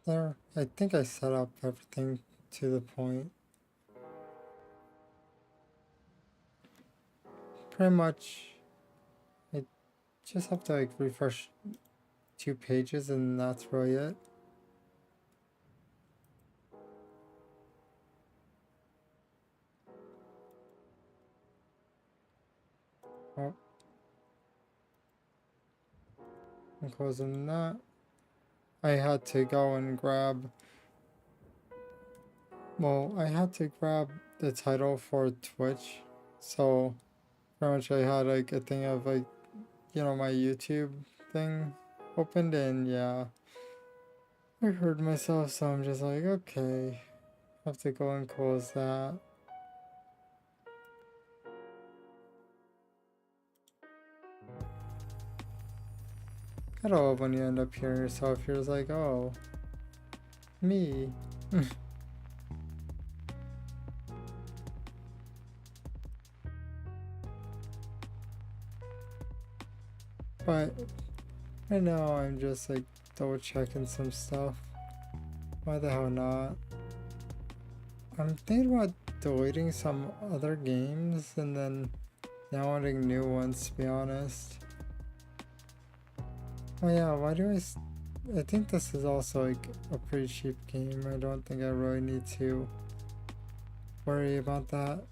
There, I think I set up everything to the point. Pretty much, I just have to like refresh 2 pages and that's really it. Oh, I'm closing that. I had to go and grab, well, I had to grab the title for Twitch. So pretty much I had like a thing of like, my YouTube thing opened and yeah, I heard myself. So I'm just like, okay, have to go and close that. I love when you end up hearing yourself, you're just like, oh, me. But right now I'm just like double checking some stuff. Why the hell not? I'm thinking about deleting some other games and then downloading new ones, to be honest. Oh yeah, why do I think this is also like a pretty cheap game. I don't think I really need to worry about that.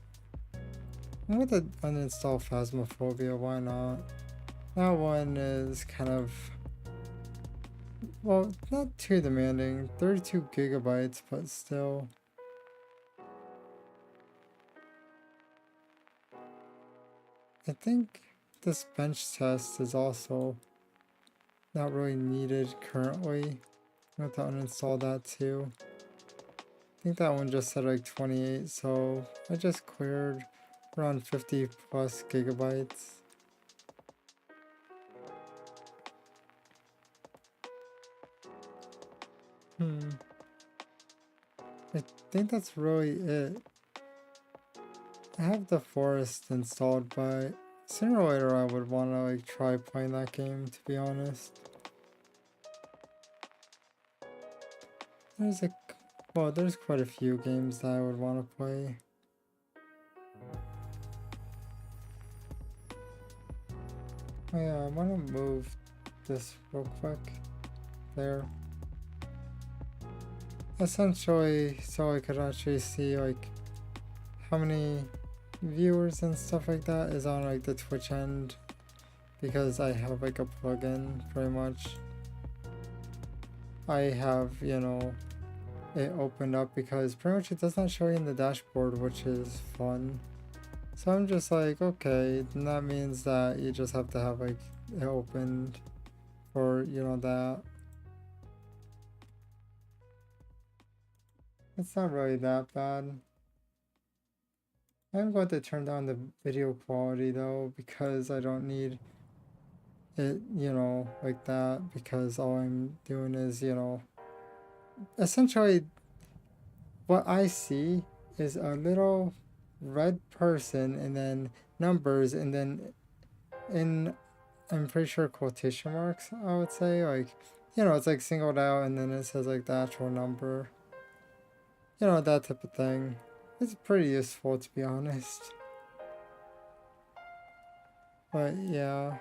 I'm gonna uninstall Phasmophobia, why not? That one is kind of, well, not too demanding. 32 gigabytes, but still. I think this bench test is also not really needed currently. I have to uninstall that too. I think that one just said like 28, so I just cleared around 50 plus gigabytes. I think that's really it. I have the forest installed, but sooner or later I would want to like try playing that game, to be honest. There's quite a few games that I would want to play. Oh yeah, I want to move this real quick. There. Essentially, so I could actually see like how many viewers and stuff like that is on like the Twitch end, because I have like a plugin pretty much. I have, it opened up because pretty much it does not show you in the dashboard, which is fun. So I'm just like, okay, then that means that you just have to have like it opened for, that. It's not really that bad. I'm going to turn down the video quality though, because I don't need it, like that, because all I'm doing is, essentially what I see is a little red person and then numbers and then in, I'm pretty sure quotation marks, I would say, like, it's like singled out and then it says like the actual number, that type of thing. It's pretty useful, to be honest. But yeah,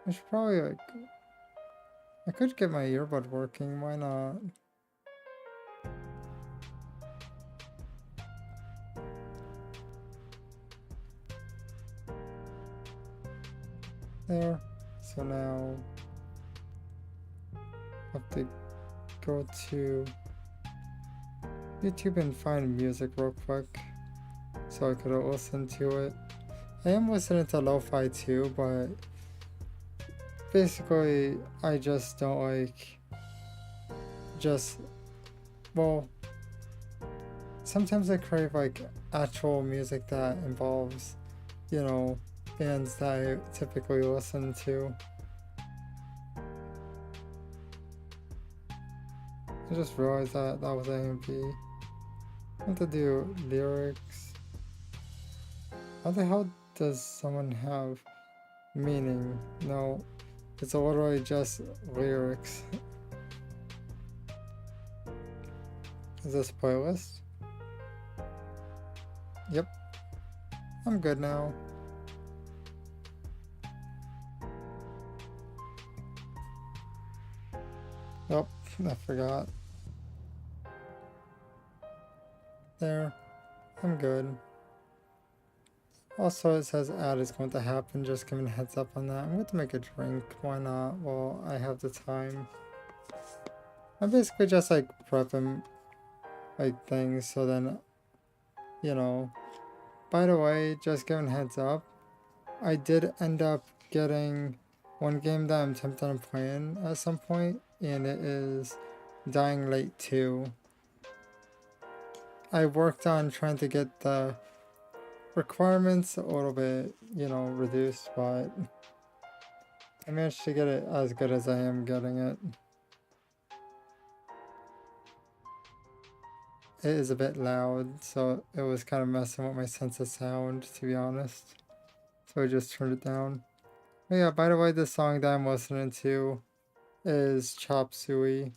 I should probably like, I could get my earbud working, why not? There. So now I have to go to YouTube and find music real quick so I could listen to it. I am listening to lo-fi too, but basically I just don't like well, sometimes I crave like actual music that involves, bands that I typically listen to. I just realized that that was A and B. I have to do lyrics. How the hell does someone have meaning? No, It's literally just lyrics. Is this a playlist? Yep. I'm good now. Oh, I forgot. There. I'm good. Also, it says ad is going to happen, just giving a heads up on that. I'm going to make a drink. Why not? Well, I have the time. I'm basically just like prepping like things so then, you know. By the way, just giving heads up, I did end up getting one game that I'm tempted on playing at some point, and it is Dying Light 2. I worked on trying to get the requirements a little bit, you know, reduced, but I managed to get it as good as I am getting it. It is a bit loud, so it was kind of messing with my sense of sound, to be honest. So I just turned it down. But yeah, by the way, the song that I'm listening to is Chop Suey.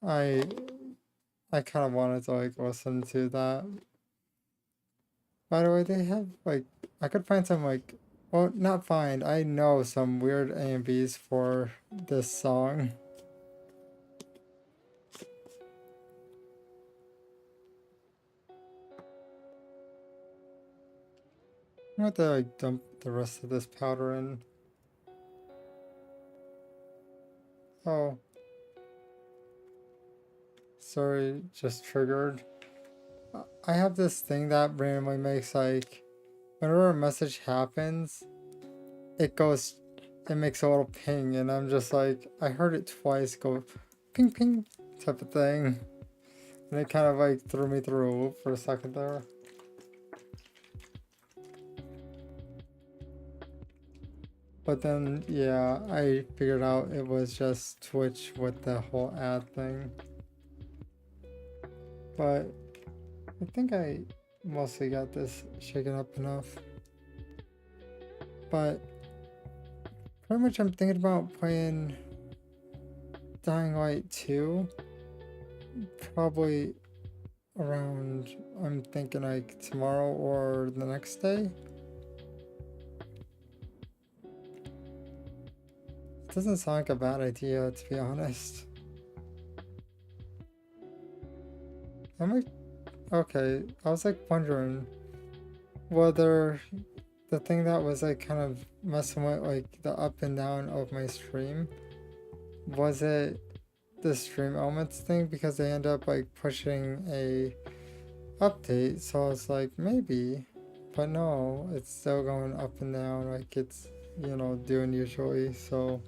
I kind of wanted to like listen to that. By the way, they have like, I could find some like, well, not find, I know some weird A&Bs for this song. I'm going to like dump the rest of this powder in. Oh. Sorry, just triggered. I have this thing that randomly makes like, whenever a message happens, it makes a little ping, and I'm just like, I heard it twice go ping ping type of thing. And it kind of like threw me through a loop for a second there. But then, yeah, I figured out it was just Twitch with the whole ad thing. But I think I mostly got this shaken up enough. But pretty much I'm thinking about playing Dying Light 2. Probably around, I'm thinking like tomorrow or the next day. It doesn't sound like a bad idea, to be honest. Okay, I was like wondering whether the thing that was like kind of messing with like the up and down of my stream, was it the stream elements thing, because they end up like pushing a update, so I was like maybe, but no, it's still going up and down like it's, you know, doing usually, so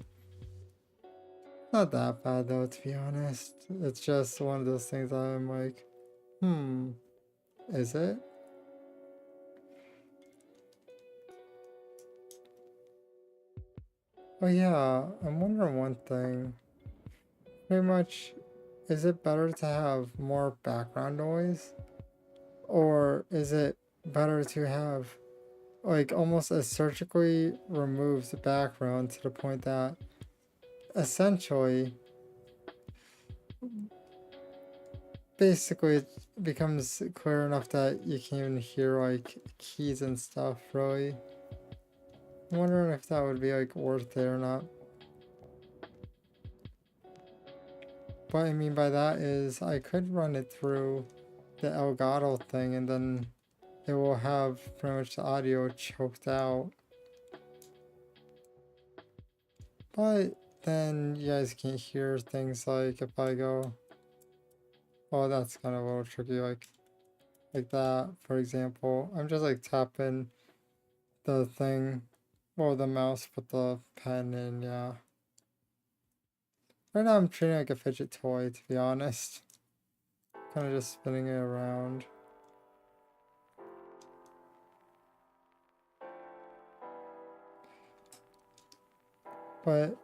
not that bad though, to be honest. It's just one of those things that I'm like, is it? Oh yeah, I'm wondering one thing. Pretty much, is it better to have more background noise? Or is it better to have like almost a surgically removes the background to the point that essentially basically it becomes clear enough that you can even hear like keys and stuff, really? I'm wondering if that would be like worth it or not. What I mean by that is I could run it through the Elgato thing and then it will have pretty much the audio choked out. But then you guys can't hear things like if I go, oh, that's kind of a little tricky, like that, for example. I'm just like tapping the thing, or the mouse with the pen in, yeah. Right now I'm treating it like a fidget toy, to be honest. Kind of just spinning it around. But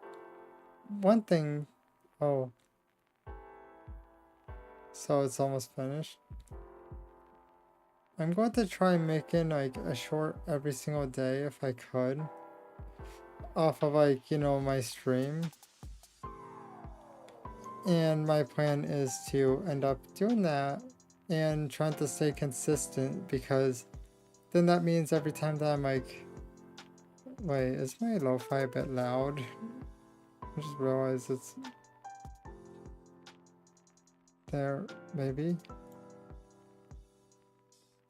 one thing, oh, so it's almost finished. I'm going to try making like a short every single day if I could, off of like, you know, my stream. And my plan is to end up doing that and trying to stay consistent, because then that means every time that I'm like, wait, is my lo-fi a bit loud? I just realized it's there, maybe.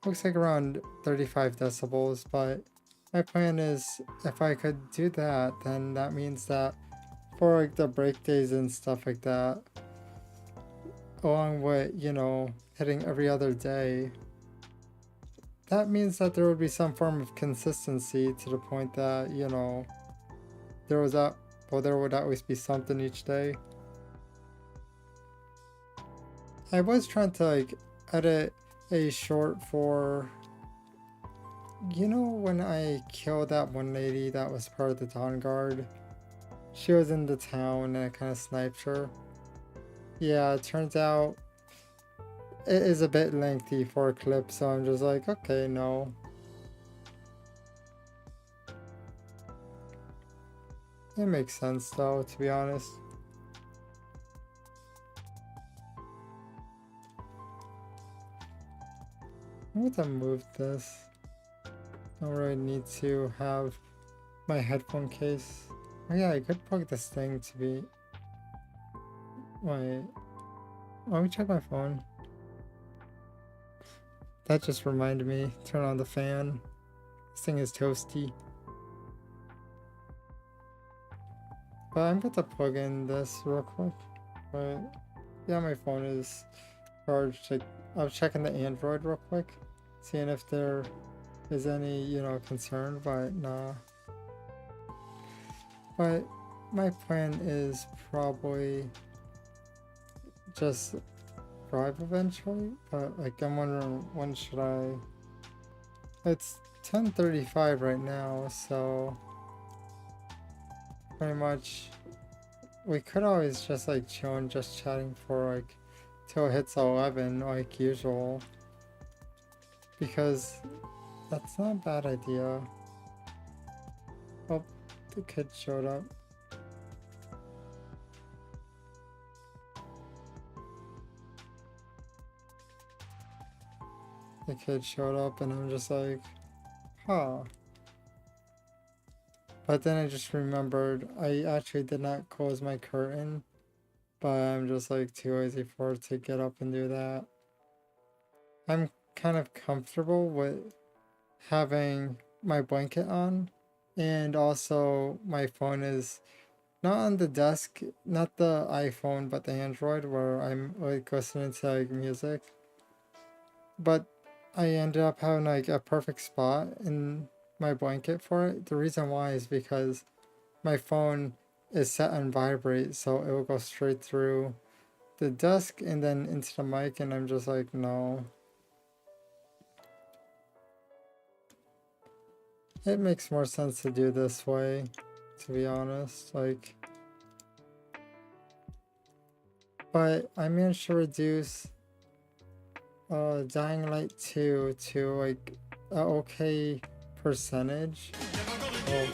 Looks like around 35 decibels, but my plan is if I could do that, then that means that for like the break days and stuff like that, along with, you know, hitting every other day, that means that there would be some form of consistency to the point that, you know, there would always be something each day. I was trying to like edit a short for, you know, when I killed that one lady that was part of the Dawn Guard. She was in the town and I kind of sniped her. Yeah, it turns out it is a bit lengthy for a clip, so I'm just like, okay, no. It makes sense though, to be honest. I'm going to move this. Don't really need to have my headphone case. Oh yeah, I could plug this thing to be... Wait. Let me check my phone. That just reminded me. Turn on the fan. This thing is toasty. But I'm going to plug in this real quick. But yeah, my phone is charged. I was checking the Android real quick, seeing if there is any, you know, concern, but nah. But my plan is probably just drive eventually, but like I'm wondering when should I... It's 10:35 right now, so pretty much we could always just like chill and just chatting for like till it hits 11 like usual, because that's not a bad idea. Oh, the kid showed up. The kid showed up and I'm just like, huh. But then I just remembered I actually did not close my curtain, but I'm just like too lazy for it to get up and do that. I'm kind of comfortable with having my blanket on, and also my phone is not on the desk, not the iPhone, but the Android, where I'm like listening to like music. But I ended up having like a perfect spot in my blanket for it. The reason why is because my phone is set on vibrate, so it will go straight through the desk and then into the mic, and I'm just like, no. It makes more sense to do this way, to be honest, like. But I managed to reduce Dying Light 2 to like a okay percentage. Oh.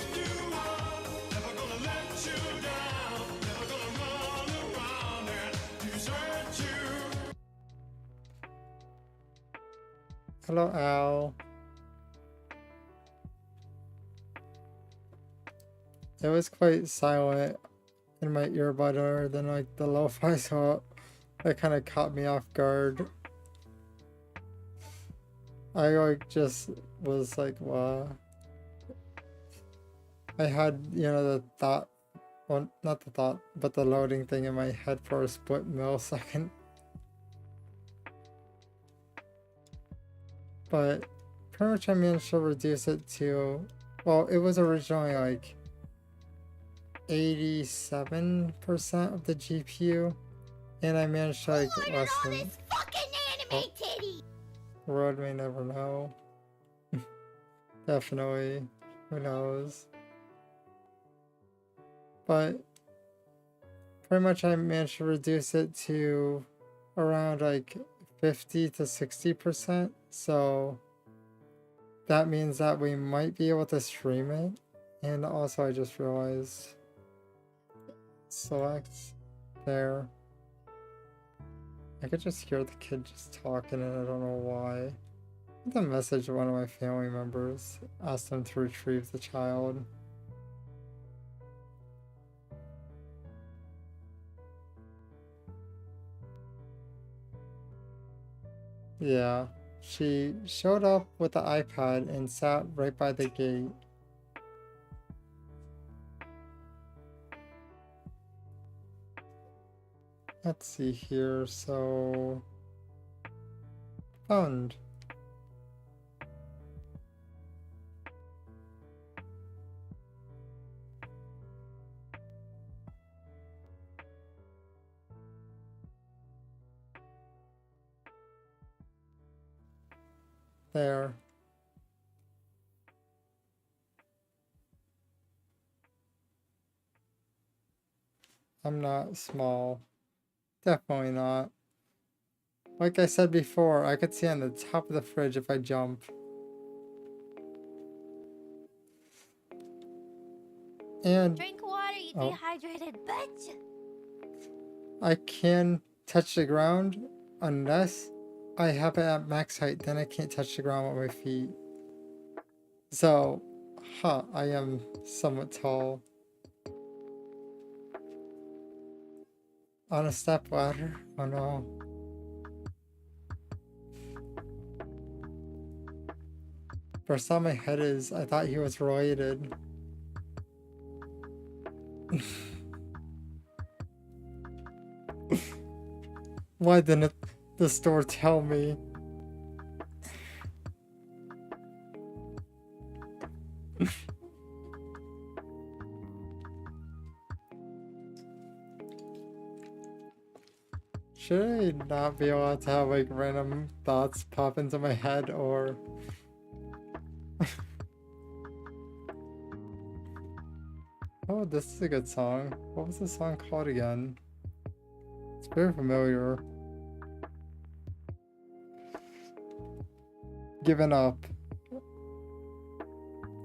Hello, Al. It was quite silent in my earbud other than like the lo-fi, so it kind of caught me off guard. I like just was like, wow. I had, you know, the thought, well, not the thought, but the loading thing in my head for a split millisecond. But pretty much I managed to reduce it to, well, it was originally like 87% of the GPU, and I managed to like lessen. This fucking anime titty. World may never know. Definitely, who knows? But pretty much I managed to reduce it to around like 50 to 60%, So that means that we might be able to stream it. And also I just realized select there. I could just hear the kid just talking and I don't know why. I sent a message to one of my family members, asked them to retrieve the child. Yeah, she showed up with the iPad and sat right by the gate. Let's see here, so... Found. There. I'm not small. Definitely not. Like I said before, I could see on the top of the fridge if I jump. And Drink water, you dehydrated bitch. I can touch the ground unless I have it at max height, then I can't touch the ground with my feet. So, I am somewhat tall. On a step ladder? Oh no. First time my head is, I thought he was related. Why didn't the store tell me? Should I not be allowed to have like random thoughts pop into my head or... Oh, this is a good song. What was the song called again? It's very familiar. Given Up.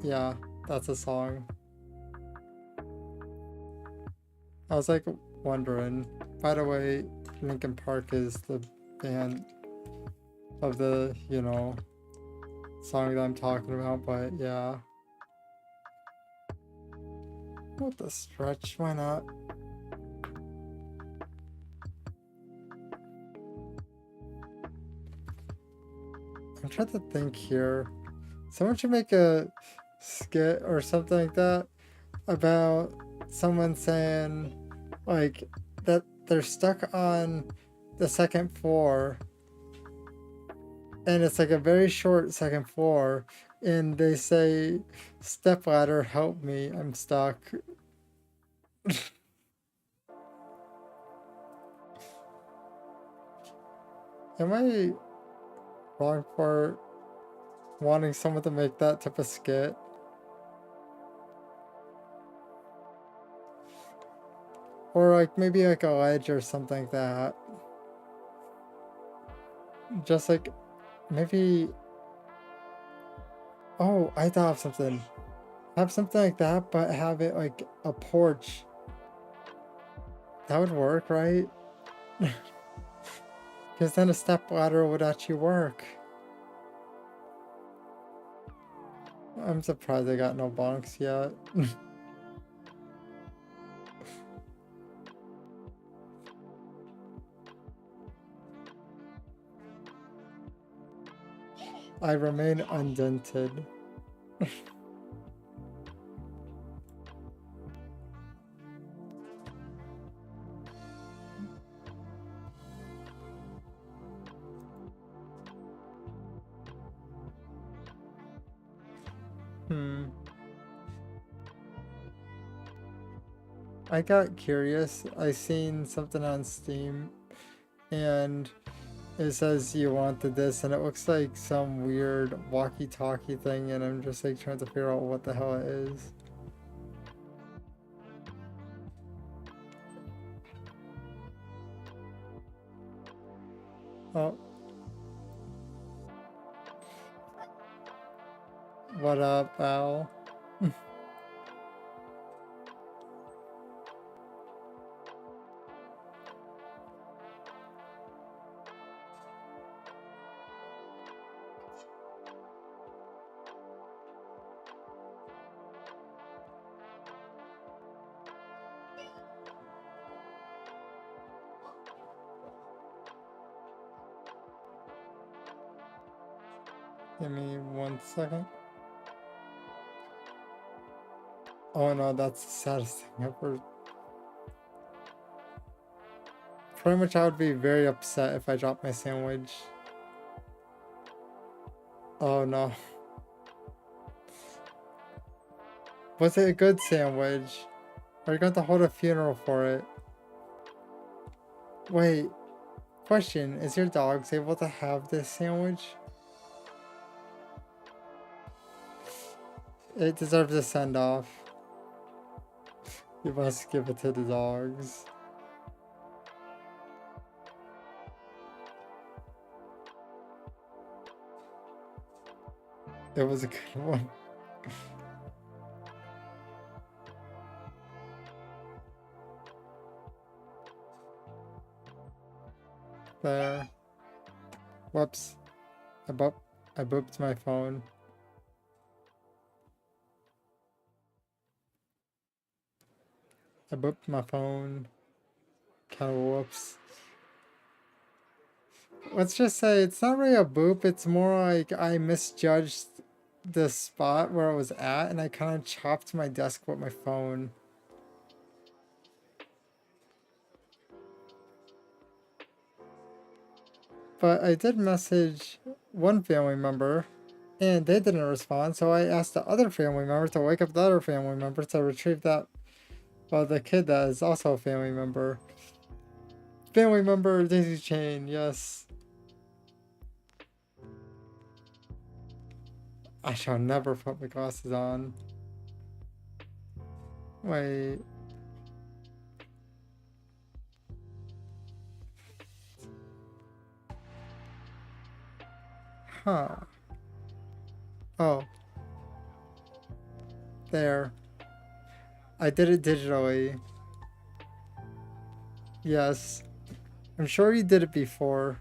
Yeah, that's a song. I was like wondering. By the way, Linkin Park is the band of the, you know, song that I'm talking about, but yeah. What the stretch? Why not? I'm trying to think here. Someone should make a skit or something like that about someone saying like that they're stuck on the second floor and it's like a very short second floor and they say, "Stepladder, help me, I'm stuck." Am I wrong for wanting someone to make that type of skit? Or like maybe like a ledge or something like that. Just like maybe... Oh, I thought of something. Have something like that, but have it like a porch. That would work, right? Because then a step ladder would actually work. I'm surprised I got no bonks yet. I remain undented. I got curious. I seen something on Steam and it says you wanted this and it looks like some weird walkie-talkie thing and I'm just like trying to figure out what the hell it is. Oh. What up, Al? Give me 1 second. Oh no, that's the saddest thing ever. Pretty much I would be very upset if I dropped my sandwich. Oh no. Was it a good sandwich? Are you going to hold a funeral for it? Wait. Question, is your dog able to have this sandwich? It deserves a send-off. You must give it to the dogs. It was a good one. There. Whoops. I booped my phone. I booped my phone. Kind of whoops. Let's just say it's not really a boop, it's more like I misjudged the spot where I was at and I kind of chopped my desk with my phone. But I did message one family member and they didn't respond, so I asked the other family member to wake up the other family member to retrieve that, well, the kid that is also a family member. Family member daisy chain, yes. I shall never put my glasses on. Wait. Huh. Oh. There. I did it digitally. Yes. I'm sure you did it before.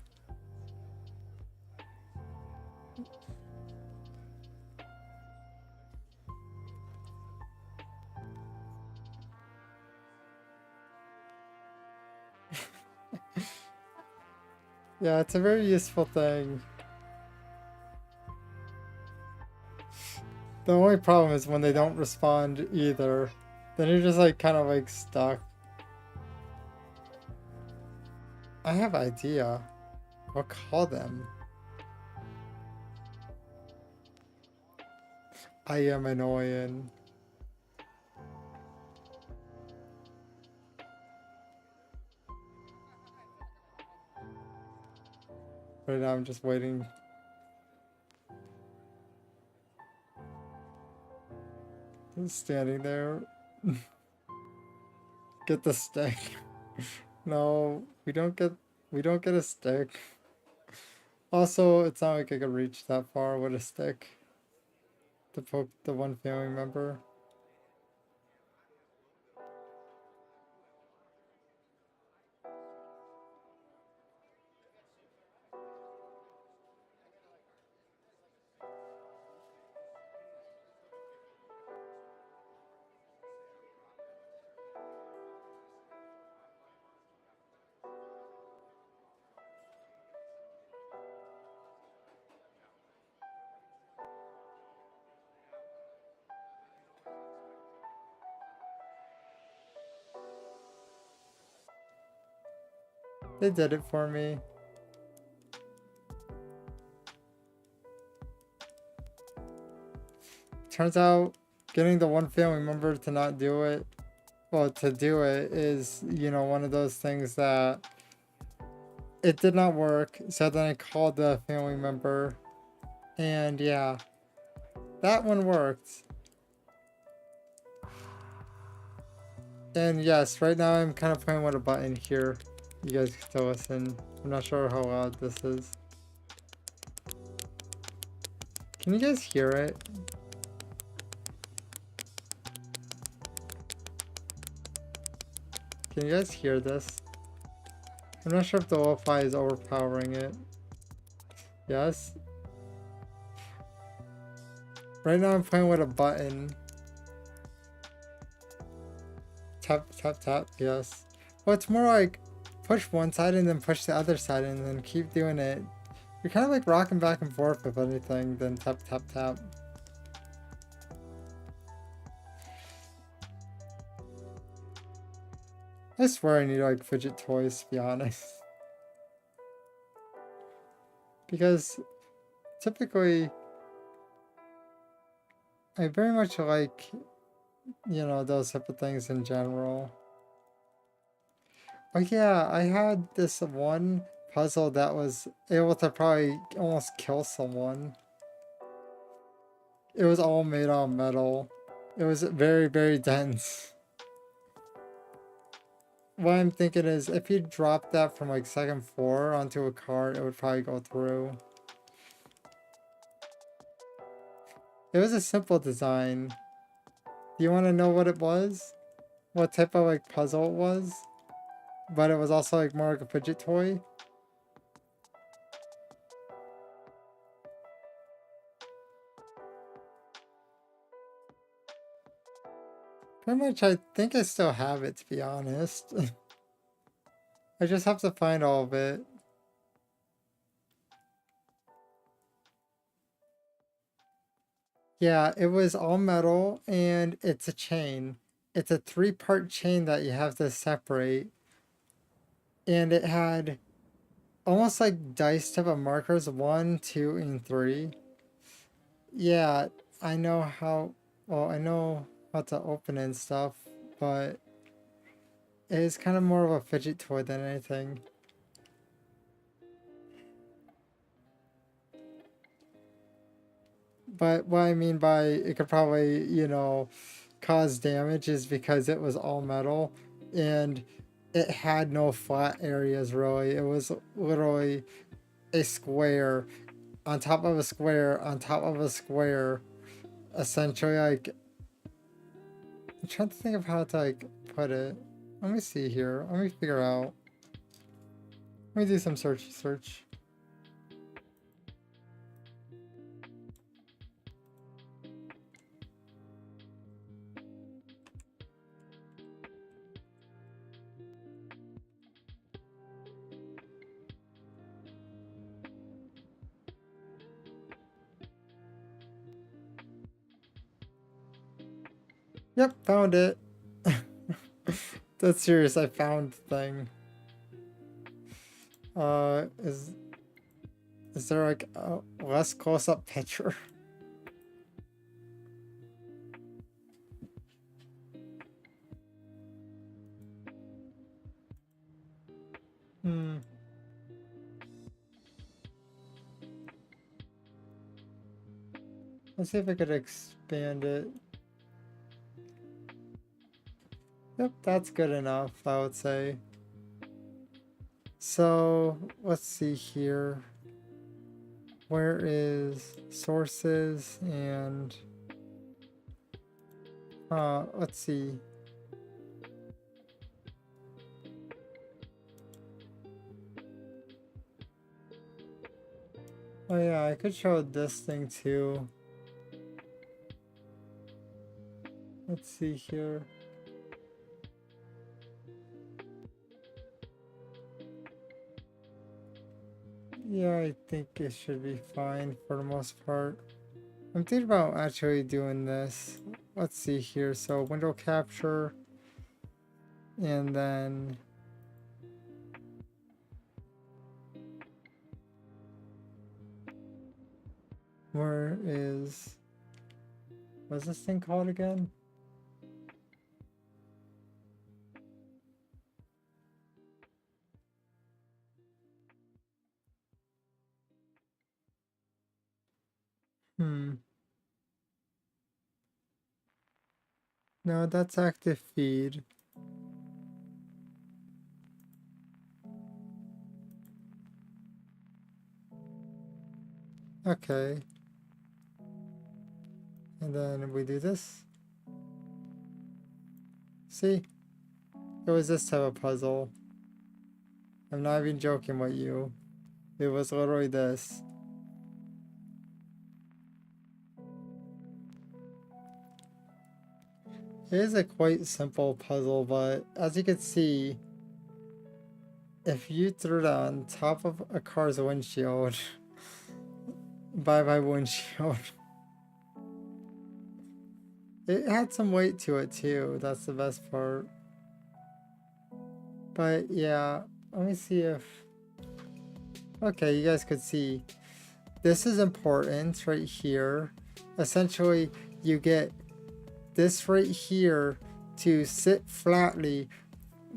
Yeah, it's a very useful thing. The only problem is when they don't respond either. Then you're just like kind of like stuck. I have an idea. I'll call them. I am annoying. Right now I'm just waiting. Just standing there. Get the stick. No, we don't get a stick. Also, it's not like I could reach that far with a stick to poke the one family member. They did it for me. Turns out getting the one family member to not do it, well, to do it is, you know, one of those things that it did not work. So then I called the family member and yeah, that one worked. And yes, right now I'm kind of playing with a button here. You guys can still listen. I'm not sure how loud this is. Can you guys hear it? Can you guys hear this? I'm not sure if the lo-fi is overpowering it. Yes? Right now I'm playing with a button. Tap, tap, tap, yes. Well, it's more like push one side and then push the other side and then keep doing it. You're kind of like rocking back and forth if anything, then tap, tap, tap. I swear I need like fidget toys, to be honest. Because typically, I very much like, you know, those type of things in general. Oh yeah, I had this one puzzle that was able to probably almost kill someone. It was all made out of metal. It was very, very dense. What I'm thinking is if you drop that from like second floor onto a car, it would probably go through. It was a simple design. Do you want to know what it was? What type of like puzzle it was? But it was also like more like a fidget toy. Pretty much I think I still have it, to be honest. I just have to find all of it. Yeah, it was all metal and it's a chain. It's a 3-part chain that you have to separate. And it had almost like dice type of markers 1, 2, and 3. Yeah, I know how, well, I know how to open it and stuff, but it is kind of more of a fidget toy than anything. But what I mean by it could probably, you know, cause damage is because it was all metal and it had no flat areas really. It was literally a square on top of a square on top of a square. Essentially, like, I'm trying to think of how to like put it. Let me see here. Let me figure out. Let me do some search. Yep, found it. That's serious. I found the thing. Is there like a less close-up picture? Hmm. Let's see if I could expand it. Yep, that's good enough, I would say. So, let's see here. Where is sources and... let's see. Oh yeah, I could show this thing too. Let's see here. Yeah, I think it should be fine for the most part. I'm thinking about actually doing this. Let's see here. So window capture. And then... where is... what's this thing called again? No, that's active feed. Okay. And then we do this. See? It was this type of puzzle. I'm not even joking with you. It was literally this. It is a quite simple puzzle, but as you can see, if you threw it on top of a car's windshield, bye windshield. It had some weight to it too, that's the best part. But yeah, let me see if... Okay, you guys could see. This is important right here. Essentially, you get this right here to sit flatly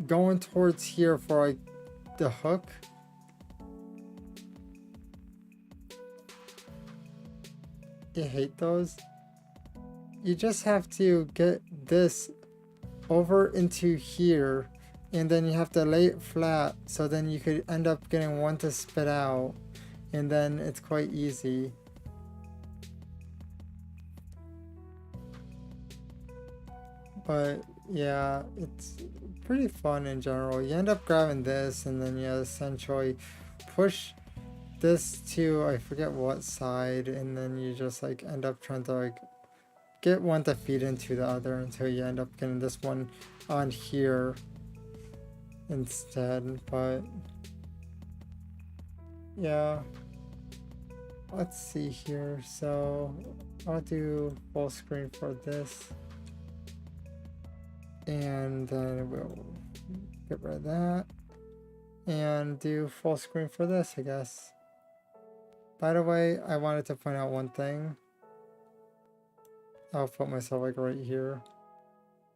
going towards here for like the hook. I hate those. You just have to get this over into here and then you have to lay it flat so then you could end up getting one to spit out and then it's quite easy. But yeah, it's pretty fun in general. You end up grabbing this and then you essentially push this to I forget what side and then you just like end up trying to like get one to feed into the other until you end up getting this one on here instead. But yeah, let's see here. So I'll do full screen for this and then we'll get rid of that and do full screen for this, I guess. By the way, I wanted to point out one thing. I'll put myself like right here.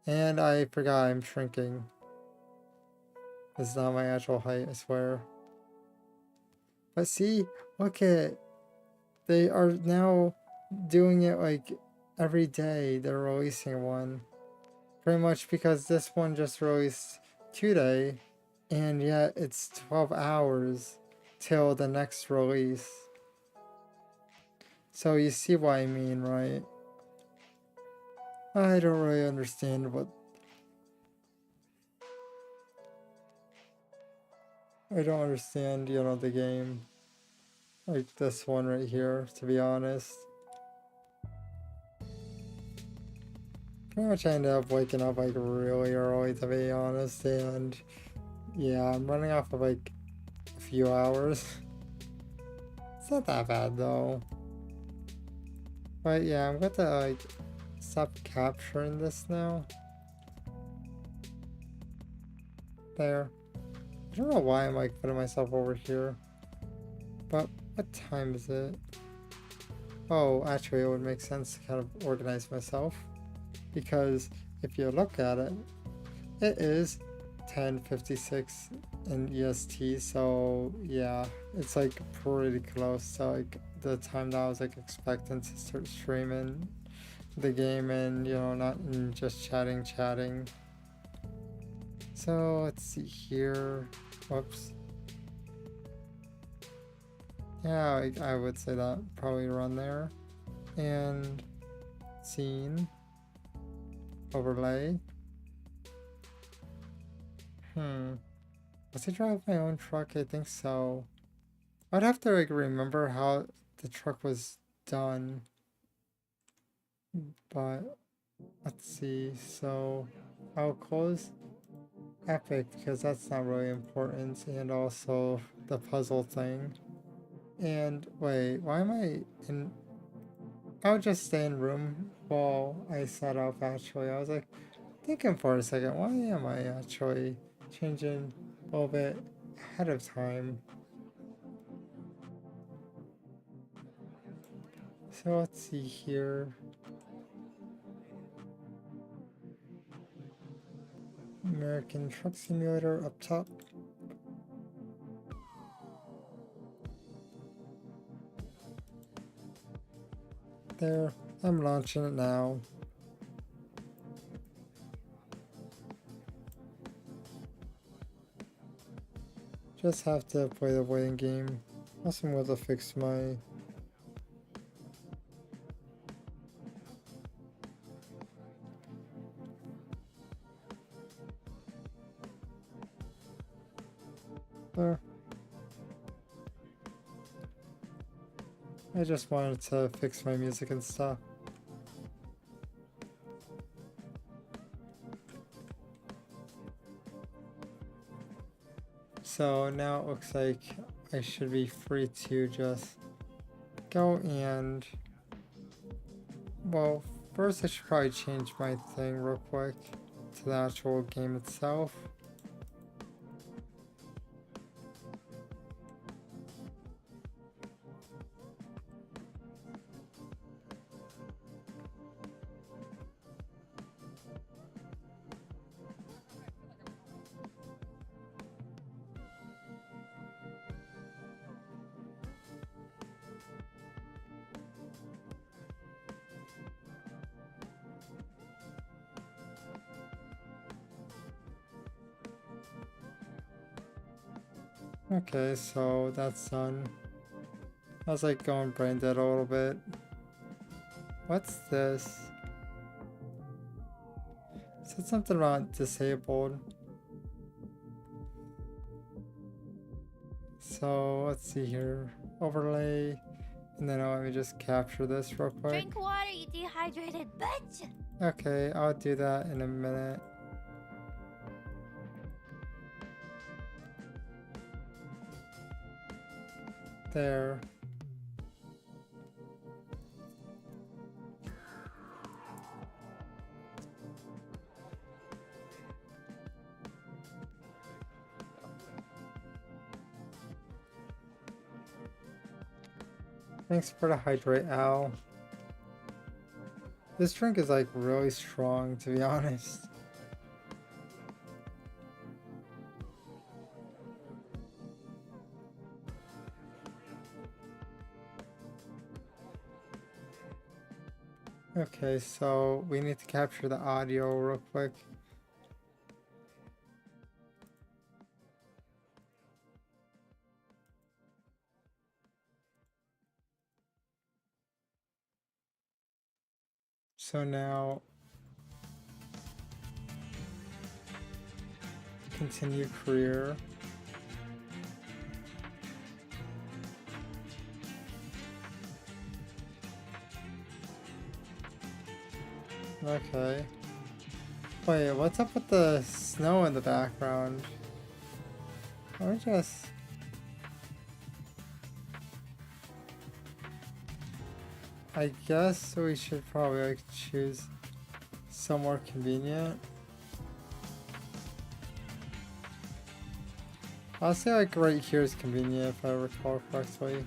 And I forgot I'm shrinking. This is not my actual height, I swear. But see, look at it. They are now doing it like every day. They're releasing one. Pretty much because this one just released today. And yet it's 12 hours till the next release. So you see what I mean, right? I don't really understand what... I don't understand, you know, the game. Like this one right here, to be honest. Pretty much I ended up waking up like really early, to be honest, and yeah, I'm running off of like a few hours. It's not that bad though. But yeah, I'm going to like stop capturing this now. There. I don't know why I'm like putting myself over here. But what time is it? Oh, actually it would make sense to kind of organize myself. Because if you look at it, it is 10:56 in EST, so yeah, it's like pretty close to like the time that I was like expecting to start streaming the game and, you know, not just chatting. So let's see here. Whoops. Yeah, I would say that probably around there. And scene. Overlay. Was I drive my own truck? I think so. I'd have to like remember how the truck was done. But let's see. So I'll close Epic because that's not really important, and also the puzzle thing. And wait, why am I in... I'll just stay in room while I set up actually. I was like thinking for a second, why am I actually changing a little bit ahead of time? So let's see here. American Truck Simulator up top. There, I'm launching it now. Just have to play the waiting game. Also, I'm going to fix my... There. I just wanted to fix my music and stuff. So now it looks like I should be free to just go and, well, first I should probably change my thing real quick to the actual game itself. Okay, so that's done. I was like going brain dead a little bit. What's this? Is it something about disabled? So let's see here. Overlay. And then let me just capture this real quick. Drink water, you dehydrated bitch! Okay, I'll do that in a minute. There. Thanks for the hydrate, Al. This drink is like really strong, to be honest. Okay, so we need to capture the audio real quick. So now, continue career. Okay. Wait, what's up with the snow in the background? Or just... I guess we should probably like choose somewhere convenient. I'll say like right here is convenient if I recall correctly.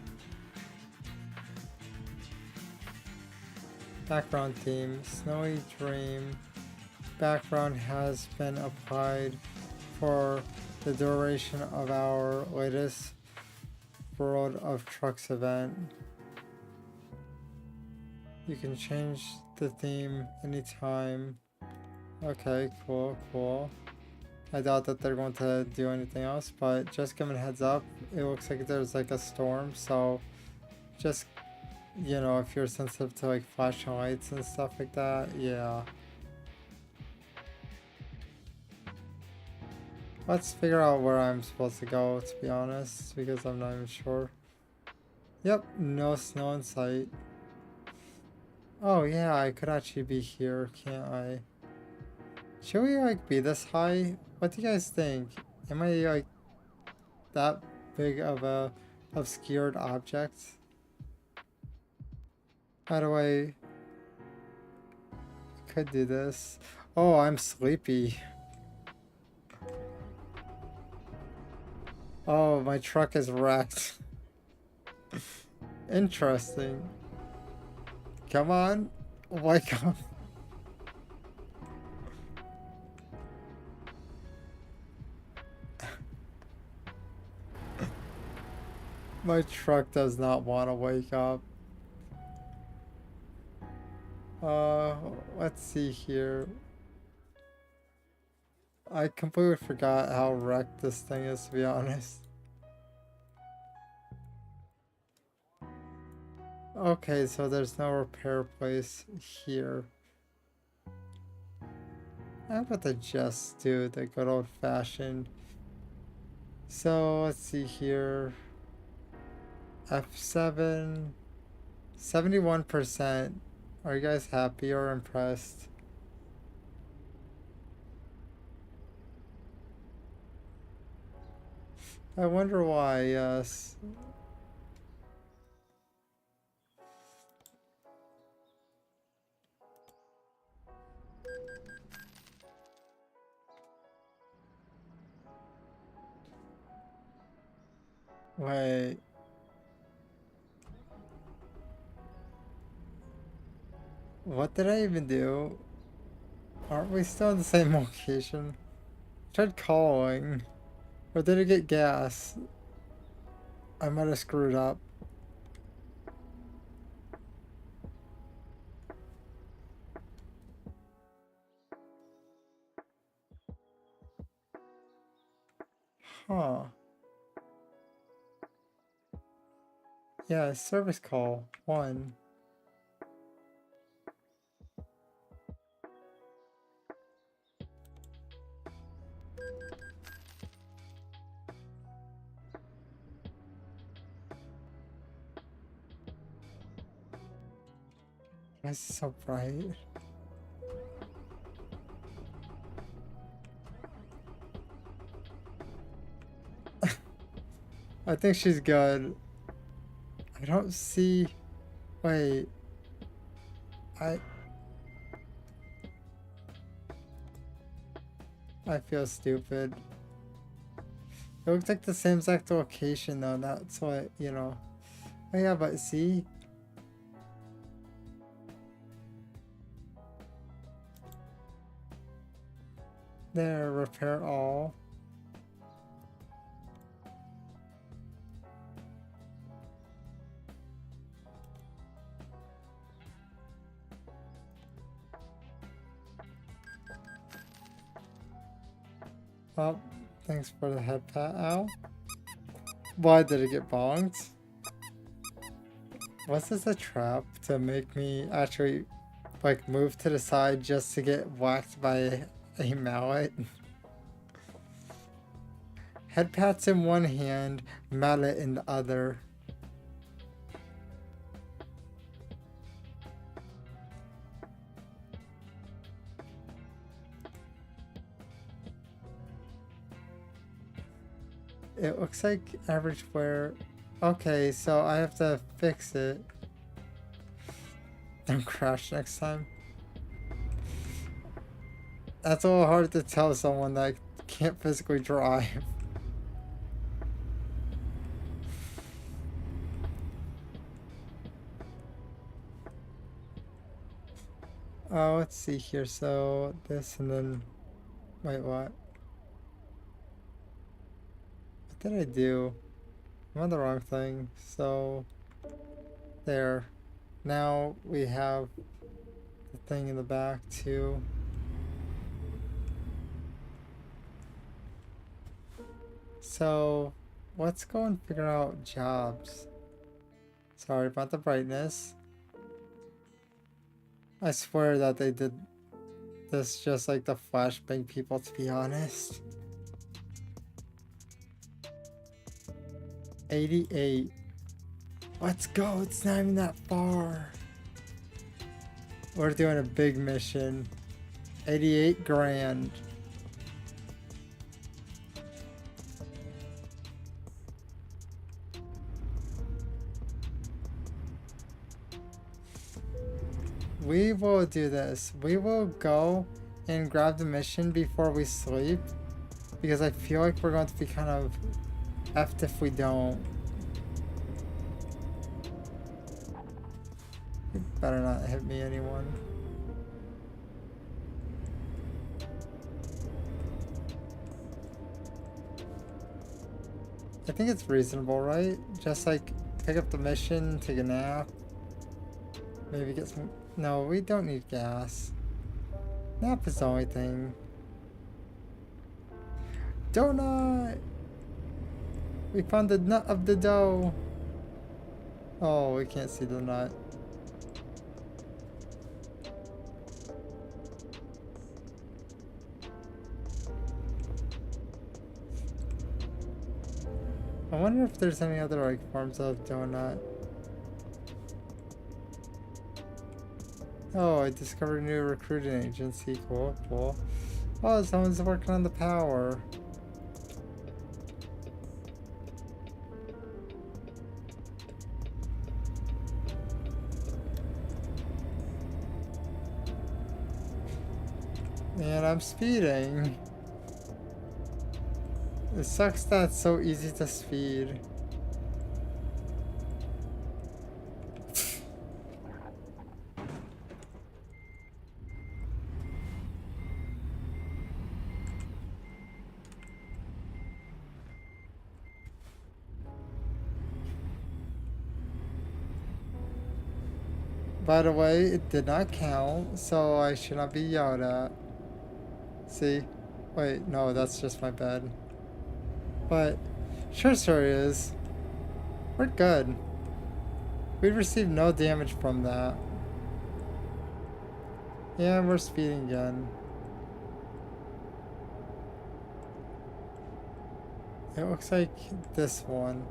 Background theme, Snowy Dream. Background has been applied for the duration of our latest World of Trucks event. You can change the theme anytime. Okay, cool, cool. I doubt that they're going to do anything else, but just giving a heads up, it looks like there's like a storm, so just, you know, if you're sensitive to like flashing lights and stuff like that, yeah. Let's figure out where I'm supposed to go, to be honest, because I'm not even sure. Yep, no snow in sight. Oh yeah, I could actually be here, can't I? Should we like be this high? What do you guys think? Am I like that big of a obscured object? By the way, could do this. Oh, I'm sleepy. Oh, my truck is wrecked. Interesting. Come on, wake up. My truck does not want to wake up. Let's see here. I completely forgot how wrecked this thing is, to be honest. Okay, so there's no repair place here. How about to just do the good old-fashioned So let's see here. F7, 71%. Are you guys happy or impressed? I wonder why, yes. Wait. What did I even do? Aren't we still in the same location? Tried calling. Or did it get gas? I might have screwed up. Huh. Yeah, service call. 1. Why is it so bright? I think she's good. I don't see... Wait. I feel stupid. It looks like the same exact location though, that's what, you know. Oh yeah, but see? There, repair all. Oh, thanks for the head pat, Al. Why did it get bonked? Was this a trap to make me actually, like, move to the side just to get whacked by a mallet? Head pats in one hand, mallet in the other. It looks like average wear. Okay, so I have to fix it. Don't crash next time. That's a little hard to tell someone that can't physically drive. Oh, let's see here. So this and then, wait, what? What did I do? I'm on the wrong thing. So there. Now we have the thing in the back too. So let's go and figure out jobs. Sorry about the brightness. I swear that they did this just like the flashbang people, to be honest. 88. Let's go, it's not even that far. We're doing a big mission. 88 grand. We will do this. We will go and grab the mission before we sleep, because I feel like we're going to be kind of effed if we don't. You better not hit me, anyone. I think it's reasonable, right? Just like pick up the mission, take a nap, maybe get some... No, we don't need gas. Nap is the only thing. Donut! We found the nut of the dough. Oh, we can't see the nut. I wonder if there's any other like forms of donut. Oh, I discovered a new recruiting agency. Cool, cool. Oh, someone's working on the power. And I'm speeding. It sucks that it's so easy to speed. By the way, it did not count, so I should not be yelled at. See? Wait, no, that's just my bed. But, sure story is, we're good. We received no damage from that. Yeah, we're speeding again. It looks like this one.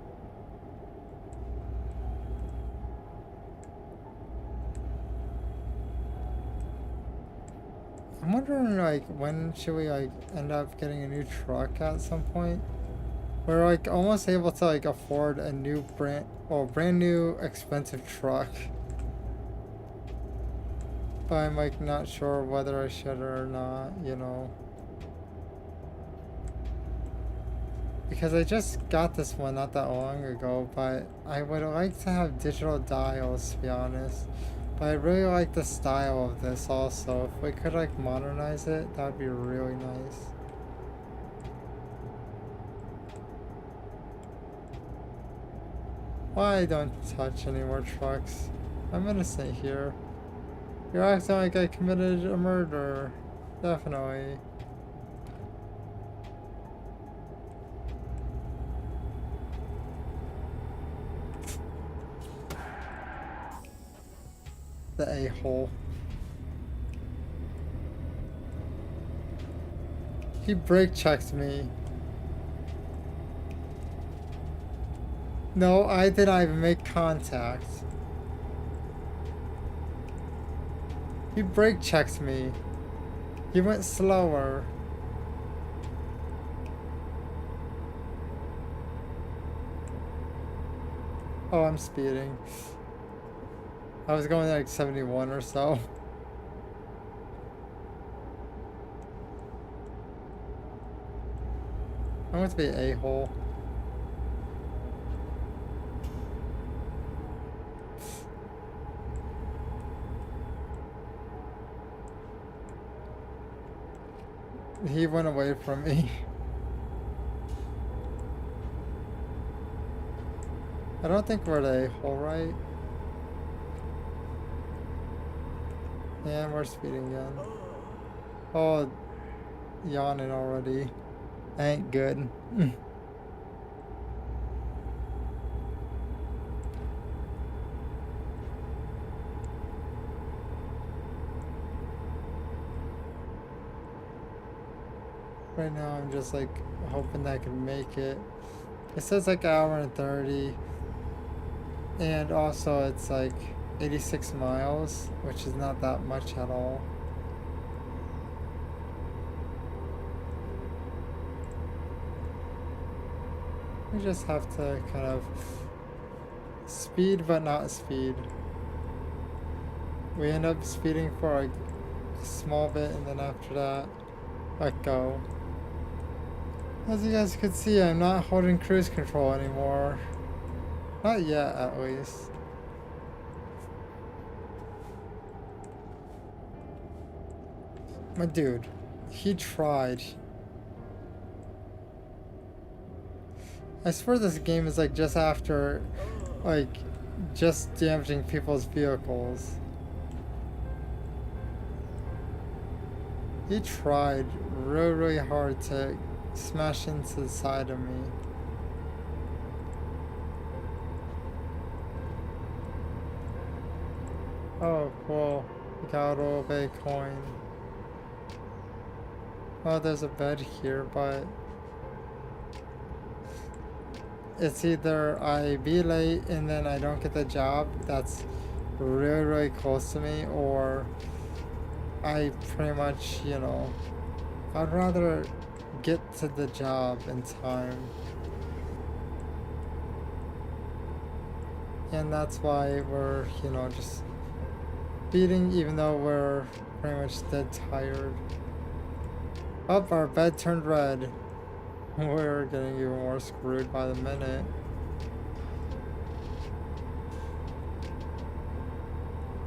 I'm wondering, like, when should we, like, end up getting a new truck at some point? We're, like, almost able to, like, afford a new brand new expensive truck. But I'm, like, not sure whether I should or not, you know. Because I just got this one not that long ago, but I would like to have digital dials, to be honest. But I really like the style of this also. If we could like modernize it, that would be really nice. Why don't touch any more trucks? I'm innocent here. You're acting like I committed a murder. Definitely. The a-hole. He brake checked me. No, I did not even make contact. He brake checked me. He went slower. Oh, I'm speeding. I was going like 71 or so. I want to be a-hole. He went away from me. I don't think we're the a-hole, right? Yeah, we're speeding again. Oh, yawning already. Ain't good. Right now I'm just like hoping that I can make it. It says like 1 hour and 30. And also it's like 86 miles, which is not that much at all. We just have to kind of speed but not speed. We end up speeding for like a small bit and then after that, let go. As you guys can see, I'm not holding cruise control anymore. Not yet, at least. My dude, he tried. I swear this game is like just after, like, just damaging people's vehicles. He tried really, really hard to smash into the side of me. Oh, cool. We got a little bit of coin. Oh, there's a bed here, but it's either I be late and then I don't get the job that's really, really close to me, or I pretty much, you know, I'd rather get to the job in time. And that's why we're, you know, just speeding even though we're pretty much dead tired. Oh, our bed turned red. We're getting even more screwed by the minute.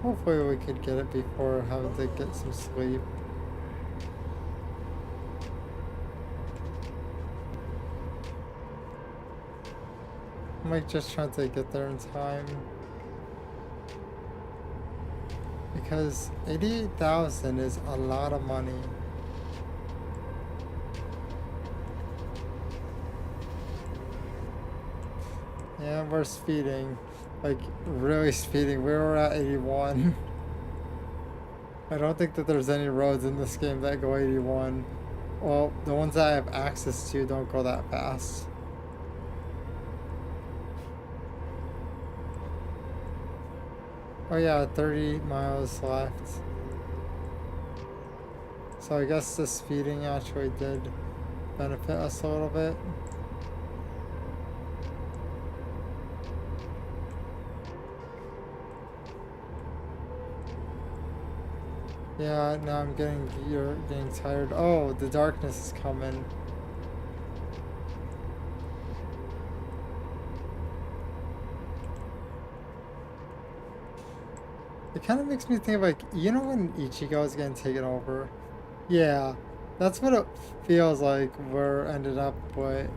Hopefully we could get it before having to get some sleep. I'm like just trying to get there in time. Because 88,000 is a lot of money. Yeah, we're speeding. Like, really speeding. We were at 81. I don't think that there's any roads in this game that go 81. Well, the ones that I have access to don't go that fast. Oh yeah, 30 miles left. So I guess the speeding actually did benefit us a little bit. Yeah, now you're getting tired. Oh, the darkness is coming. It kind of makes me think of like, you know when Ichigo is getting taken over? Yeah, that's what it feels like we're ended up with.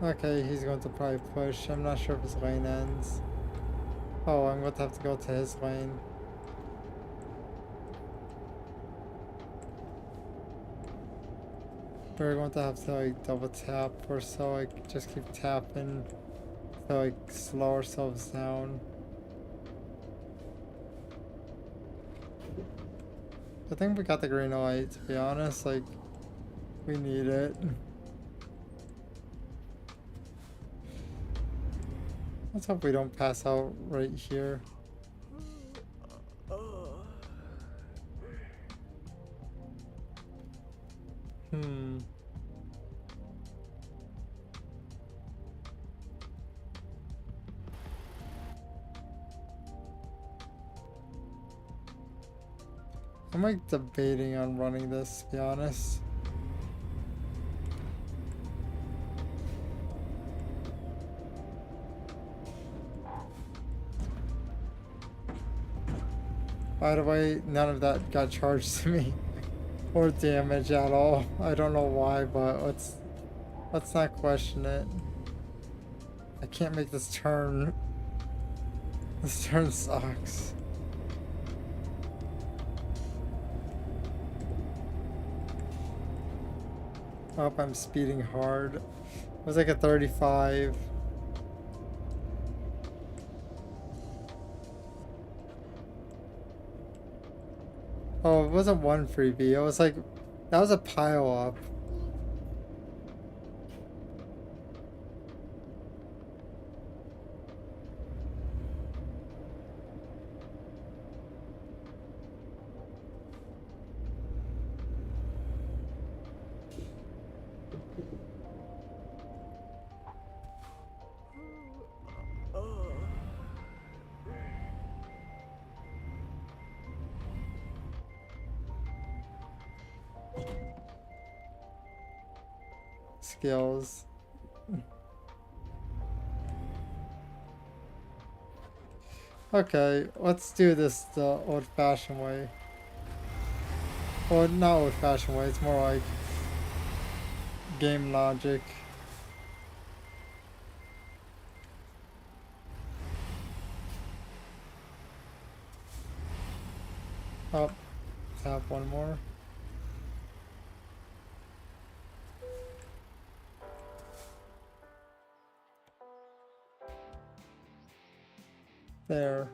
Okay, he's going to probably push. I'm not sure if his lane ends. Oh, I'm going to have to go to his lane. We're going to have to like double tap or so, like just keep tapping to like slow ourselves down. I think we got the green light, to be honest. Like, we need it. Let's hope we don't pass out right here. Hmm. I'm like debating on running this, to be honest. By the way, none of that got charged to me or damage at all. I don't know why, but let's not question it. I can't make this turn. This turn sucks. Oh, I'm speeding hard. It was like a 35. Oh, it wasn't one freebie. It was like, that was a pile up. Skills. Okay, let's do this the old-fashioned way. Well, not old-fashioned way, it's more like game logic. Oh, tap one more. There.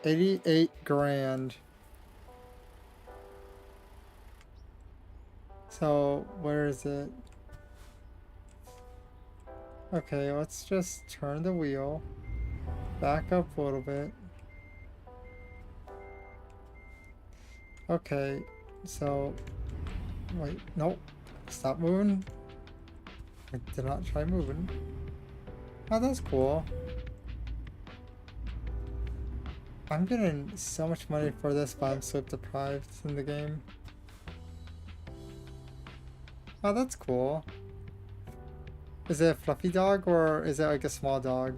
88 grand. So, where is it? Okay, let's just turn the wheel. Back up a little bit. Okay, so... Wait, nope. Stop moving. I did not try moving. Oh, that's cool. I'm getting so much money for this, but I'm sleep deprived in the game. Oh, that's cool. Is it a fluffy dog or is it like a small dog?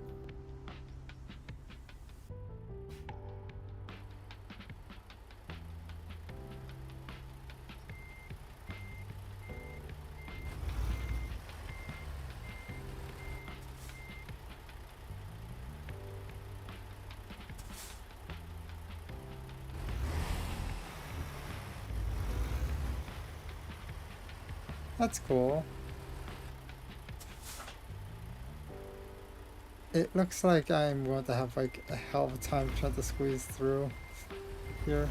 That's cool. It looks like I'm going to have like a hell of a time trying to squeeze through here.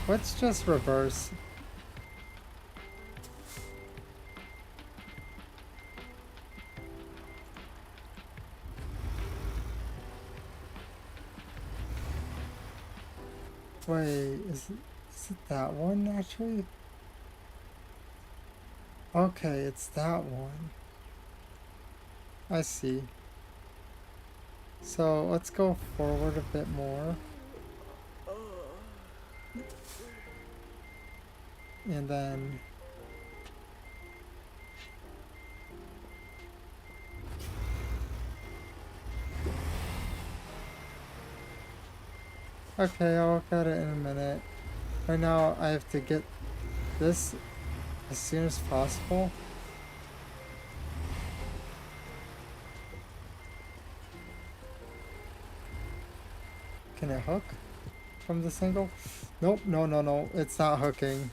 Let's just reverse. Wait, is it that one actually? Okay, it's that one. I see. So let's go forward a bit more. And then... Okay, I'll look at it in a minute. Right now I have to get this as soon as possible. Can it hook from this angle? Nope, no, it's not hooking.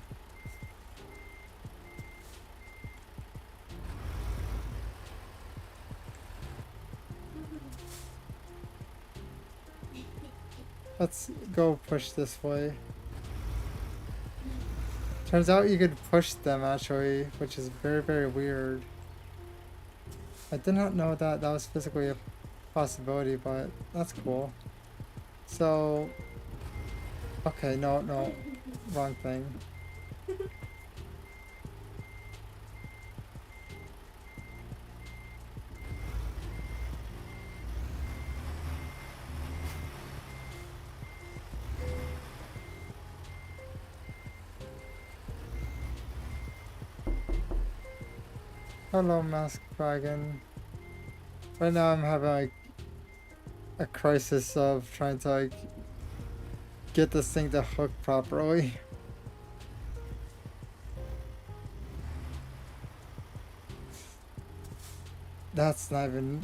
Let's go push this way. Turns out you could push them actually, which is very, very weird. I did not know that that was physically a possibility, but that's cool. So, okay, no, wrong thing. Hello, Masked Dragon. Right now I'm having like a crisis of trying to like get this thing to hook properly. That's not even...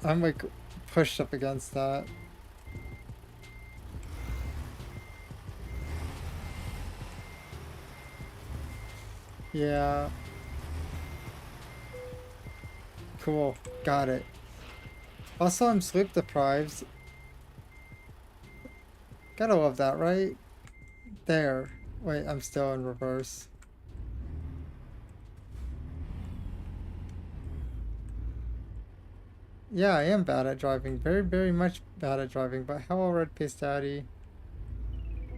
I'm like pushed up against that. Yeah. Cool. Got it. Also, I'm sleep deprived. Gotta love that, right? There. Wait, I'm still in reverse. Yeah, I am bad at driving. Very, very much bad at driving. But hello, Red Paste Daddy.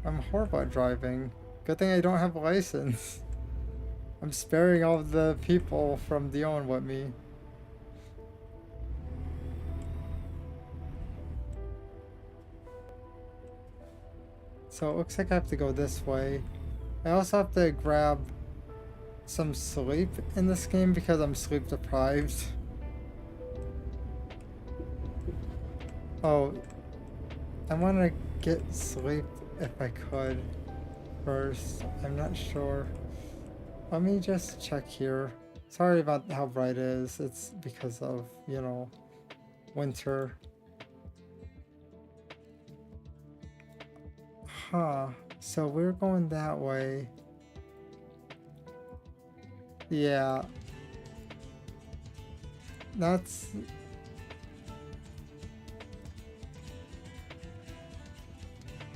I'm horrible at driving. Good thing I don't have a license. I'm sparing all the people from dealing with me. So it looks like I have to go this way. I also have to grab some sleep in this game because I'm sleep deprived. Oh, I want to get sleep if I could first. I'm not sure. Let me just check here. Sorry about how bright it is. It's because of, you know, winter. Huh. So we're going that way. Yeah. That's...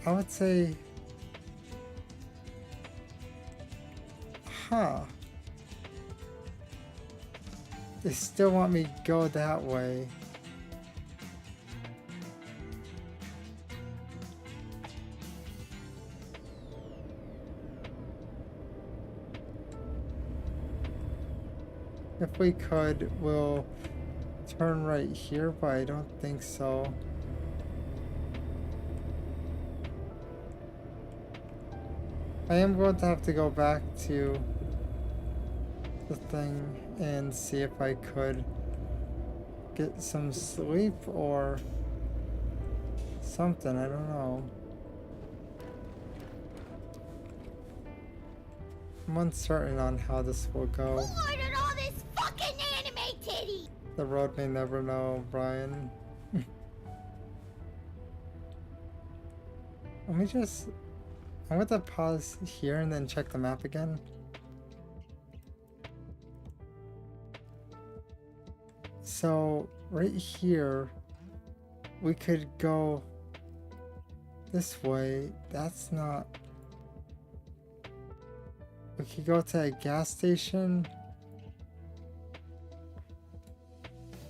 I would say... Huh. They still want me to go that way. If we could, we'll turn right here, but I don't think so. I am going to have to go back to the thing and see if I could get some sleep or something. I don't know. I'm uncertain on how this will go. Who ordered all this fucking anime titty? The road may never know, Brian. Let me just... I'm going to pause here and then check the map again. So, right here, we could go this way. That's not... We could go to a gas station.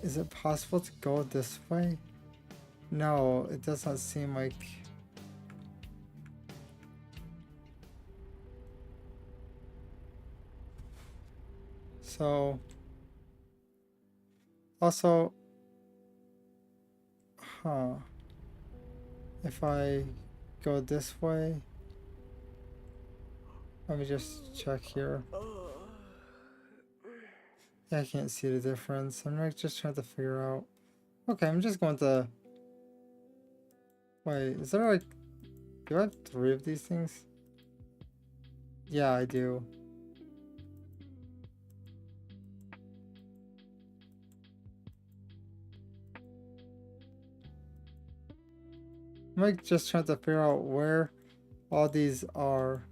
Is it possible to go this way? No, it does not seem like... So... Also... Huh. If I go this way... Let me just check here. Yeah, I can't see the difference. I'm like just trying to figure out. Okay, I'm just going to... Wait, is there like... Do I have 3 of these things? Yeah, I do. I'm like just trying to figure out where all these are.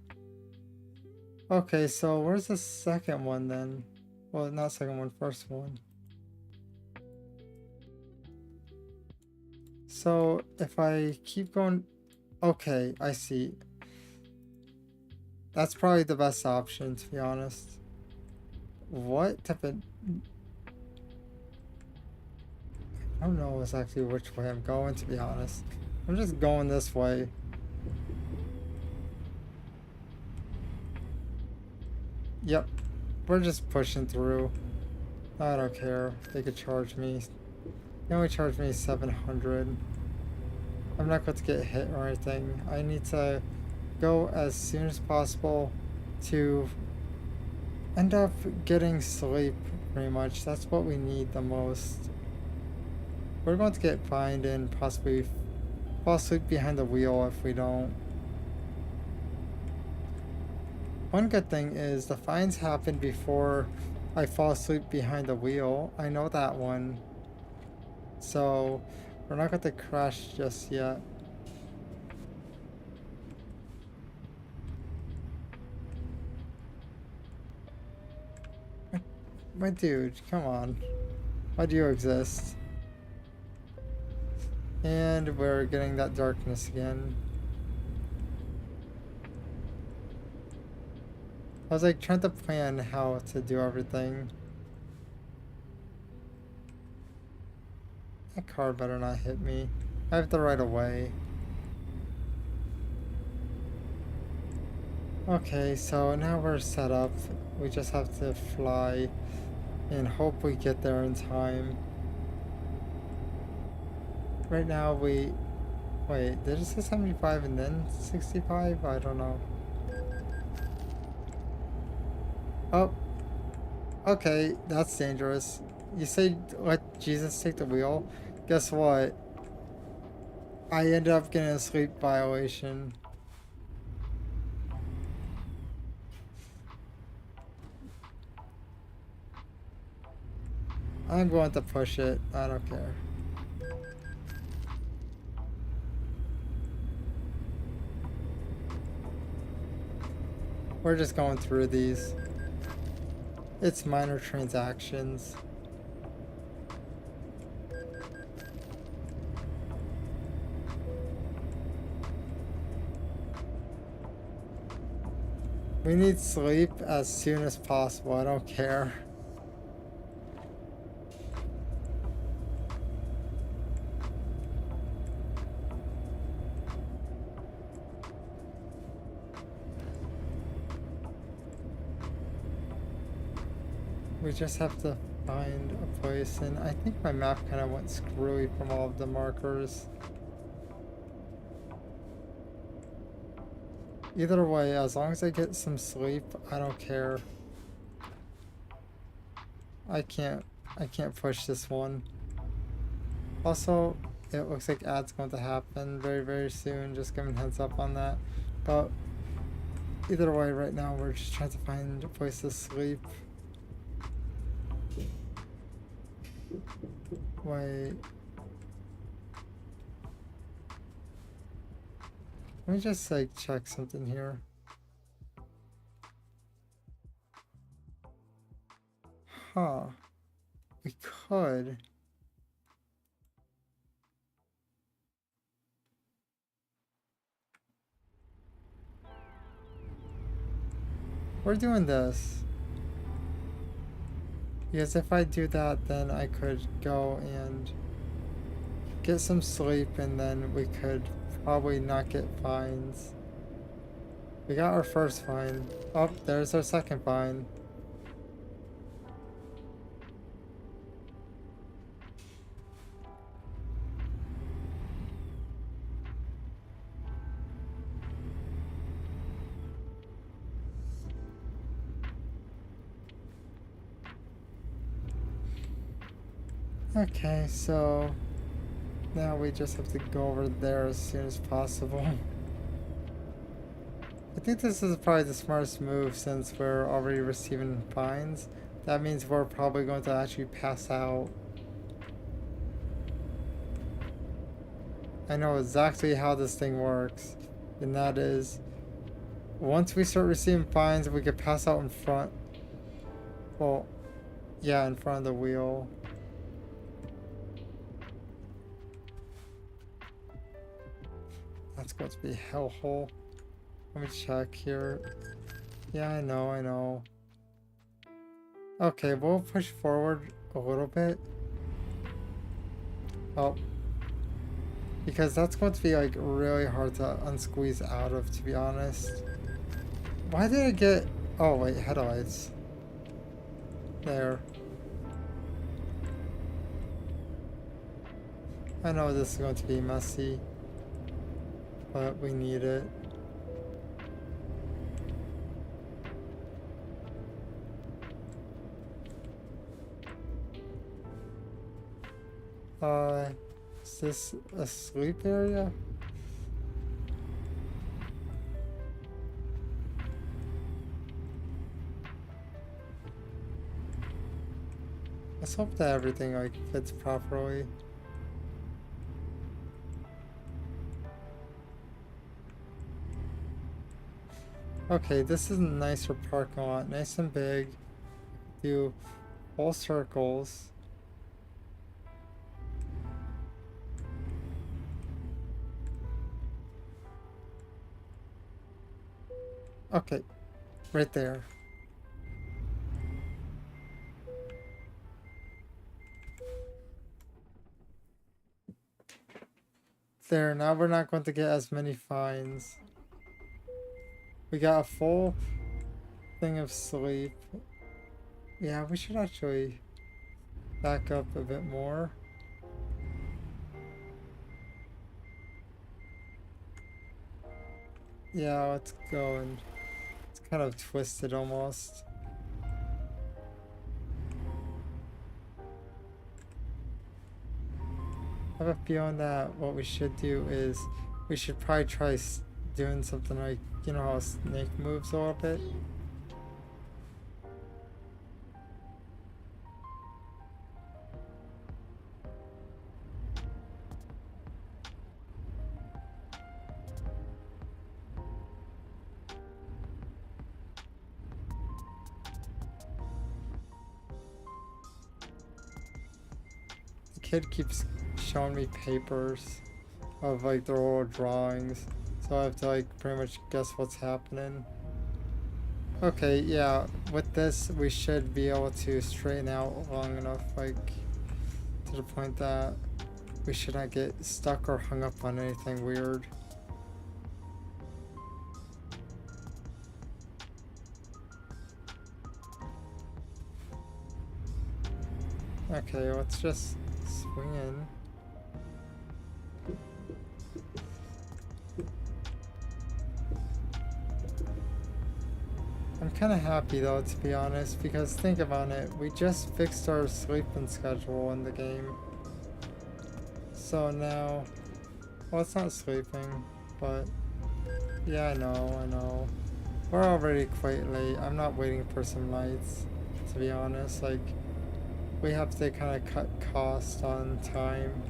Okay, so where's the second one then? Well, not second one, first one. So if I keep going... Okay, I see. That's probably the best option, to be honest. What type of... I don't know exactly which way I'm going, to be honest. I'm just going this way. Yep, we're just pushing through. I don't care. They could charge me. They only charge me 700. I'm not going to get hit or anything. I need to go as soon as possible to end up getting sleep, pretty much. That's what we need the most. We're going to get fined and possibly fall asleep behind the wheel if we don't. One good thing is the fines happen before I fall asleep behind the wheel. I know that one. So we're not going to crash just yet. My dude, come on. Why do you exist? And we're getting that darkness again. I was like trying to plan how to do everything. That car better not hit me. I have the right of way. Okay, so now we're set up. We just have to fly and hope we get there in time. Right now we... Wait, did it say 75 and then 65? I don't know. Oh. Okay, that's dangerous. You say let Jesus take the wheel? Guess what? I ended up getting a sleep violation. I'm going to push it. I don't care. We're just going through these. It's minor transactions. We need sleep as soon as possible. I don't care. We just have to find a place, and I think my map kind of went screwy from all of the markers. Either way, as long as I get some sleep, I don't care. I can't push this one. Also, it looks like ad's going to happen very, very soon. Just giving heads up on that. But either way, right now we're just trying to find a place to sleep. Wait. Let me just like check something here. Huh. We could. We're doing this. Because if I do that, then I could go and get some sleep, and then we could probably not get fines. We got our first fine. Oh, there's our second fine. Okay, so now we just have to go over there as soon as possible. I think this is probably the smartest move since we're already receiving fines. That means we're probably going to actually pass out. I know exactly how this thing works, and that is once we start receiving fines, we could pass out in front. Well, yeah, in front of the wheel. That's going to be a hellhole. Let me check here. Yeah, I know. Okay, we'll push forward a little bit. Oh. Because that's going to be like really hard to unsqueeze out of, to be honest. Why did I get... Oh, wait, headlights. There. I know this is going to be messy, but we need it. Is this a sleep area? Let's hope that everything like fits properly. Okay, this is a nicer parking lot, nice and big. Do full circles. Okay, right there. There, now we're not going to get as many fines. We got a full thing of sleep. Yeah, we should actually back up a bit more. Yeah, let's go. And it's kind of twisted almost. I have a feeling that what we should do is we should probably try doing something like, you know how a snake moves a little bit? The kid keeps showing me papers of like their old drawings, so I have to like pretty much guess what's happening. Okay, yeah, with this we should be able to straighten out long enough, like, to the point that we should not get stuck or hung up on anything weird. Okay, let's just swing in. I'm kind of happy though, to be honest, because think about it, we just fixed our sleeping schedule in the game. So now, well, it's not sleeping, but yeah, I know. We're already quite late. I'm not waiting for some lights, to be honest. Like, we have to kind of cut cost on time.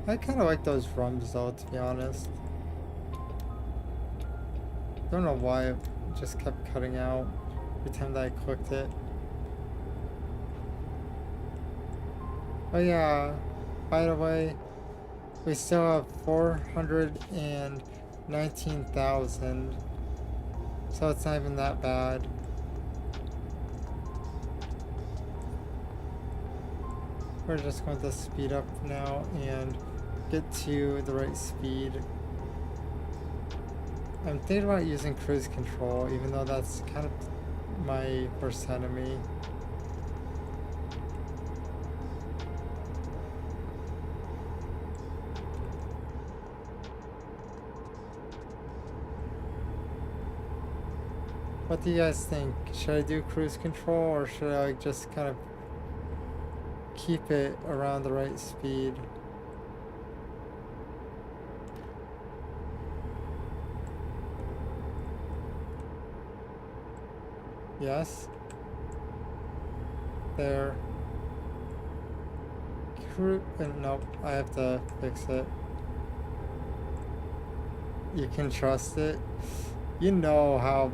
I kind of like those drums though, to be honest. Don't know why it just kept cutting out every time that I clicked it. Oh yeah, by the way, we still have 419,000, so it's not even that bad. We're just going to speed up now and get to the right speed. I'm thinking about using cruise control, even though that's kind of my worst enemy. What do you guys think? Should I do cruise control, or should I just kind of keep it around the right speed? Yes. There. Nope, I have to fix it. You can trust it. You know how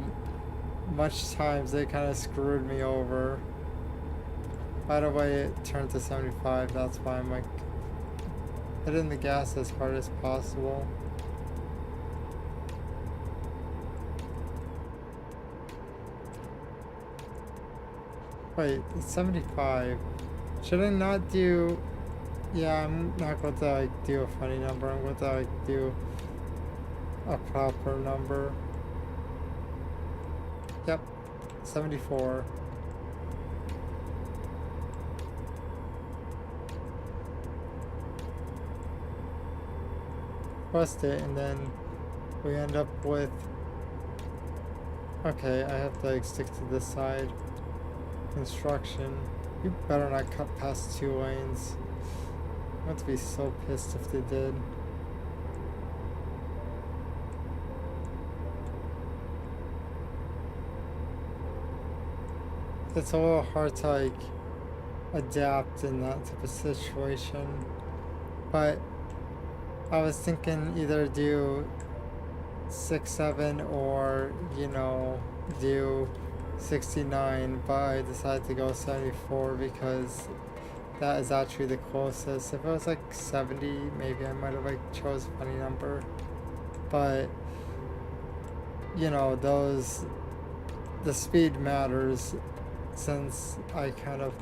much times they kind of screwed me over. By the way, it turned to 75, that's why I'm like hitting the gas as hard as possible. Wait, it's 75. Should I not do... Yeah, I'm not going to like do a funny number. I'm going to like do a proper number. Yep, 74. Pressed it, and then we end up with... Okay, I have to like stick to this side. Construction. You better not cut past 2 lanes. I'm going to be so pissed if they did. It's a little hard to like adapt in that type of situation, but I was thinking either do 67 or, you know, do 69, but I decided to go 74 because that is actually the closest. If it was like 70, maybe I might have like chose a funny number, but you know, the speed matters, since I kind of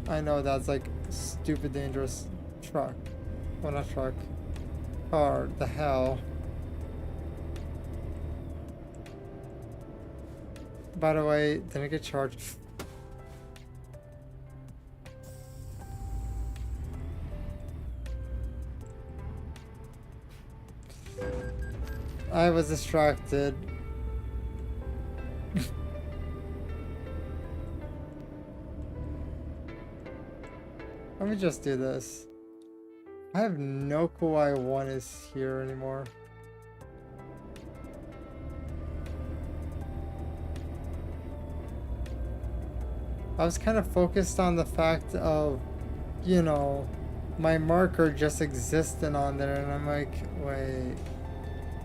I know that's like stupid dangerous truck. Well, not truck. Car. The hell. By the way, didn't get charged. I was distracted. Let me just do this. I have no clue why 1 is here anymore. I was kind of focused on the fact of, you know, my marker just existing on there, and I'm like, wait,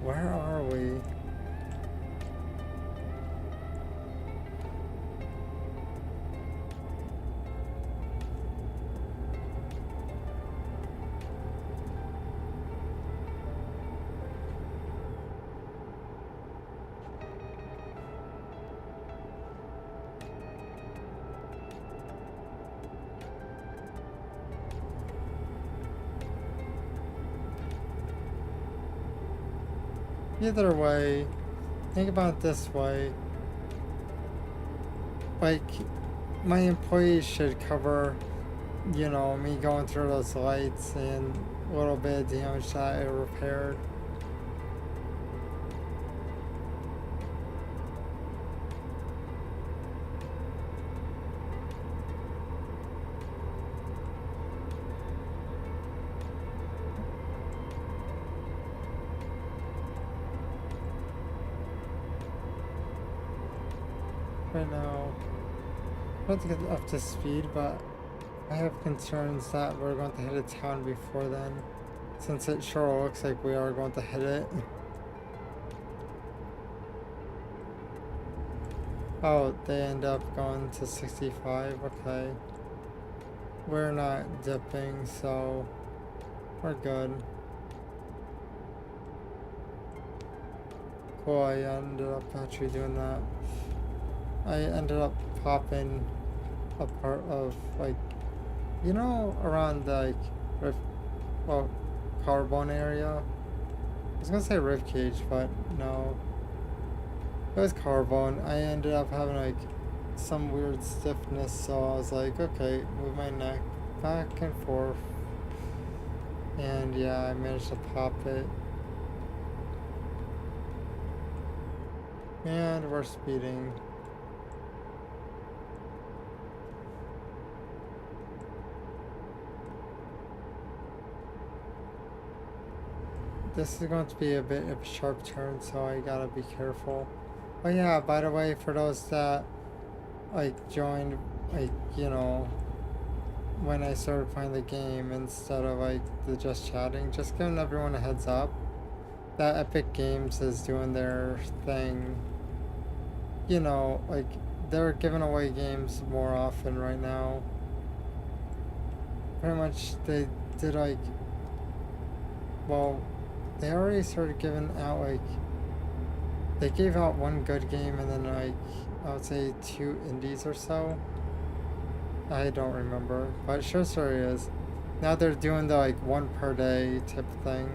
where are we? Either way, think about it this way. Like, my employees should cover, you know, me going through those lights and a little bit of damage that I repaired. Right now, I have to get up to speed, but I have concerns that we're going to hit a town before then, since it sure looks like we are going to hit it. Oh, they end up going to 65, okay. We're not dipping, so we're good. Cool, I ended up actually doing that. I ended up popping a part of, like, you know, around the, like, well, collarbone area. I was gonna say rib cage, but no. It was collarbone. I ended up having, like, some weird stiffness, so I was like, okay, move my neck back and forth. And yeah, I managed to pop it. And we're speeding. This is going to be a bit of a sharp turn, so I gotta be careful. Oh yeah, by the way, for those that, like, joined, like, you know, when I started playing the game instead of, like, the just chatting, just giving everyone a heads up that Epic Games is doing their thing. You know, like, they're giving away games more often right now. Pretty much, they did, like, well, they already started giving out, like, they gave out one good game and then, like, I would say 2 indies or so. I don't remember, but sure story is, now they're doing the, like, 1 per day type thing.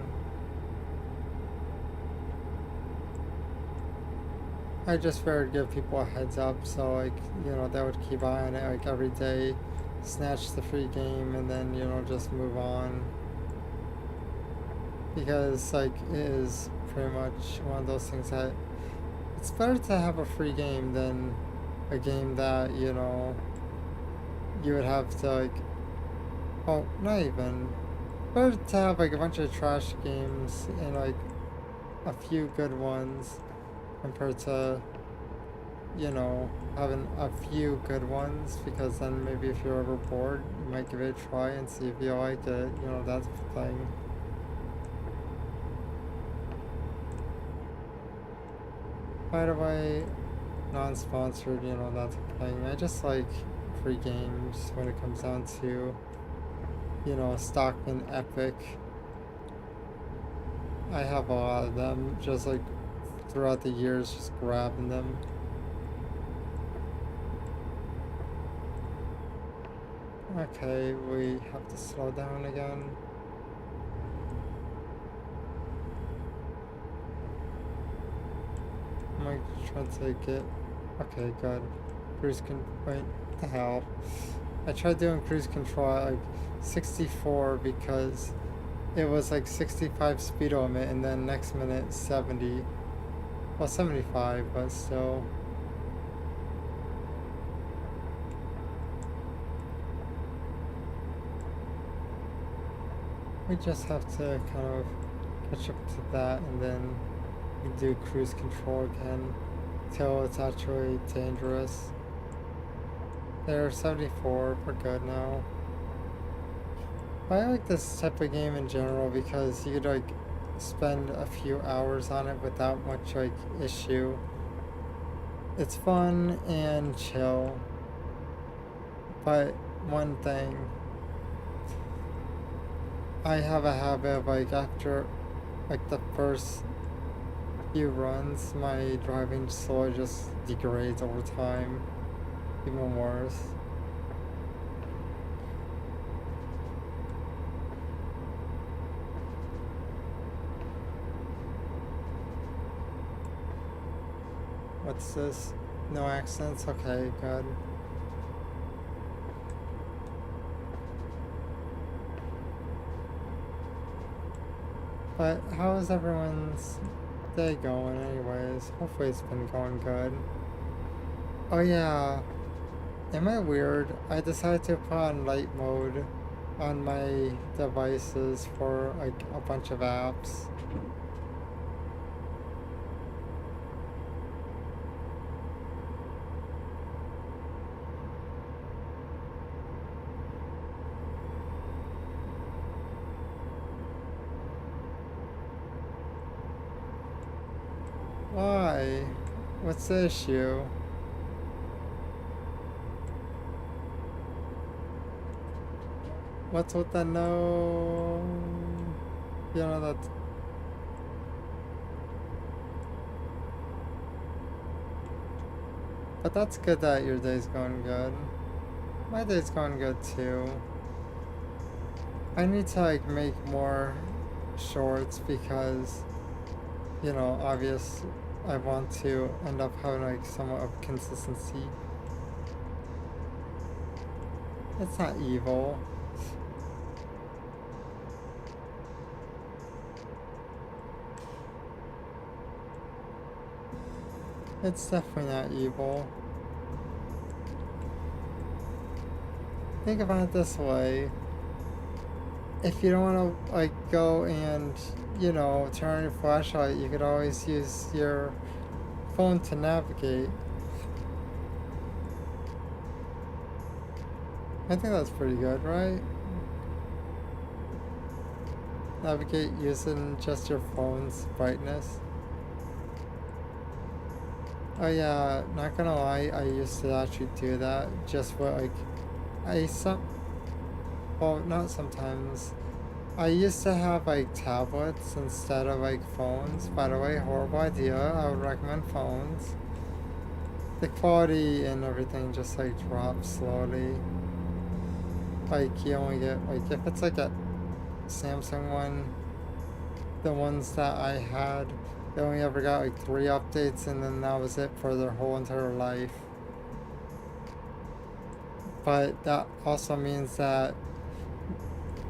I just figured give people a heads up, so, like, you know, they would keep eye on it, like, every day, snatch the free game, and then, you know, just move on. Because, like, it is pretty much one of those things that it's better to have a free game than a game that, you know, you would have to, like, well, not even. Better to have, like, a bunch of trash games and, like, a few good ones compared to, you know, having a few good ones, because then maybe if you're ever bored, you might give it a try and see if you like it, you know, that's the thing. By the way, non-sponsored, you know, that's a thing. I just like free games when it comes down to, you know, Stockman Epic. I have a lot of them, just like throughout the years, just grabbing them. Okay, we have to slow down again. I might try to get, okay, good. Cruise wait, the hell. I tried doing cruise control at like 64 because it was like 65 speed limit, and then next minute 70. Well, 75, but still. We just have to kind of catch up to that, and then we do cruise control again till it's actually dangerous. There, 74, we're good now. I like this type of game in general because you could like spend a few hours on it without much like issue. It's fun and chill. But one thing, I have a habit of like after like the first few runs, my driving slowly just degrades over time. Even worse. What's this? No accents? Okay, good. But how is everyone's day going anyways? Hopefully it's been going good. Oh yeah, am I weird? I decided to put on light mode on my devices for like a bunch of apps. Why? What's the issue? What's with the no? You know that. But that's good that your day's going good. My day's going good too. I need to like make more shorts because, you know, obvious I want to end up having like somewhat of consistency. It's not evil. It's definitely not evil. Think about it this way. If you don't want to like go and, you know, turn on your flashlight, you could always use your phone to navigate. I think that's pretty good, right? Navigate using just your phone's brightness. Oh yeah, not gonna lie, I used to actually do that just with like, well, not sometimes. I used to have like tablets instead of like phones. By the way, horrible idea. I would recommend phones. The quality and everything just like drops slowly. Like you only get like if it's like a Samsung one, the ones that I had, they only ever got like 3 updates and then that was it for their whole entire life. But that also means that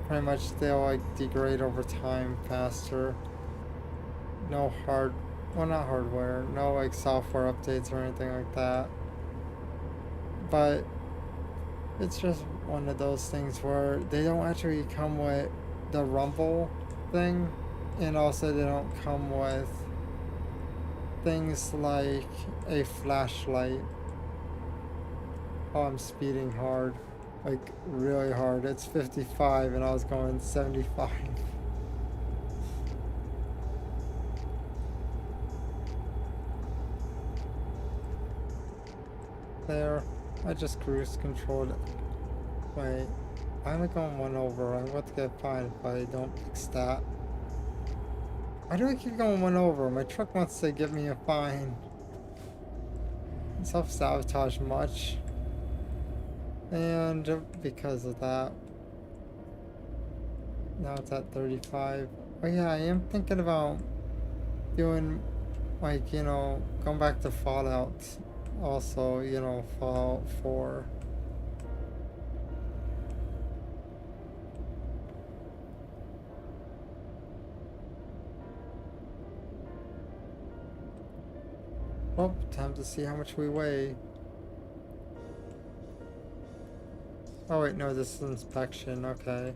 pretty much they'll like degrade over time faster. No not hardware, no like software updates or anything like that. But it's just one of those things where they don't actually come with the rumble thing, and also they don't come with things like a flashlight. Oh, I'm speeding hard. Like really hard. It's 55 and I was going 75. There. I just cruise controlled it. Wait. Why am I going 1 over? I'm about to get fined if I don't fix that. Why do I keep going 1 over? My truck wants to give me a fine. Self-sabotage much. And because of that, now it's at 35. Oh yeah, I am thinking about doing, like, you know, going back to Fallout. Also, you know, Fallout 4. Well, time to see how much we weigh. Oh wait, no, this is inspection, okay.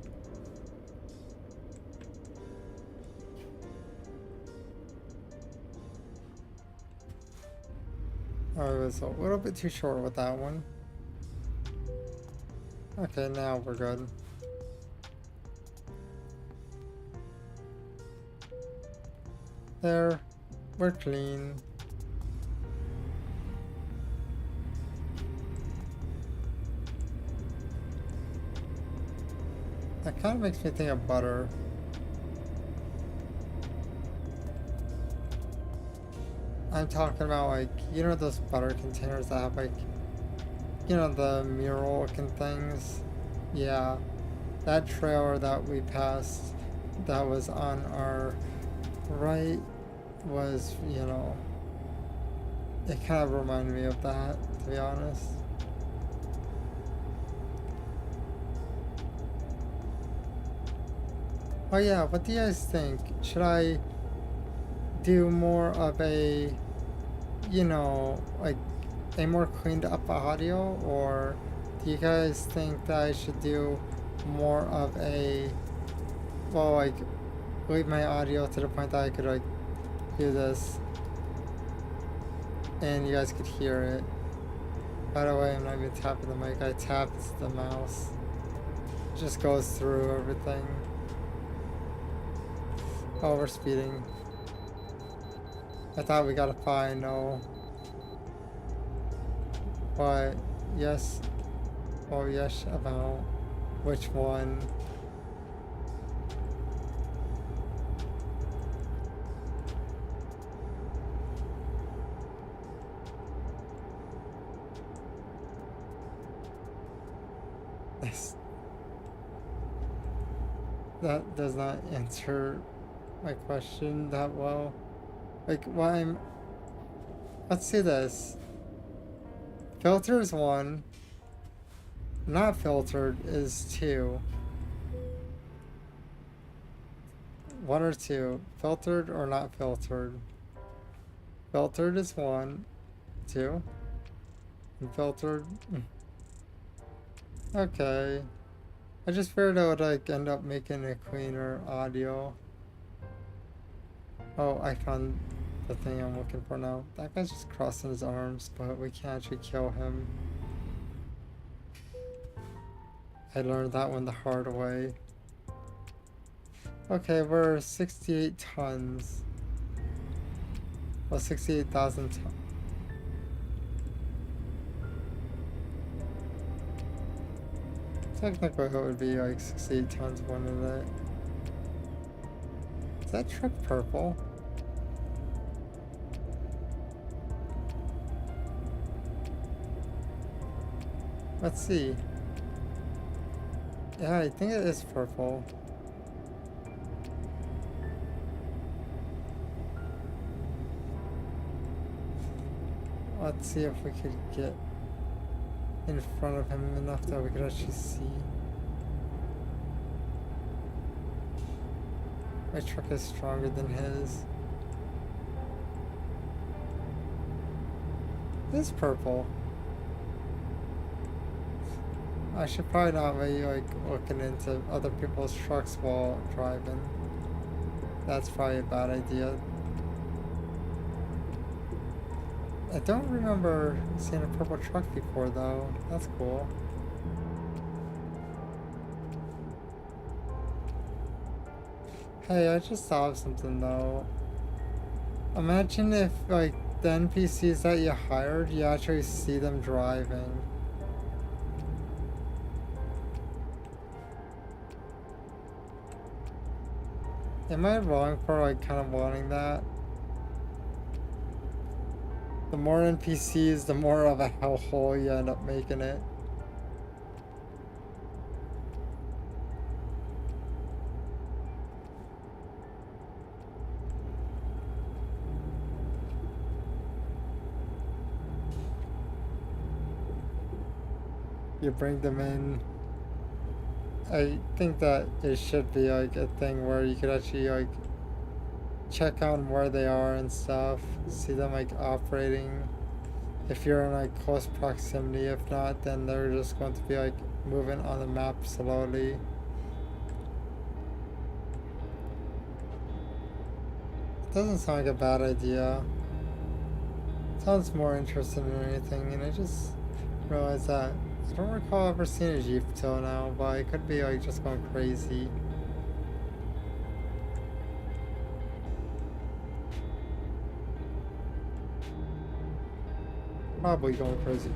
Oh, I was a little bit too short with that one. Okay, now we're good. There, we're clean. That kind of makes me think of butter. I'm talking about like, you know those butter containers that have like, you know, the mural looking things? Yeah. That trailer that we passed that was on our right was, you know, it kind of reminded me of that, to be honest. Oh yeah, what do you guys think? Should I do more of a, you know, like a more cleaned up audio, or do you guys think that I should do more of a, well, like leave my audio to the point that I could like do this and you guys could hear it? By the way, I'm not even tapping the mic, I tapped the mouse. It just goes through everything. Oh, we're speeding. I thought we got a fine, no. But, yes. Oh, yes, about which one? That does not answer my question that well. Like, why let's see this. Filter is 1. Not filtered is 2. 1 or 2. Filtered or not filtered. Filtered is 1. 2. And filtered. Okay. I just figured I would like end up making a cleaner audio. Oh, I found the thing I'm looking for now. That guy's just crossing his arms, but we can't actually kill him. I learned that one the hard way. Okay, we're 68 tons. Well, 68,000 tons. Technically, it would be like 68 tons, wouldn't it? Is that truck purple? Let's see. Yeah, I think it is purple. Let's see if we could get in front of him enough that we could actually see. My truck is stronger than his. It is purple. I should probably not be like looking into other people's trucks while driving. That's probably a bad idea. I don't remember seeing a purple truck before though. That's cool. Hey, I just thought of something though. Imagine if like the NPCs that you hired, you actually see them driving. Am I wrong for like kind of wanting that? The more NPCs, the more of a hellhole you end up making it. You bring them in. I think that it should be like a thing where you could actually like check on where they are and stuff, see them like operating if you're in like close proximity. If not, then they're just going to be like moving on the map slowly. Doesn't sound like a bad idea. Sounds more interesting than anything, and I just realized that I don't recall ever seeing a Jeep till now, but it could be like just going crazy. Probably going crazy.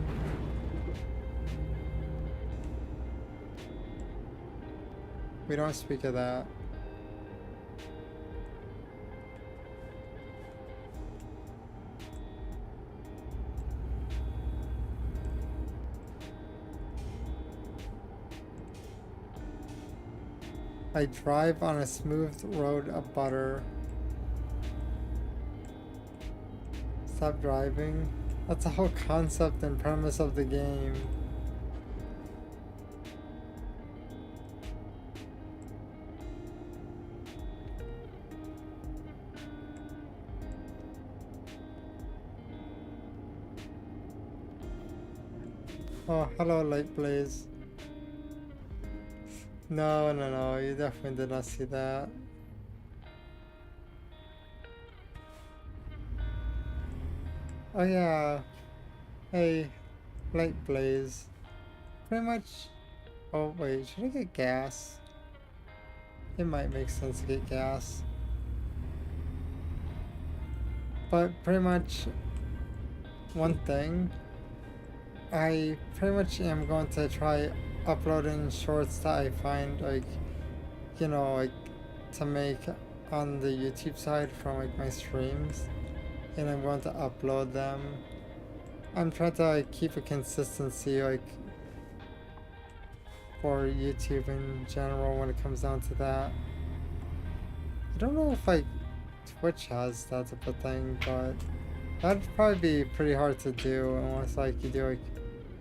We don't speak of that. I drive on a smooth road of butter. Stop driving. That's the whole concept and premise of the game. Oh, hello, Light Blaze. No, no, no, you definitely did not see that. Oh yeah, hey, Light Blaze. Pretty much, oh wait, should I get gas? It might make sense to get gas. But pretty much, one thing, I pretty much am going to try uploading shorts that I find like, you know, like to make on the YouTube side from like my streams, and I'm going to upload them. I'm trying to like keep a consistency like for YouTube in general when it comes down to that. I don't know if like Twitch has that type of thing, but that'd probably be pretty hard to do unless like you do like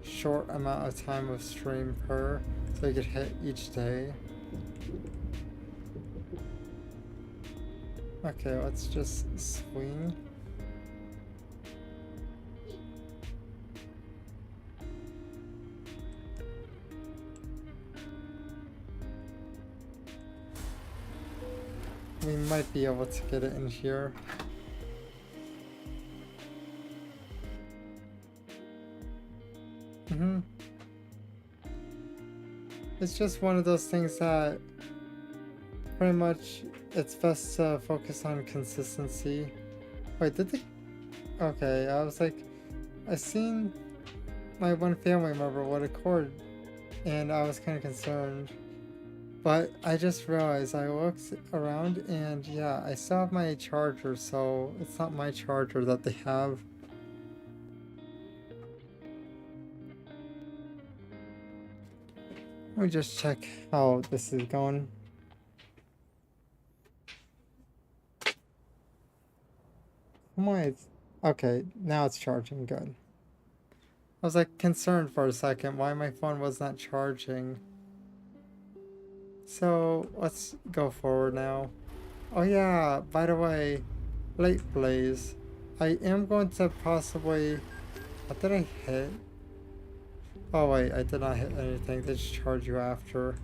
short amount of time of stream per, so you could hit each day. Okay, let's just swing. We might be able to get it in here. It's just one of those things that pretty much it's best to focus on consistency. Wait, did they? Okay, I was like, I seen my one family member would record, and I was kind of concerned. But I just realized I looked around and yeah, I still have my charger, so it's not my charger that they have. Let me just check how this is going. Come on, okay, now it's charging good. I was like concerned for a second why my phone was not charging. So let's go forward now. Oh yeah, by the way, Light Blaze, I am going to possibly, what did I hit? Oh wait, I did not hit anything. They just charge you after.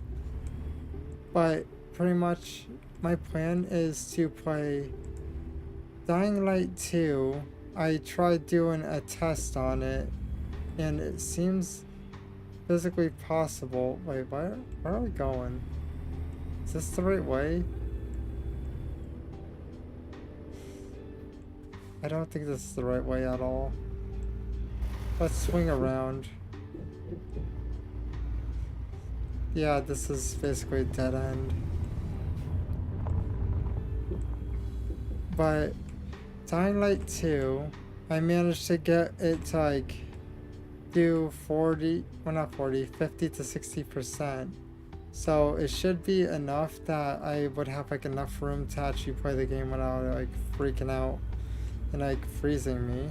But pretty much my plan is to play Dying Light 2. I tried doing a test on it and it seems physically possible. Wait, where are we going? Is this the right way? I don't think this is the right way at all. Let's swing around. Yeah, this is basically a dead end. But Dying Light 2, I managed to get it to like do 40, well not 40, 50 to 60%. So it should be enough that I would have like enough room to actually play the game without like freaking out and like freezing me.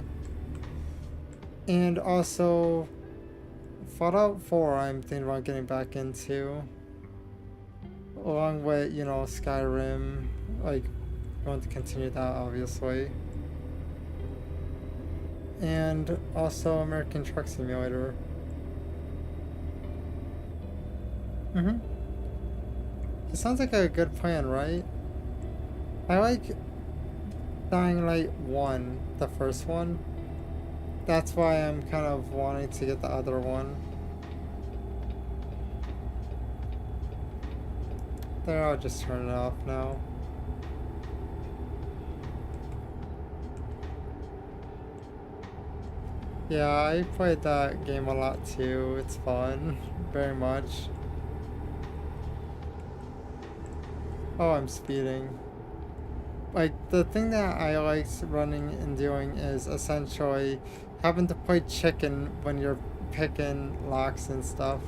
And also Fallout 4 I'm thinking about getting back into, along with, you know, Skyrim, like going to continue that obviously. And also American Truck Simulator. It sounds like a good plan, right? I like Dying Light 1, the first one. That's why I'm kind of wanting to get the other one. There, I'll just turn it off now. Yeah, I played that game a lot too. It's fun, very much. Oh, I'm speeding. Like, the thing that I like running and doing is essentially having to play chicken when you're picking locks and stuff.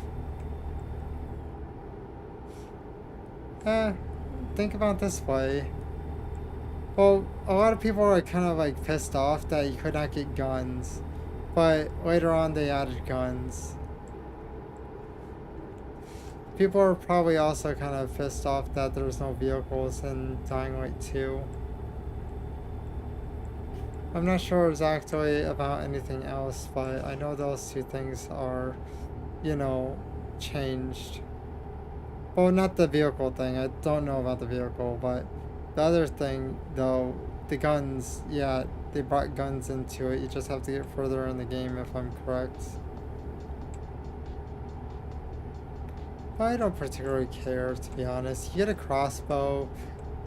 Think about it this way. Well, a lot of people are kind of like pissed off that you could not get guns, but later on they added guns. People are probably also kind of pissed off that there's no vehicles in Dying Light 2. I'm not sure exactly about anything else, but I know those two things are, you know, changed. Well, not the vehicle thing. I don't know about the vehicle, but the other thing, though, the guns, yeah, they brought guns into it. You just have to get further in the game, if I'm correct. But I don't particularly care, to be honest. You get a crossbow.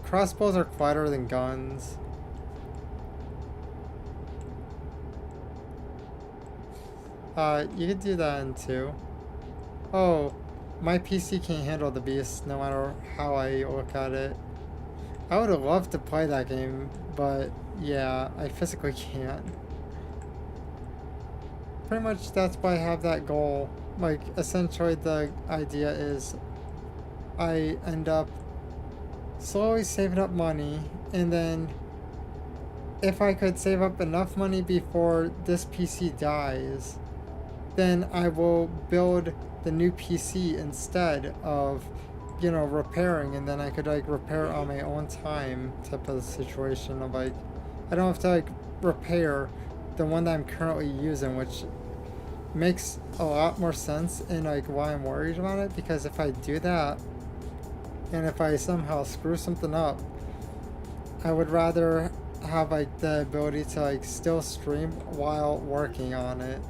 Crossbows are quieter than guns. You could do that in 2. Oh, my PC can't handle the beast no matter how I look at it. I would have loved to play that game, but yeah, I physically can't. Pretty much that's why I have that goal. Like, essentially the idea is I end up slowly saving up money, and then if I could save up enough money before this PC dies, then I will build the new PC instead of, you know, repairing, and then I could like repair on my own time type of situation of like, I don't have to like repair the one that I'm currently using, which makes a lot more sense and like why I'm worried about it, because if I do that and if I somehow screw something up, I would rather have like the ability to like still stream while working on it.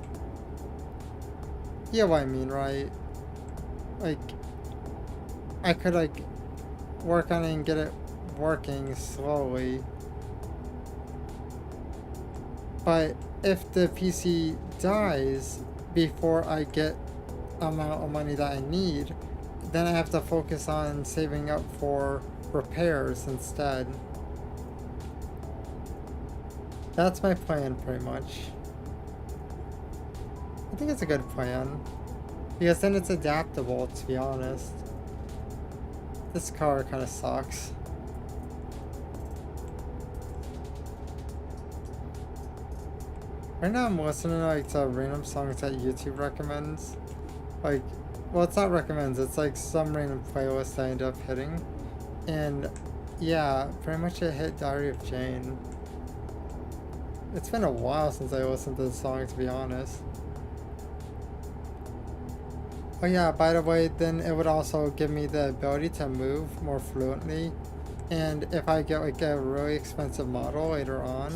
Yeah, what I mean, right? Like, I could like work on it and get it working slowly. But if the PC dies before I get amount of money that I need, then I have to focus on saving up for repairs instead. That's my plan, pretty much. I think it's a good plan, because then it's adaptable, to be honest. This car kind of sucks. Right now I'm listening like to random songs that YouTube recommends. Like, well, it's not recommends, it's like some random playlist I end up hitting. And yeah, pretty much it hit Diary of Jane. It's been a while since I listened to the song, to be honest. Oh yeah, by the way, then it would also give me the ability to move more fluently. And if I get like a really expensive model later on,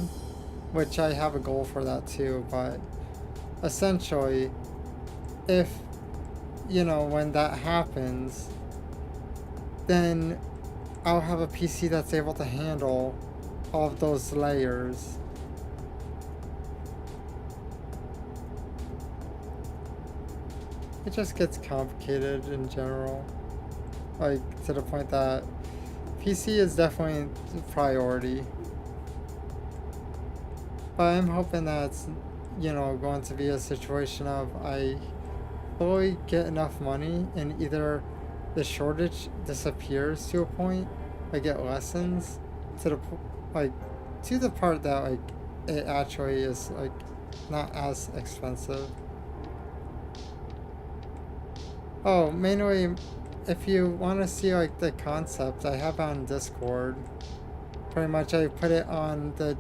which I have a goal for that too, but essentially, if, you know, when that happens, then I'll have a PC that's able to handle all of those layers. It just gets complicated in general, like to the point that PC is definitely a priority. But I'm hoping that it's, you know, going to be a situation of I fully get enough money and either the shortage disappears to a point, I get lessons to the like to the part that like it actually is like not as expensive. Oh, mainly, if you want to see like the concept, I have it on Discord. Pretty much, I put it on the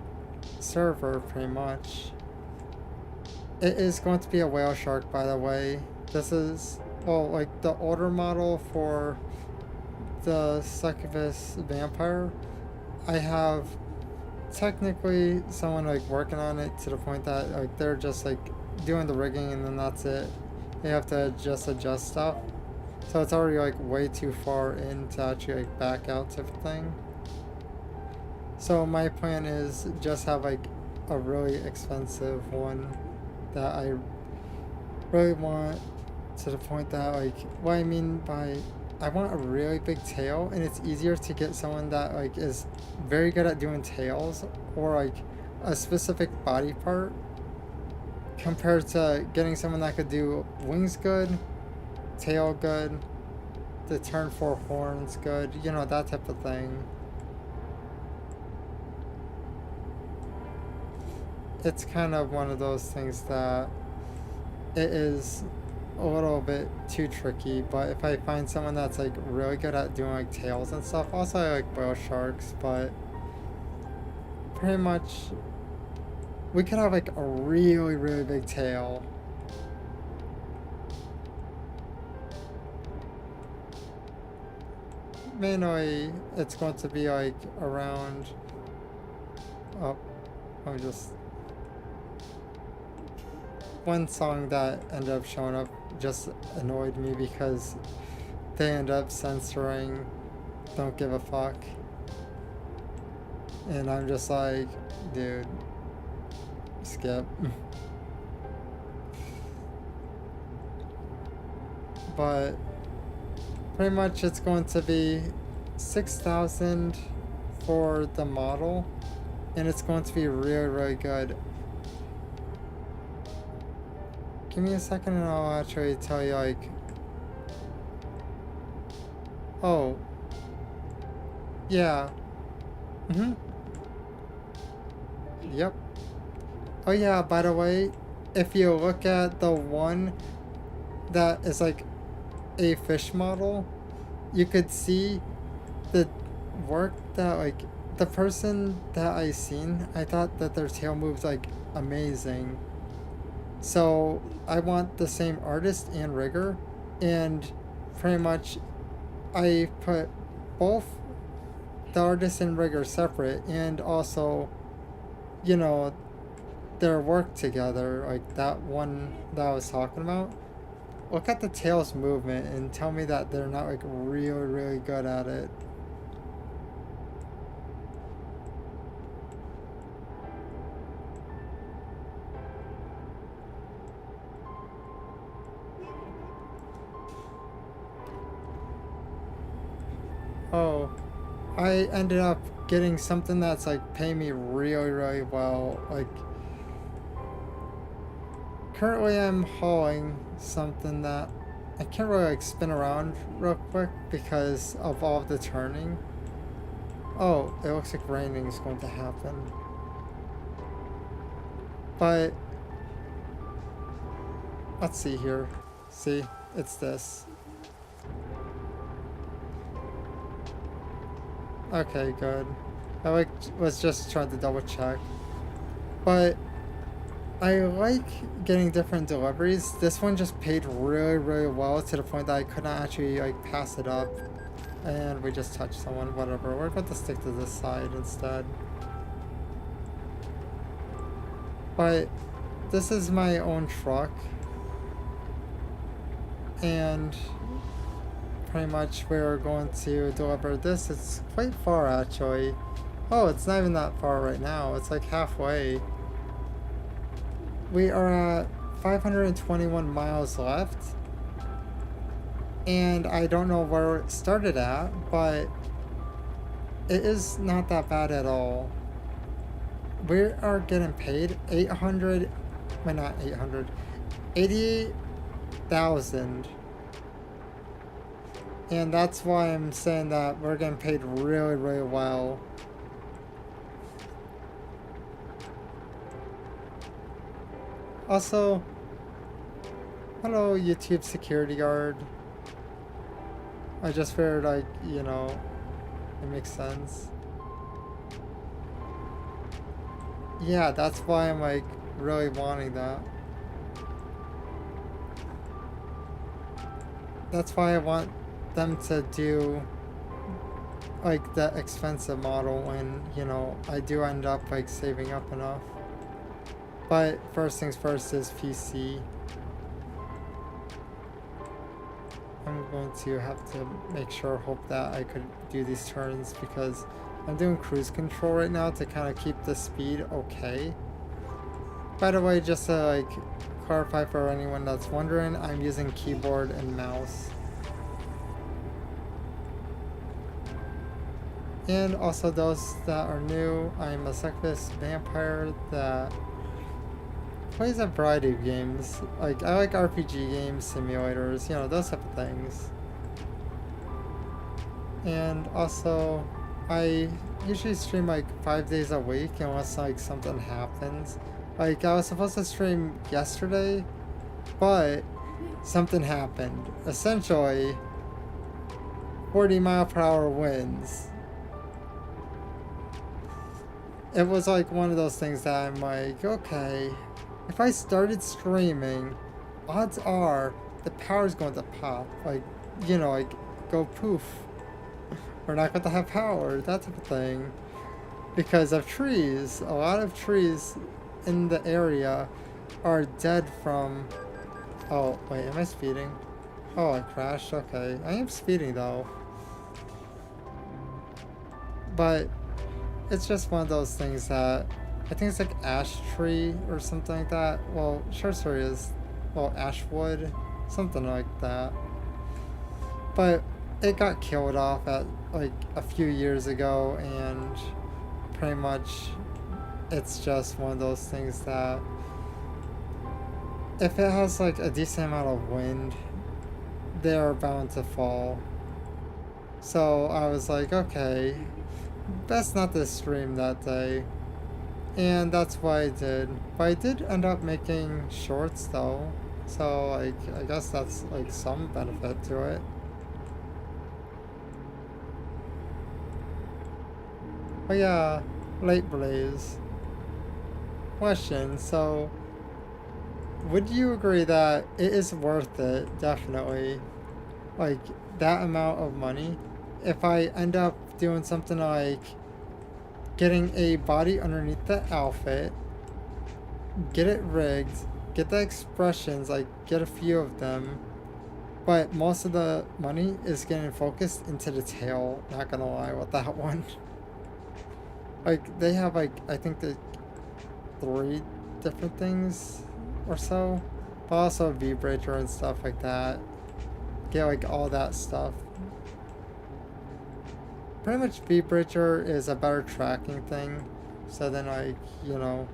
server, pretty much. It is going to be a whale shark, by the way. This is, well, like the older model for the Succubus vampire. I have technically someone like working on it to the point that like they're just like doing the rigging and then that's it. They have to just adjust stuff. So it's already like way too far in to actually like back out type of thing. So my plan is just have like a really expensive one that I really want, to the point that like, what I mean by I want a really big tail, and it's easier to get someone that like is very good at doing tails or like a specific body part compared to getting someone that could do wings good, tail good, the turn 4 horns good, you know, that type of thing. it's kind of one of those things that it is a little bit too tricky, but if I find someone that's like really good at doing like tails and stuff, also I like whale sharks, but pretty much we could have like a really, really big tail. Mainly, it's going to be like around. Oh, let me just. One song that ended up showing up just annoyed me because they end up censoring Don't Give a Fuck. And I'm just like, dude, skip. But pretty much it's going to be 6,000 for the model, and it's going to be really, really good. Give me a second and I'll actually tell you, like, oh, yeah, yep. Oh yeah, by the way, if you look at the one that is like a fish model, you could see the work that like the person that I seen, I thought that their tail moves like amazing. So I want the same artist and rigger, and pretty much I put both the artist and rigger separate, and also, you know, their work together, like that one that I was talking about. Look at the tail's movement and tell me that they're not like really, really good at it. Oh, I ended up getting something that's like paying me really, really well. Like, currently I'm hauling something that I can't really like spin around real quick because of all of the turning. Oh, it looks like raining is going to happen. But let's see here. See, it's this. Okay, good. I like was just trying to double check. But I like getting different deliveries. This one just paid really, really well to the point that I could not actually like pass it up. And we just touched someone, whatever. We're going to stick to this side instead. But this is my own truck. And pretty much we're going to deliver this. It's quite far actually. Oh, it's not even that far right now. It's like halfway. We are at 521 miles left. And I don't know where it started at, but it is not that bad at all. We are getting paid 800, well not 800, 88,000. And that's why I'm saying that we're getting paid really, really well. Also, hello YouTube security guard. I just figured like, you know, it makes sense. Yeah, that's why I'm like really wanting that. That's why I want them to do like the expensive model when, you know, I do end up like saving up enough. But first things first is PC. I'm going to have to make sure, hope that I could do these turns because I'm doing cruise control right now to kind of keep the speed okay. By the way, just to like clarify for anyone that's wondering, I'm using keyboard and mouse. And also those that are new, I'm a Succubus vampire that plays a variety of games. Like, I like RPG games, simulators, you know, those type of things. And also, I usually stream like 5 days a week unless like something happens. Like, I was supposed to stream yesterday, but something happened. Essentially, 40-mile-per-hour winds. It was like one of those things that I'm like, okay, if I started streaming, odds are the power's going to pop. Like, you know, like, go poof. We're not going to have power, that type of thing. Because of trees. A lot of trees in the area are dead from... Oh, wait, am I speeding? Oh, I crashed? Okay. I am speeding, though. But it's just one of those things that... I think it's like ash tree or something like that. Well, short story is... Well, ash wood. Something like that. But it got killed off at like a few years ago, and pretty much it's just one of those things that if it has like a decent amount of wind, they're bound to fall. So I was like, okay, best not to stream that day. And that's what I did. But I did end up making shorts though. So like, I guess that's like some benefit to it. But yeah, Late Blaze. Question, so would you agree that it is worth it, definitely, like that amount of money, if I end up doing something like getting a body underneath the outfit, get it rigged, get the expressions, like get a few of them, but most of the money is getting focused into the tail, not gonna lie with that one. Like, they have, like, I think the 3 different things or so. But also vibrator and stuff like that. Get, like, all that stuff. Pretty much vibrator is a better tracking thing. So then, like, you know.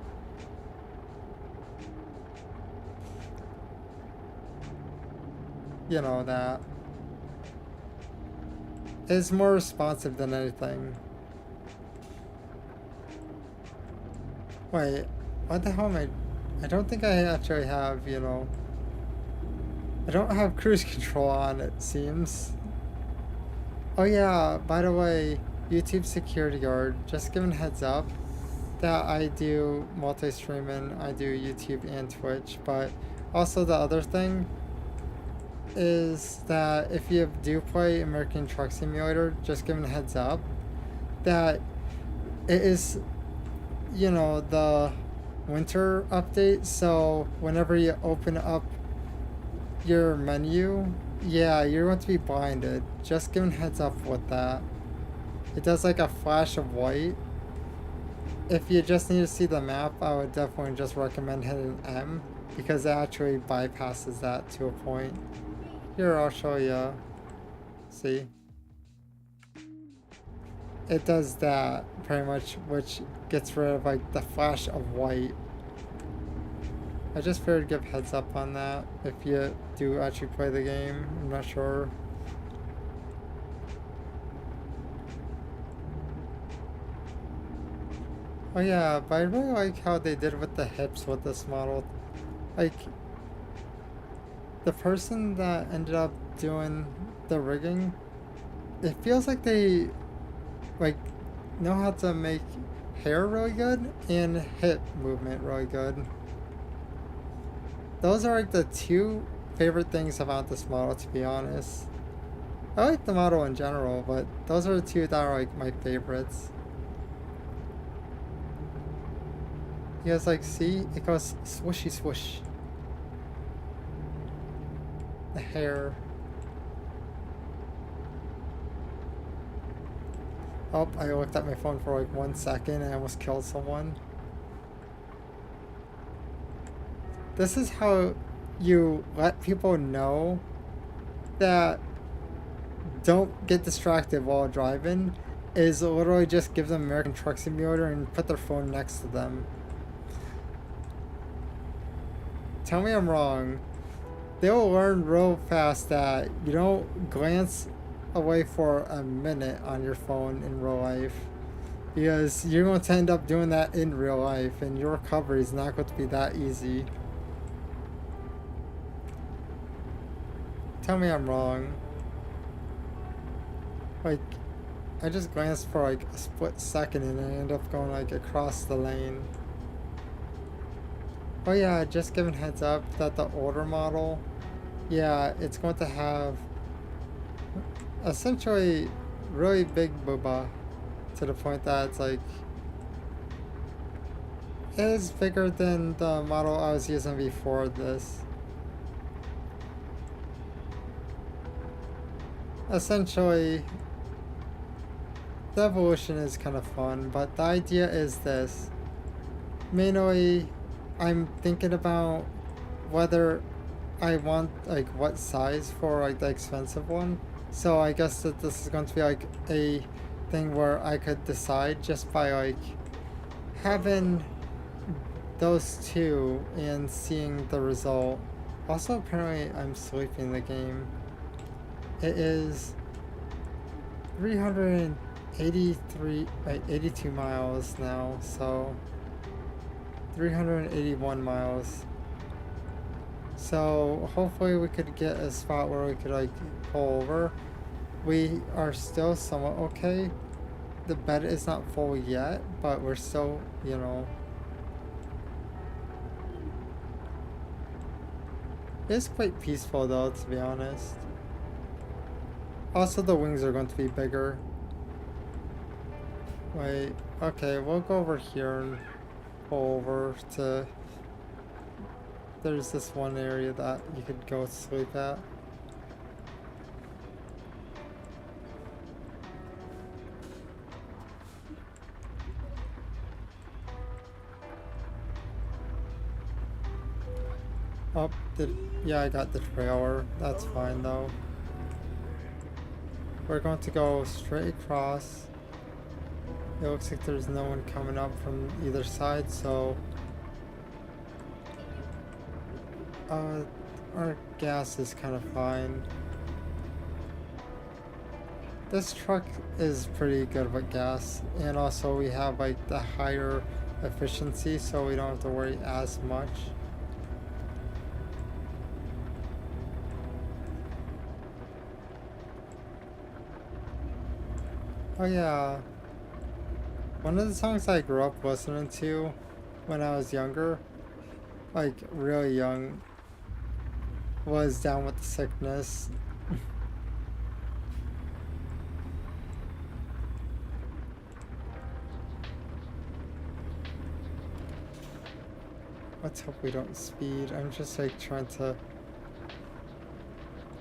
You know, that. It's more responsive than anything. Wait, what the hell am I don't think I actually have, you know... I don't have cruise control on, it seems. Oh yeah, by the way, YouTube security guard, just giving heads up that I do multi-streaming, I do YouTube and Twitch, but also the other thing is that if you do play American Truck Simulator, just giving heads up that it is... you know, the winter update, so whenever you open up your menu, yeah, you're going to be blinded. Just giving heads up with that. It does like a flash of white. If you just need to see the map, I would definitely just recommend hitting M, because it actually bypasses that to a point. Here, I'll show you. See? It does that, pretty much, which gets rid of, like, the flash of white. I just figured to give heads up on that, if you do actually play the game. I'm not sure. Oh yeah, but I really like how they did with the hips with this model. Like, the person that ended up doing the rigging, it feels like they... like, know how to make hair really good and hip movement really good. Those are like the 2 favorite things about this model, to be honest. I like the model in general, but those are the 2 that are like my favorites. You guys like see? It goes swooshy swoosh. The hair. Oh, I looked at my phone for like 1 second and I almost killed someone. This is how you let people know that don't get distracted while driving, is literally just give them American Truck Simulator and put their phone next to them. Tell me I'm wrong. They'll learn real fast that you don't glance away for a minute on your phone in real life. Because you're going to end up doing that in real life, and your recovery is not going to be that easy. Tell me I'm wrong. Like, I just glanced for like a split second and I ended up going like across the lane. Oh yeah, just giving heads up that the older model, yeah, it's going to have essentially really big booba to the point that it's like, it is bigger than the model I was using before this. Essentially, the evolution is kind of fun, but the idea is this. Mainly, I'm thinking about whether I want like what size for like the expensive one. So I guess that this is going to be like a thing where I could decide just by like having those two and seeing the result. Also, apparently I'm sleeping the game. It is 82 miles now, so 381 miles. So hopefully we could get a spot where we could like pull over. We are still somewhat okay. The bed is not full yet, but we're still, you know. It's quite peaceful though, to be honest. Also, the wings are going to be bigger. Wait, okay, we'll go over here and pull over to... There's this one area that you could go sleep at. Oh, yeah, I got the trailer. That's fine though. We're going to go straight across. It looks like there's no one coming up from either side, so... our gas is kind of fine. This truck is pretty good with gas, and also we have like the higher efficiency, so we don't have to worry as much. Oh yeah, one of the songs I grew up listening to when I was younger, like really young, was Down with the Sickness. Let's hope we don't speed. I'm just like trying to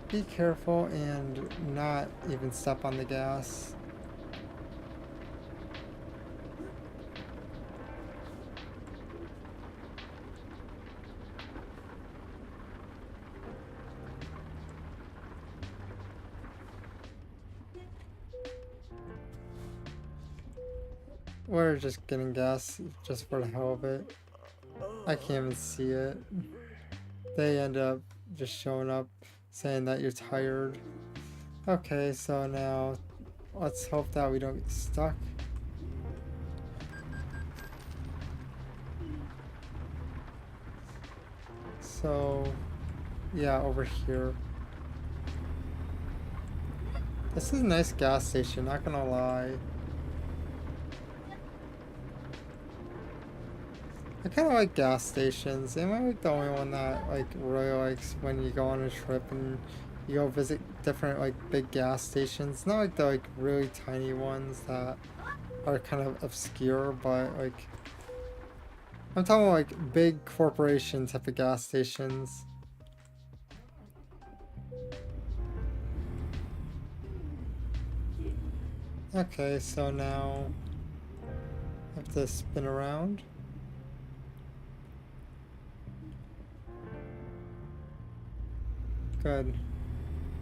be careful and not even step on the gas. We're just getting gas just for the hell of it. I can't even see it. They end up just showing up saying that you're tired. Okay, so now let's hope that we don't get stuck. So, yeah, over here. This is a nice gas station, not gonna lie. I kind of like gas stations. Am I like the only one that like really likes when you go on a trip and you go visit different like big gas stations? Not like the like really tiny ones that are kind of obscure, but like I'm talking about like big corporation type of gas stations. Okay, so now I have to spin around. Good.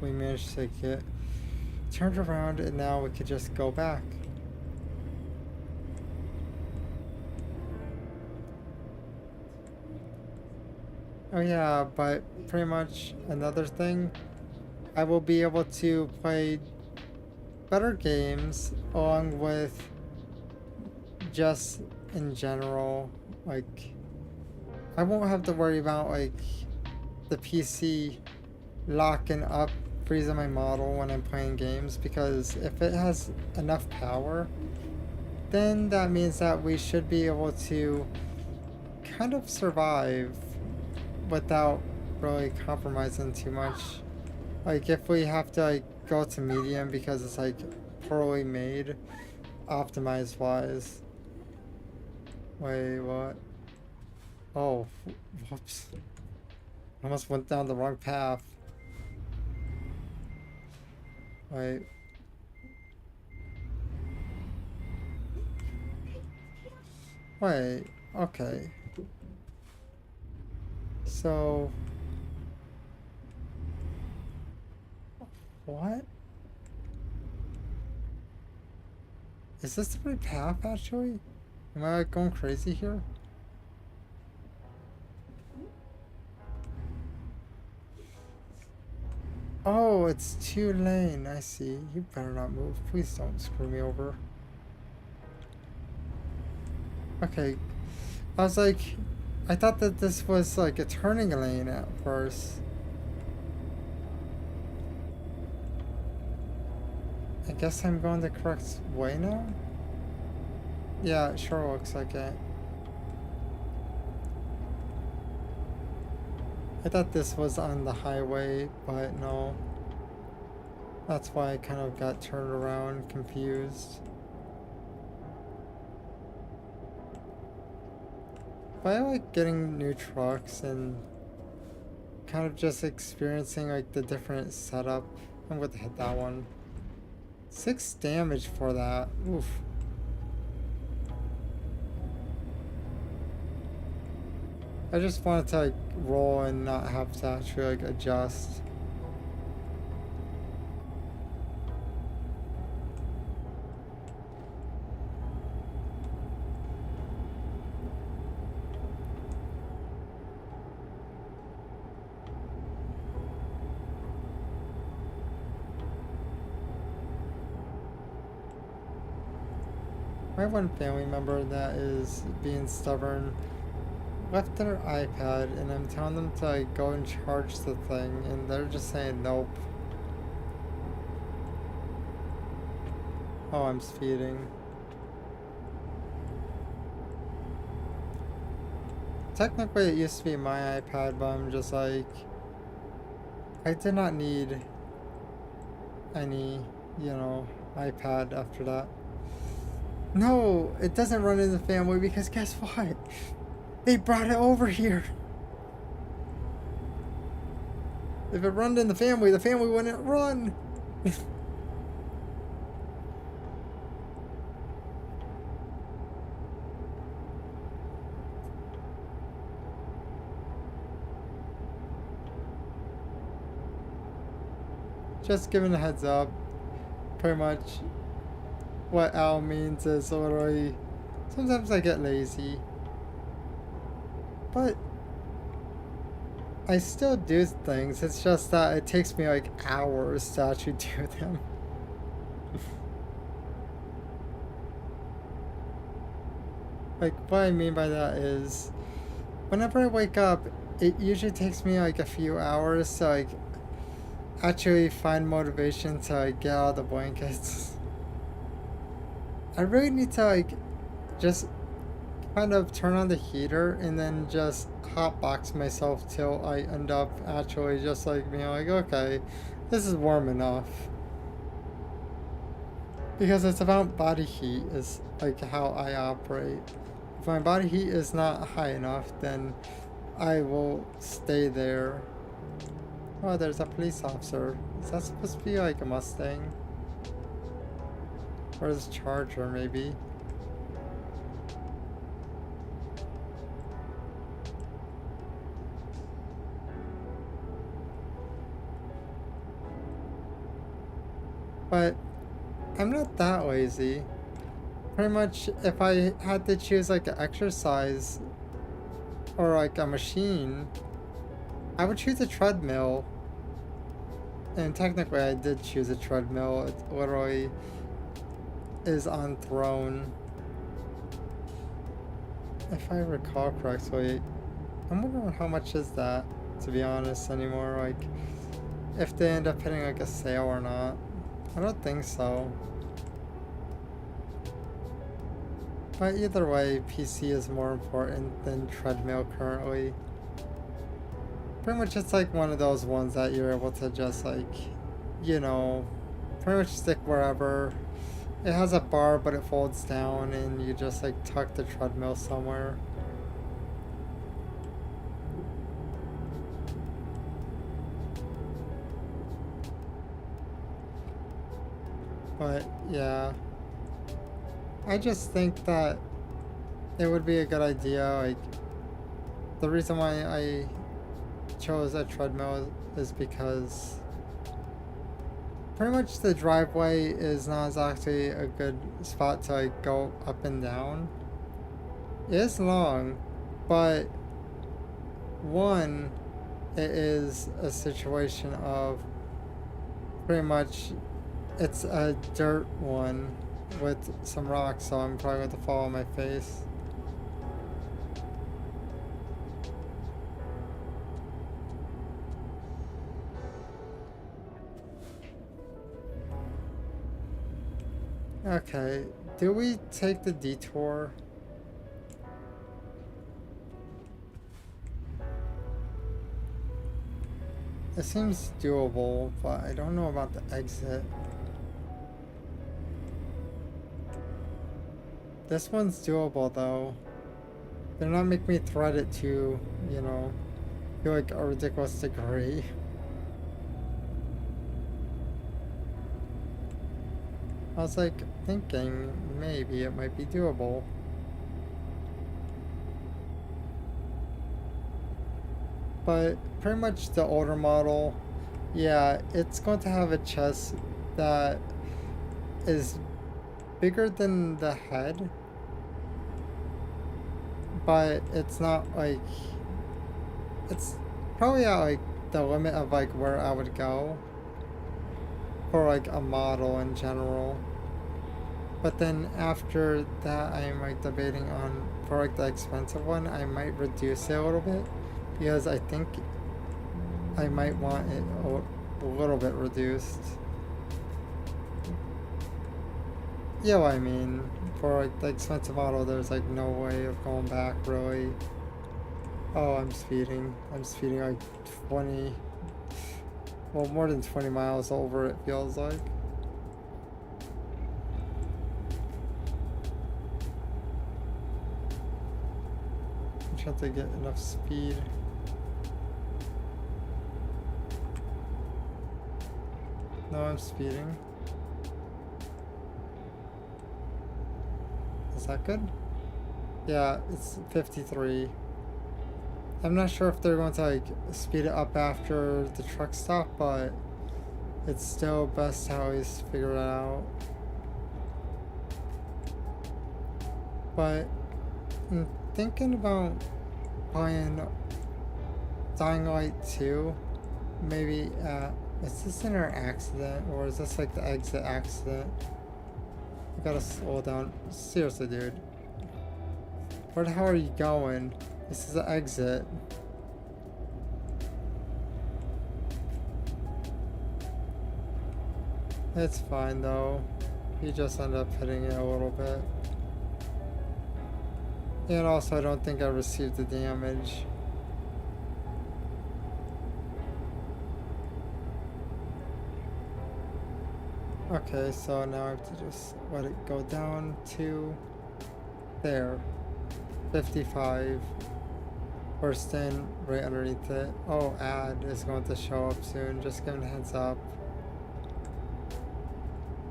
We managed to get turned around and now we could just go back. Oh yeah, but pretty much another thing, I will be able to play better games along with just in general, like, I won't have to worry about, like, the PC locking up, freezing my model when I'm playing games, because if it has enough power, then that means that we should be able to kind of survive without really compromising too much. Like, if we have to, like, go to medium because it's, like, poorly made, optimized wise. Wait, what? Oh, whoops. I almost went down the wrong path. Wait. Wait, okay. So... What? Is this the right path, actually? Am I, like, going crazy here? Oh, it's 2-lane. I see. You better not move. Please don't screw me over. Okay. I was like... I thought that this was like a turning lane at first. I guess I'm going the correct way now? Yeah, it sure looks like it. I thought this was on the highway, but no. That's why I kind of got turned around, confused. But I like getting new trucks and kind of just experiencing like the different setup. I'm going to hit that one. 6 damage for that. Oof. I just wanted to like roll and not have to actually like adjust. I have one family member that is being stubborn. Left their iPad and I'm telling them to like go and charge the thing and they're just saying nope. Oh, I'm speeding. Technically it used to be my iPad, but I'm just like, I did not need any, you know, iPad after that. No, it doesn't run in the family because guess what? They brought it over here. If it run in the family wouldn't run. Just giving a heads up. Pretty much what Al means is literally, sometimes I get lazy. But I still do things, it's just that it takes me like hours to actually do them. Like, what I mean by that is, whenever I wake up, it usually takes me like a few hours to like actually find motivation to like get out of the blankets. I really need to like just kind of turn on the heater and then just hotbox myself till I end up actually just like being like, okay, this is warm enough. Because it's about body heat is like how I operate. If my body heat is not high enough, then I will stay there. Oh, there's a police officer. Is that supposed to be like a Mustang? Or is it a Charger maybe? But I'm not that lazy. Pretty much if I had to choose like an exercise or like a machine, I would choose a treadmill. And technically I did choose a treadmill. It literally is on throne. if I recall correctly, I'm wondering how much is that, to be honest, anymore. Like, if they end up hitting like a sale or not. I don't think so. But either way, PC is more important than treadmill currently. Pretty much it's like one of those ones that you're able to just like, you know, pretty much stick wherever. It has a bar but it folds down and you just like tuck the treadmill somewhere. But yeah, I just think that it would be a good idea. Like, the reason why I chose a treadmill is because pretty much the driveway is not exactly a good spot to like go up and down. It is long, but one, it is a situation of pretty much it's a dirt one with some rocks, so I'm probably going to fall on my face. Okay, do we take the detour? It seems doable, but I don't know about the exit. This one's doable though. They're not making me thread it to, you know, feel like a ridiculous degree. I was like thinking maybe it might be doable. But pretty much the older model, yeah, it's going to have a chest that is bigger than the head, but it's not like, it's probably at like the limit of like where I would go for like a model in general. But then after that, I'm like debating on, for like the expensive one, I might reduce it a little bit because I think I might want it a little bit reduced. Yeah, what I mean, for like the expensive model, there's like no way of going back really. Oh, I'm speeding. I'm speeding like 20, well, more than 20 miles over, it feels like. I'm trying to get enough speed. No, I'm speeding. Is that good? Yeah, it's 53. I'm not sure if they're going to like speed it up after the truck stop, but it's still best to always figure it out. But I'm thinking about buying Dying Light 2. Maybe is this in our accident or is this like the exit accident? I gotta slow down. Seriously, dude. Where the hell are you going? This is the exit. It's fine though. You just end up hitting it a little bit. And also I don't think I received the damage. Okay, so now I have to just let it go down to there. 55. We're staying right underneath it. Oh, ad is going to show up soon, just giving a heads up.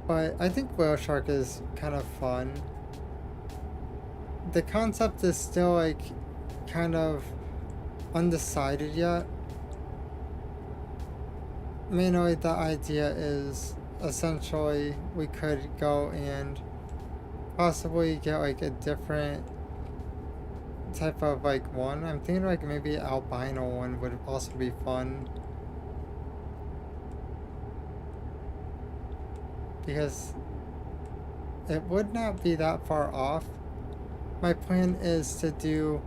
But I think Whale Shark is kind of fun. The concept is still like kind of undecided yet. Mainly the idea is essentially we could go and possibly get like a different type of like one. I'm thinking like maybe albino one would also be fun. Because it would not be that far off my plan is to do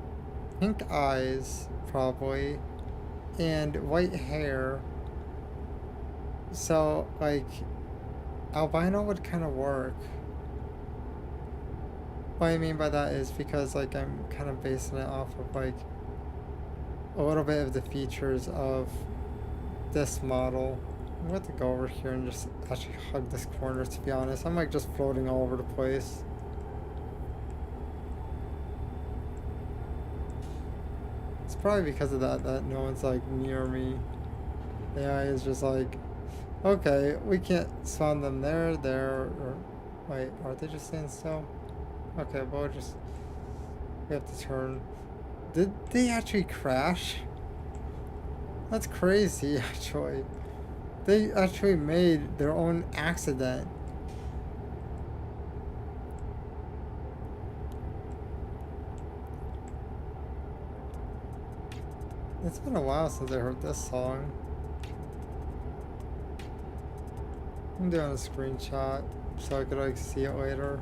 pink eyes, probably, and white hair. So, like, albino would kind of work. What I mean by that is because, like, I'm kind of basing it off of, like, a little bit of the features of this model. I'm going to go over here and just actually hug this corner, to be honest. I'm, like, just floating all over the place. It's probably because of that no one's, like, near me. The AI is just like, okay, we can't spawn them there, or... Wait, are they just staying still? Okay, well, we have to turn. Did they actually crash? That's crazy, actually. They actually made their own accident. It's been a while since I heard this song. I'm doing a screenshot so I could, like, see it later.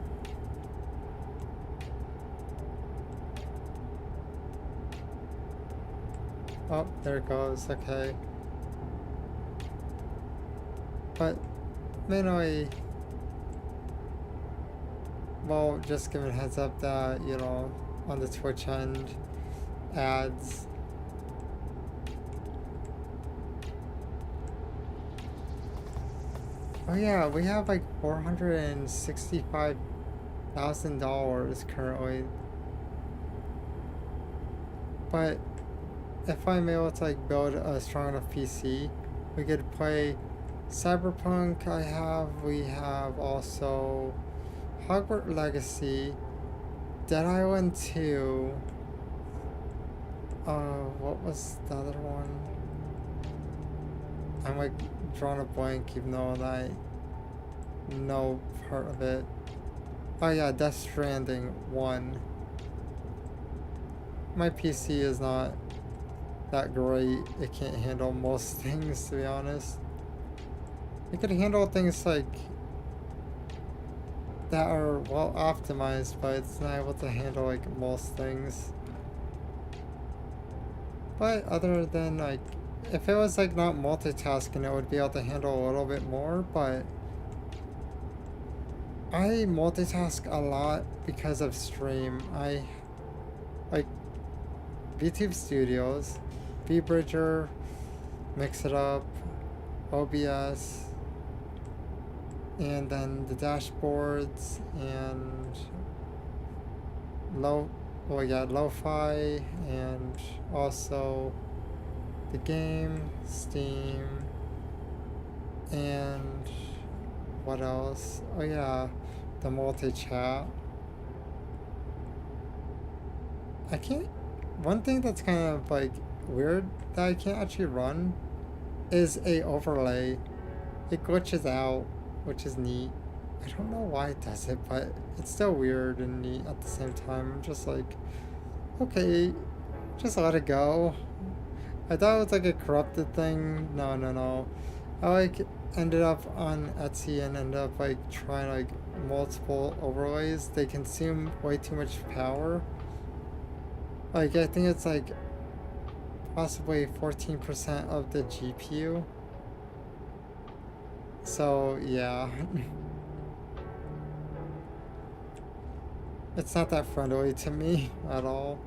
Oh, there it goes. Okay. But mainly, well, just giving a heads up that, you know, on the Twitch end, ads. Oh yeah, we have like $465,000 currently. But if I'm able to, like, build a strong enough PC, we could play Cyberpunk. We have also Hogwarts Legacy, Dead Island 2. What was the other one? I'm, like, drawing a blank even though I know part of it. Oh yeah, Death Stranding 1. My PC is not that great. It can't handle most things, to be honest. It could handle things like that are well optimized, but it's not able to handle, like, most things. But other than, like, if it was, like, not multitasking, it would be able to handle a little bit more, but I multitask a lot because of stream. I like VTube Studios, VBridger, Mix It Up, OBS, and then the dashboards and lo-fi, and also the game, Steam, and what else? Oh yeah, the multi-chat. I can't... One thing that's kind of, like, weird that I can't actually run is a overlay. It glitches out, which is neat. I don't know why it does it, but it's still weird and neat at the same time. I'm just like, okay, just let it go. I thought it was like a corrupted thing. No. I, like, ended up on Etsy and ended up, like, trying, like, multiple overlays. They consume way too much power. Like, I think it's like possibly 14% of the GPU. So yeah. It's not that friendly to me at all.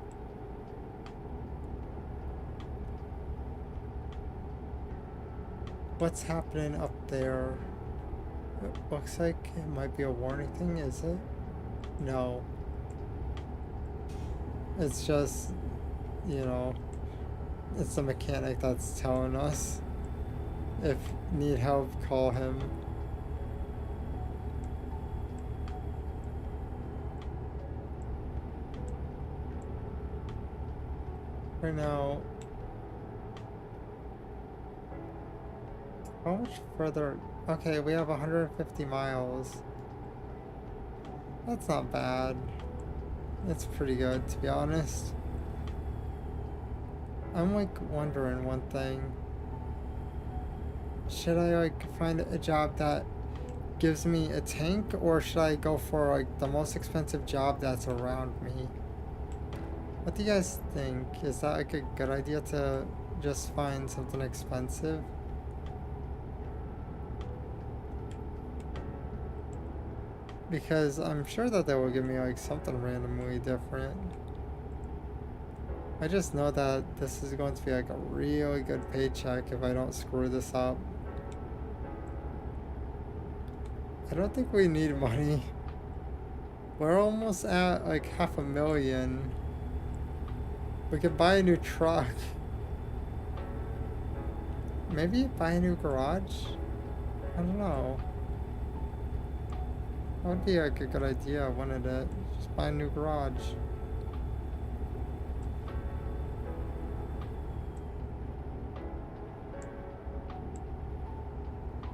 What's happening up there? It looks like it might be a warning thing, is it? No. It's just, you know, it's the mechanic that's telling us. If need help, call him. Right now, how much further? Okay, we have 150 miles. That's not bad. It's pretty good, to be honest. I'm, like, wondering one thing. Should I, like, find a job that gives me a tank, or should I go for like the most expensive job that's around me? What do you guys think? Is that like a good idea to just find something expensive? Because I'm sure that they will give me like something randomly different. I just know that this is going to be like a really good paycheck if I don't screw this up. I don't think we need money. We're almost at like 500,000. We could buy a new truck. Maybe buy a new garage? I don't know. That would be like a good idea, wouldn't it? Just buy a new garage.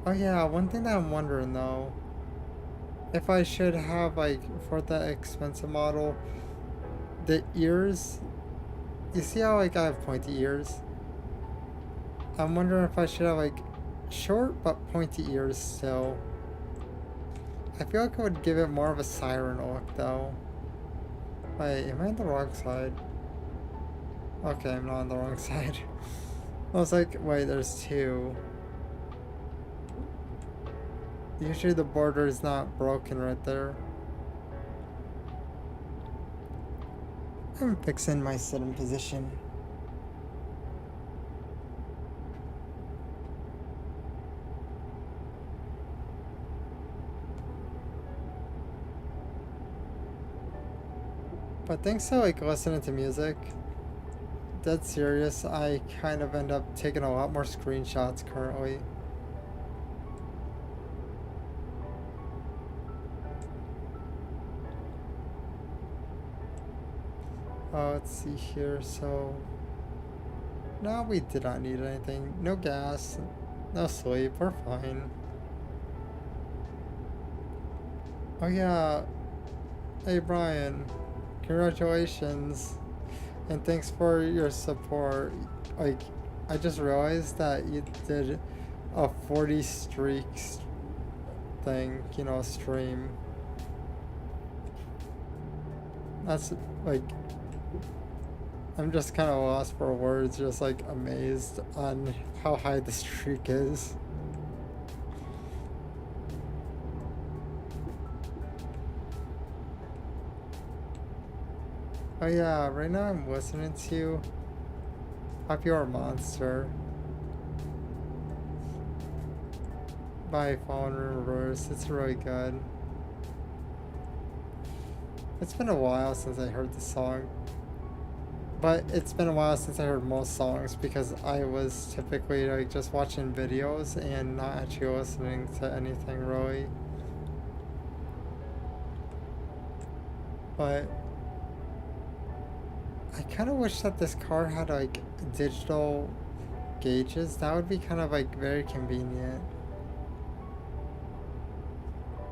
Oh yeah, one thing that I'm wondering though, if I should have like, for the expensive model, the ears, you see how like I have pointy ears? I'm wondering if I should have like short but pointy ears still. I feel like I would give it more of a siren look though. Wait, am I on the wrong side? Okay, I'm not on the wrong side. I was like, wait, there's two. Usually the border is not broken right there. I'm fixing my sitting position. But thanks to like listening to music, dead serious, I kind of end up taking a lot more screenshots currently. Let's see here, so no, we did not need anything. No gas, no sleep, we're fine. Oh yeah, hey Brian, congratulations, and thanks for your support. Like, I just realized that you did a 40 streaks thing, you know, stream. That's like, I'm just kind of lost for words, just like amazed on how high the streak is. Oh yeah, right now I'm listening to Popular Monster by Fallen Reverse. It's really good. It's been a while since I heard the song. But it's been a while since I heard most songs because I was typically like just watching videos and not actually listening to anything really. But I kind of wish that this car had like digital gauges. That would be kind of like very convenient.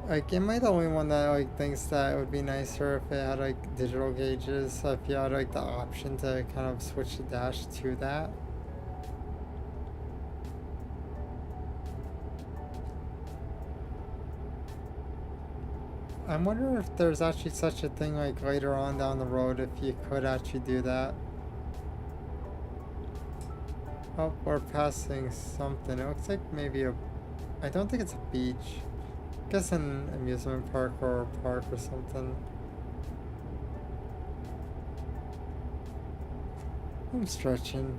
Like, am I the only one that like thinks that it would be nicer if it had like digital gauges? So if you had like the option to kind of switch the dash to that. I'm wondering if there's actually such a thing like later on down the road if you could actually do that. Oh, we're passing something. It looks like maybe a... I don't think it's a beach. I guess an amusement park or a park or something. I'm stretching.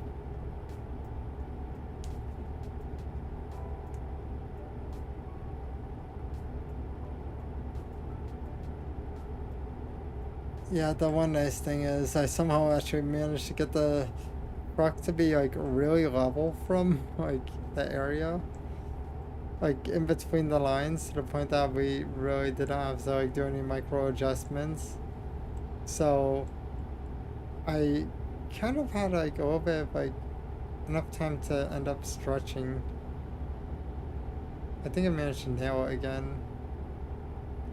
Yeah, the one nice thing is I somehow actually managed to get the rock to be like really level from like the area. Like in between the lines to the point that we really didn't have to like do any micro adjustments. So I kind of had like a little bit of like enough time to end up stretching. I think I managed to nail it again.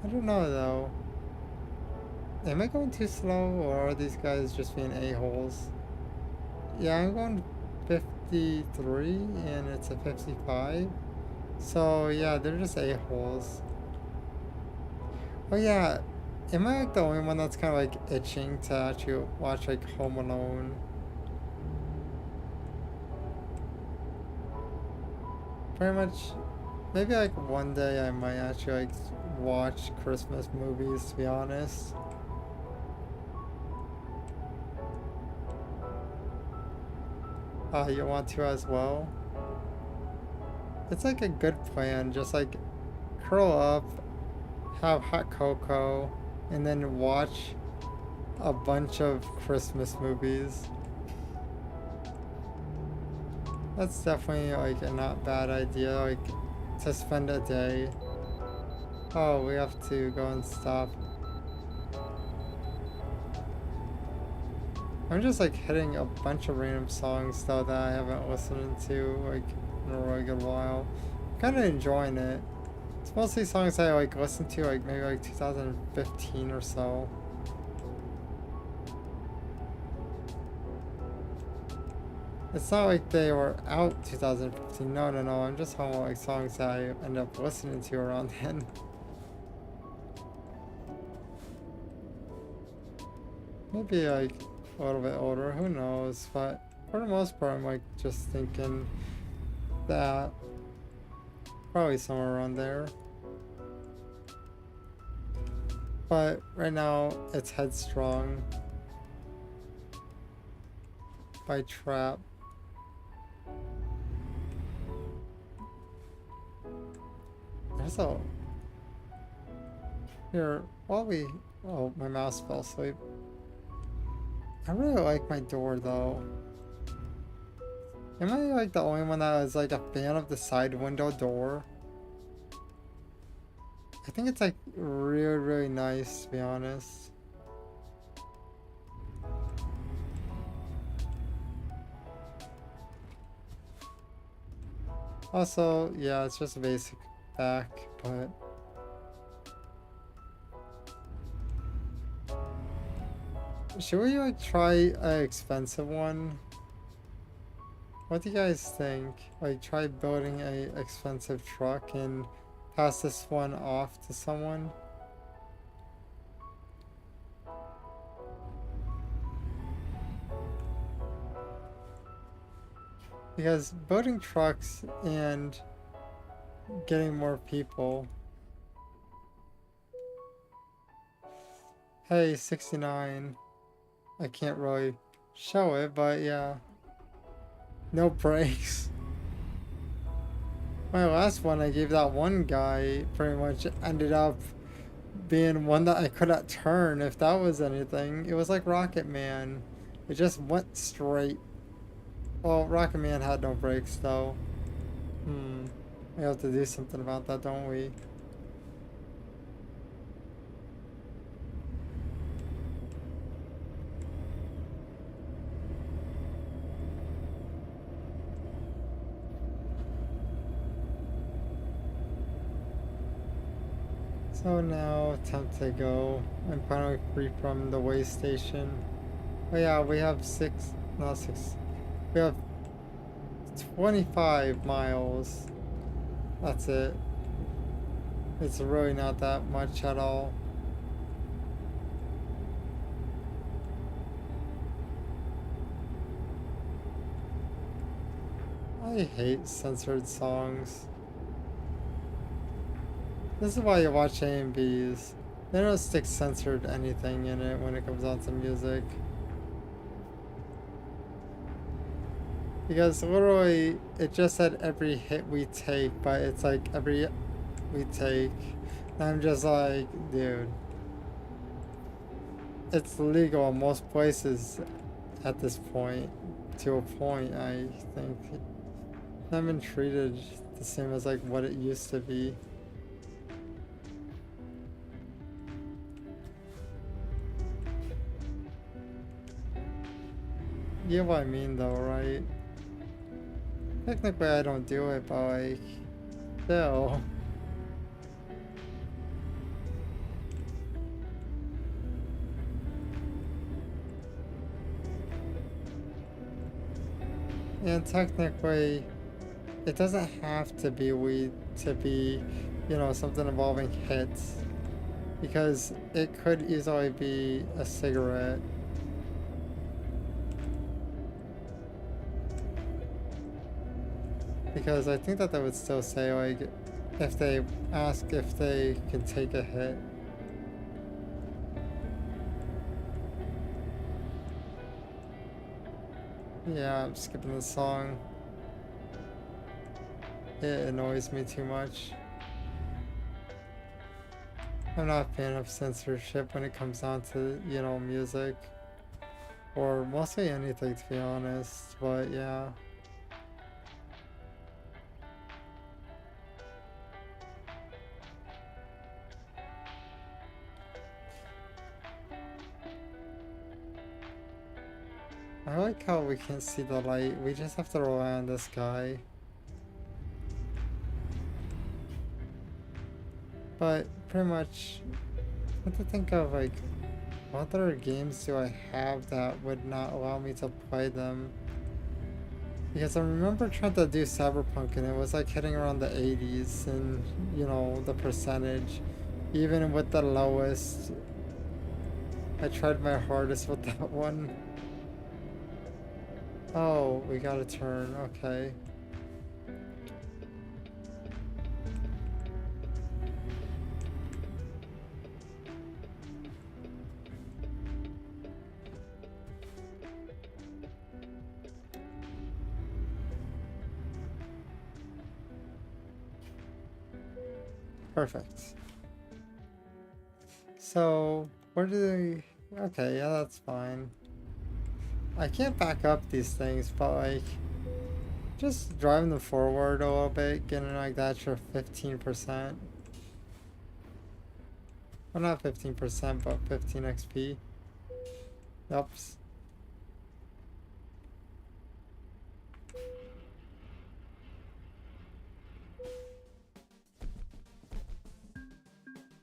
I don't know though. Am I going too slow or are these guys just being a-holes? Yeah, I'm going 53 and it's a 55. So yeah, they're just a-holes. Oh yeah, am I like the only one that's kind of like itching to actually watch like Home Alone? Pretty much, maybe like one day I might actually like watch Christmas movies, to be honest. You want to as well? It's like a good plan, just like curl up, have hot cocoa, and then watch a bunch of Christmas movies. That's definitely like a not bad idea, like to spend a day. Oh, we have to go and stop. I'm just like hitting a bunch of random songs though that I haven't listened to like in a really good while. Kind of enjoying it. It's mostly songs I like listened to like maybe like 2015 or so. It's not like they were out 2015. No, no, no. I'm just talking about like songs that I end up listening to around then. Maybe like a little bit older. Who knows? But for the most part, I'm like just thinking that probably somewhere around there. But right now, it's Headstrong by Trap. There's a... Here, while we... Oh, my mouse fell asleep. I really like my door, though. Am I, like, the only one that is, like, a fan of the side window door? I think it's, like, really, really nice, to be honest. Also, yeah, it's just a basic back, but... Should we like try an expensive one? What do you guys think? Like try building a expensive truck and pass this one off to someone? Because building trucks and getting more people. Hey, 69. I can't really show it, but yeah. No brakes. My last one I gave that one guy pretty much ended up being one that I couldn't turn if that was anything. It was like Rocket Man. It just went straight. Well, Rocket Man had no brakes though. We have to do something about that, don't we? So now, attempt to go. I'm finally free from the way station. Oh yeah, we have we have 25 miles. That's it. It's really not that much at all. I hate censored songs. This is why you watch A&Bs. They don't stick censored anything in it when it comes out to music. Because literally, it just said every hit we take, but it's like every we take. And I'm just like, dude. It's legal in most places at this point. To a point, I think. I haven't been treated the same as like what it used to be. You know what I mean though, right? Technically I don't do it, but like, still. And technically, it doesn't have to be weed to be, you know, something involving hits. because it could easily be a cigarette. Because I think that they would still say, like, if they ask if they can take a hit. Yeah, I'm skipping the song. It annoys me too much. I'm not a fan of censorship when it comes down to, you know, music. Or mostly anything, to be honest. But yeah. I like how we can't see the light. We just have to rely on this guy. But pretty much, I have to think of, like, what other games do I have that would not allow me to play them? Because I remember trying to do Cyberpunk and it was like hitting around the 80s and, you know, the percentage. Even with the lowest, I tried my hardest with that one. Oh, we got a turn, okay. Perfect. So, where do they... Okay, yeah, that's fine. I can't back up these things, but like, just driving them forward a little bit, getting like that extra 15%. Well, not 15%, but 15 XP. Oops.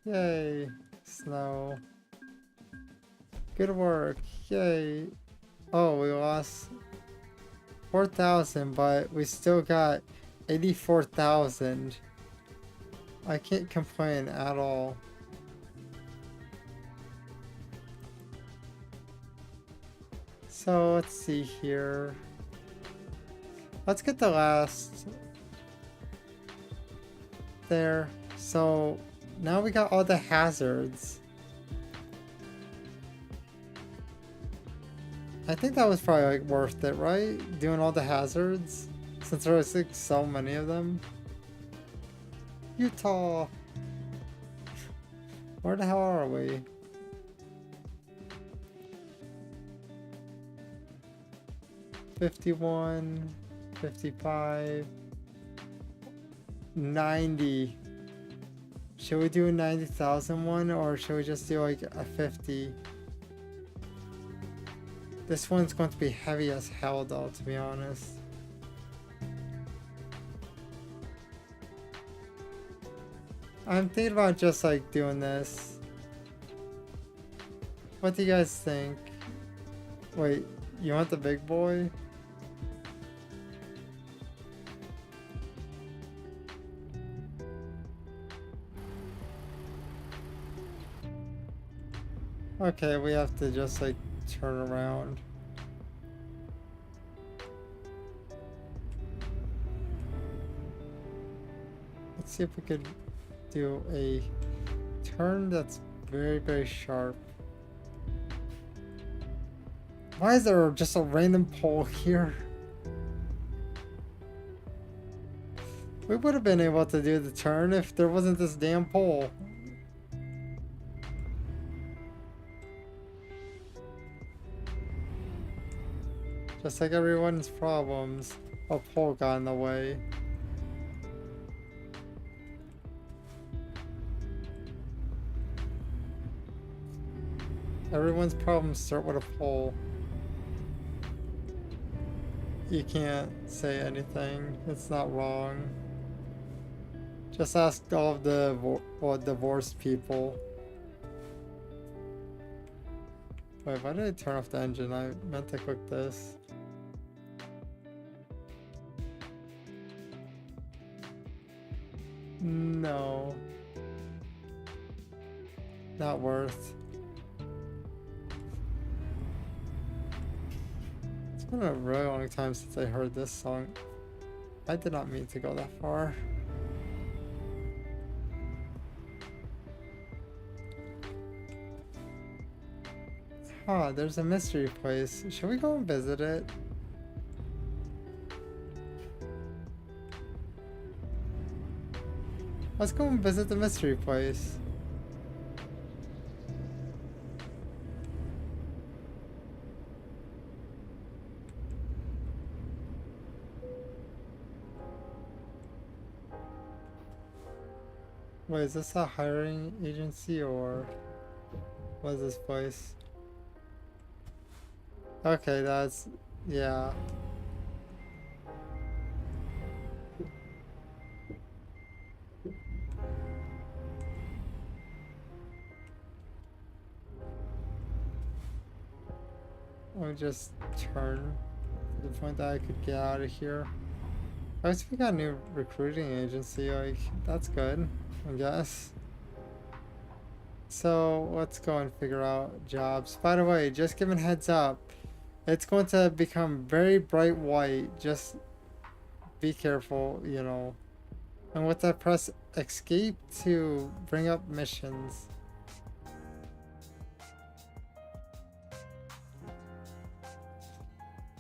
Yay, snow. Good work, yay. Oh, we lost 4,000, but we still got 84,000. I can't complain at all. So let's see here. Let's get the last there. So now we got all the hazards. I think that was probably like worth it, right? Doing all the hazards, since there was like so many of them. Utah. Where the hell are we? $51, $55, $90. Should we do a 90,000 one, or should we just do like a 50? This one's going to be heavy as hell though, to be honest. I'm thinking about just like doing this. What do you guys think? Wait, you want the big boy? Okay, we have to just like turn around. Let's see if we could do a turn that's very, very sharp. Why is there just a random pole here? We would have been able to do the turn if there wasn't this damn pole. Just like everyone's problems, a pole got in the way. Everyone's problems start with a pole. You can't say anything. It's not wrong. Just ask all of the divorced people. Wait, why did I turn off the engine? I meant to click this. No. not worth. It's been a really long time since I heard this song. I did not mean to go that far. Huh, there's a mystery place. Should we go and visit it? Let's go and visit the mystery place. Wait, is this a hiring agency or what is this place? Okay, that's, yeah. Let me just turn to the point that I could get out of here. I guess we got a new recruiting agency, like, that's good, I guess. So, let's go and figure out jobs. By the way, just giving heads up, it's going to become very bright white, just be careful, you know. And with that, press escape to bring up missions.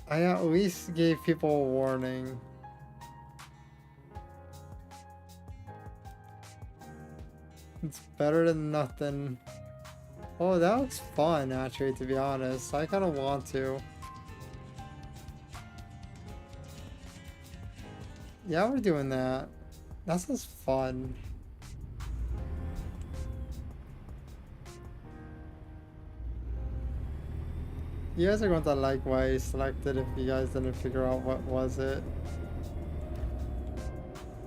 I at least gave people a warning. It's better than nothing. Oh, that looks fun, actually, to be honest. I kind of want to. Yeah, we're doing that. That sounds fun. You guys are going to like why I selected if you guys didn't figure out what was it.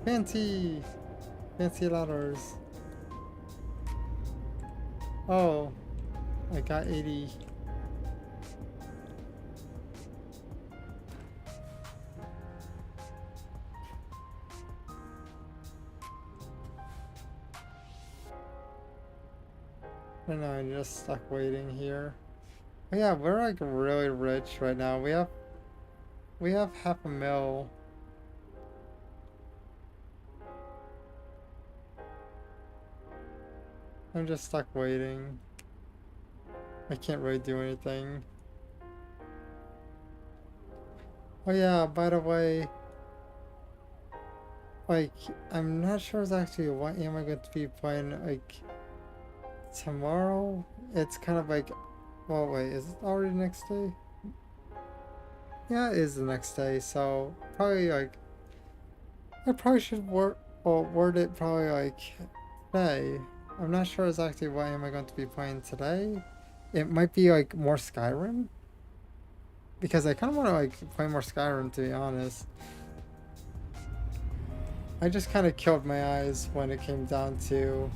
Fancy! Fancy letters. Oh, I got 80. I know, I'm just stuck waiting here. Oh yeah, we're like really rich right now. We have half a mil. I'm just stuck waiting. I can't really do anything. Oh yeah, by the way, like, I'm not sure exactly what am I going to be playing, like, tomorrow? It's kind of like, well, wait, is it already next day? Yeah, it is the next day, so probably, like, I probably should word it probably, like, today. I'm not sure exactly what am I going to be playing today. It might be, like, more Skyrim. Because I kind of want to, like, play more Skyrim, to be honest. I just kind of killed my eyes when it came down to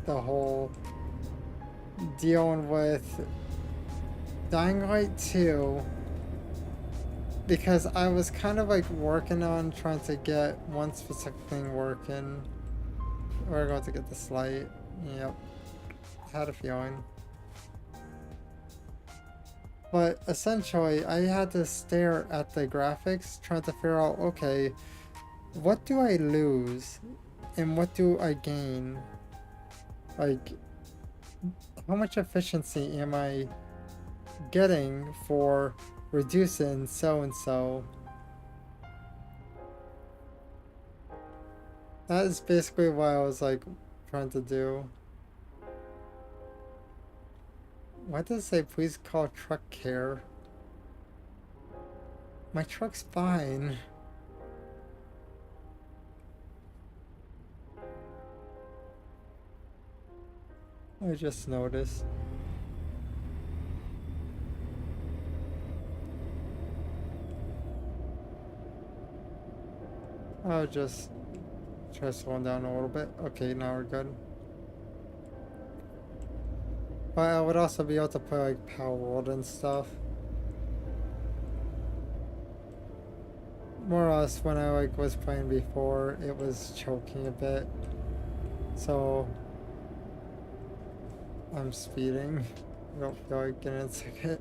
the whole dealing with Dying Light 2. Because I was kind of, like, working on trying to get one specific thing working. We're going to get this light. Yep. Had a feeling. But essentially, I had to stare at the graphics, trying to figure out, okay, what do I lose and what do I gain? Like, how much efficiency am I getting for reducing so and so? That is basically what I was like trying to do. Why does it say please call truck care? My truck's fine. I just noticed. I'll just try slowing down a little bit. Okay, now we're good. But I would also be able to play like Power World and stuff. More or less when I like was playing before, it was choking a bit. So I'm speeding. I don't feel like getting a ticket.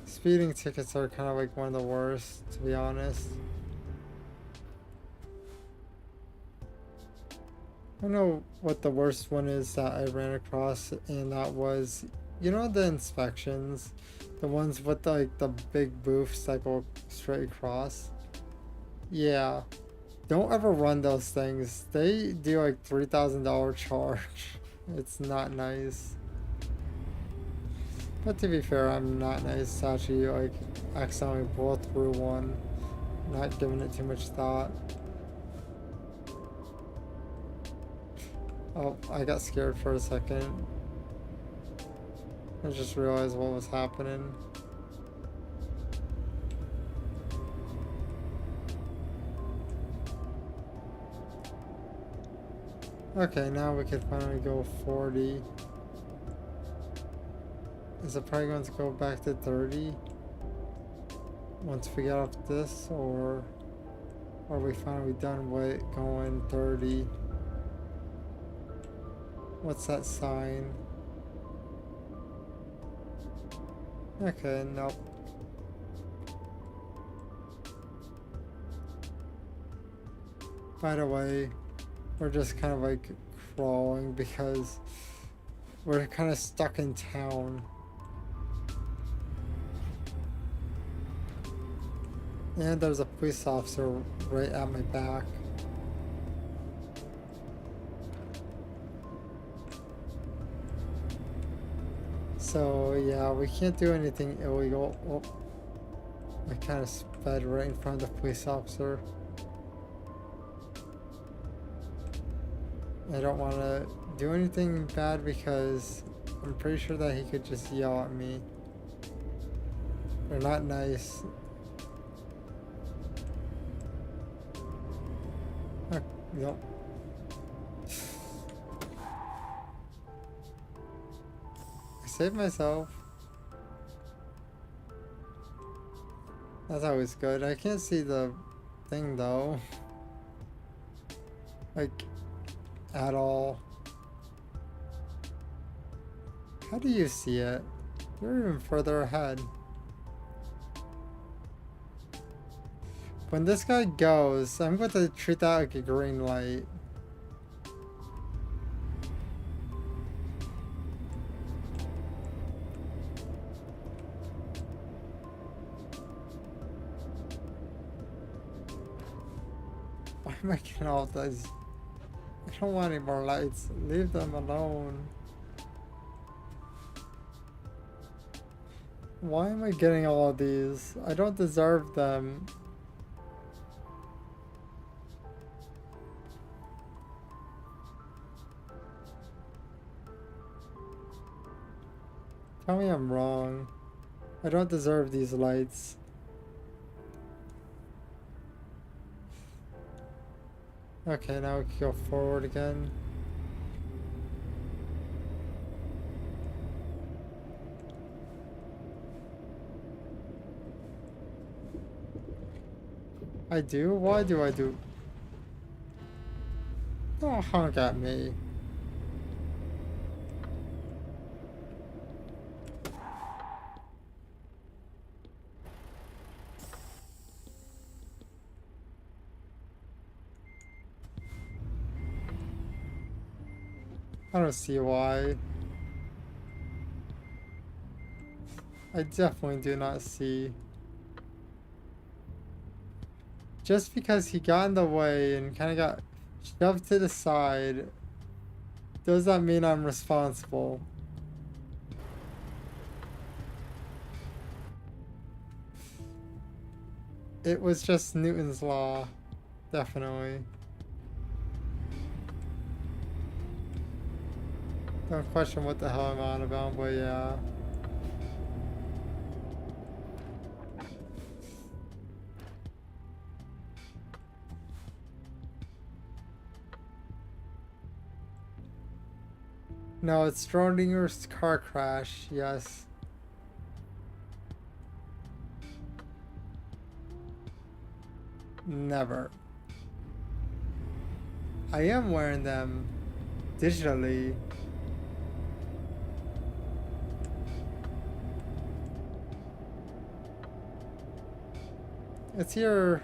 Speeding tickets are kind of like one of the worst, to be honest. I don't know what the worst one is that I ran across, and that was, you know, the inspections, the ones with like the big booths that go straight across. Yeah, don't ever run those things. They do like $3,000 charge. It's not nice. But to be fair, I'm not nice to actually like accidentally blow through one, not giving it too much thought. Oh, I got scared for a second. I just realized what was happening. Okay, now we can finally go 40. Is it probably going to go back to 30? Once we get off this, or are we finally done with going 30? What's that sign? Okay, nope. By the way, we're just kind of like crawling because we're kind of stuck in town. And there's a police officer right at my back. So yeah, we can't do anything illegal. Oh, I kind of sped right in front of the police officer. I don't want to do anything bad because I'm pretty sure that he could just yell at me. They're not nice. Nope. I saved myself. That's always good. I can't see the thing though. Like, at all. How do you see it? You're even further ahead. When this guy goes, I'm going to treat that like a green light. Why am I getting all these? I don't want any more lights. Leave them alone. Why am I getting all of these? I don't deserve them. Tell me I'm wrong. I don't deserve these lights. Okay, now we can go forward again. I do? Why do I do? Don't honk at me. I don't see why. I definitely do not see. Just because he got in the way and kind of got shoved to the side, does that mean I'm responsible? It was just Newton's law, definitely. Don't question what the hell I'm on about, but yeah. No, it's Schrodinger's car crash, yes. Never. I am wearing them digitally. it's either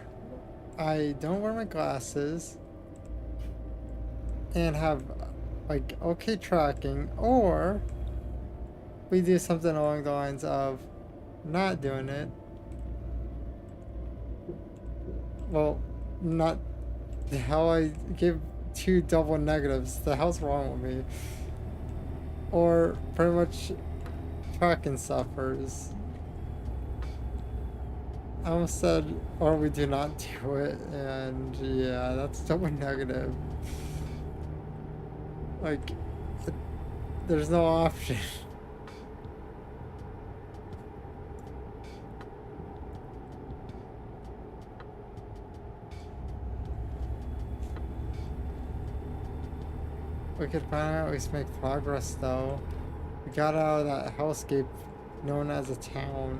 I don't wear my glasses and have like okay tracking, or we do something along the lines of not doing it. Well, not the hell, I give two double negatives. The hell's wrong with me? Or pretty much tracking suffers. I almost said, or we do not do it, and yeah, that's double negative. Like, there's no option. We could finally at least make progress though. We got out of that hellscape known as a town.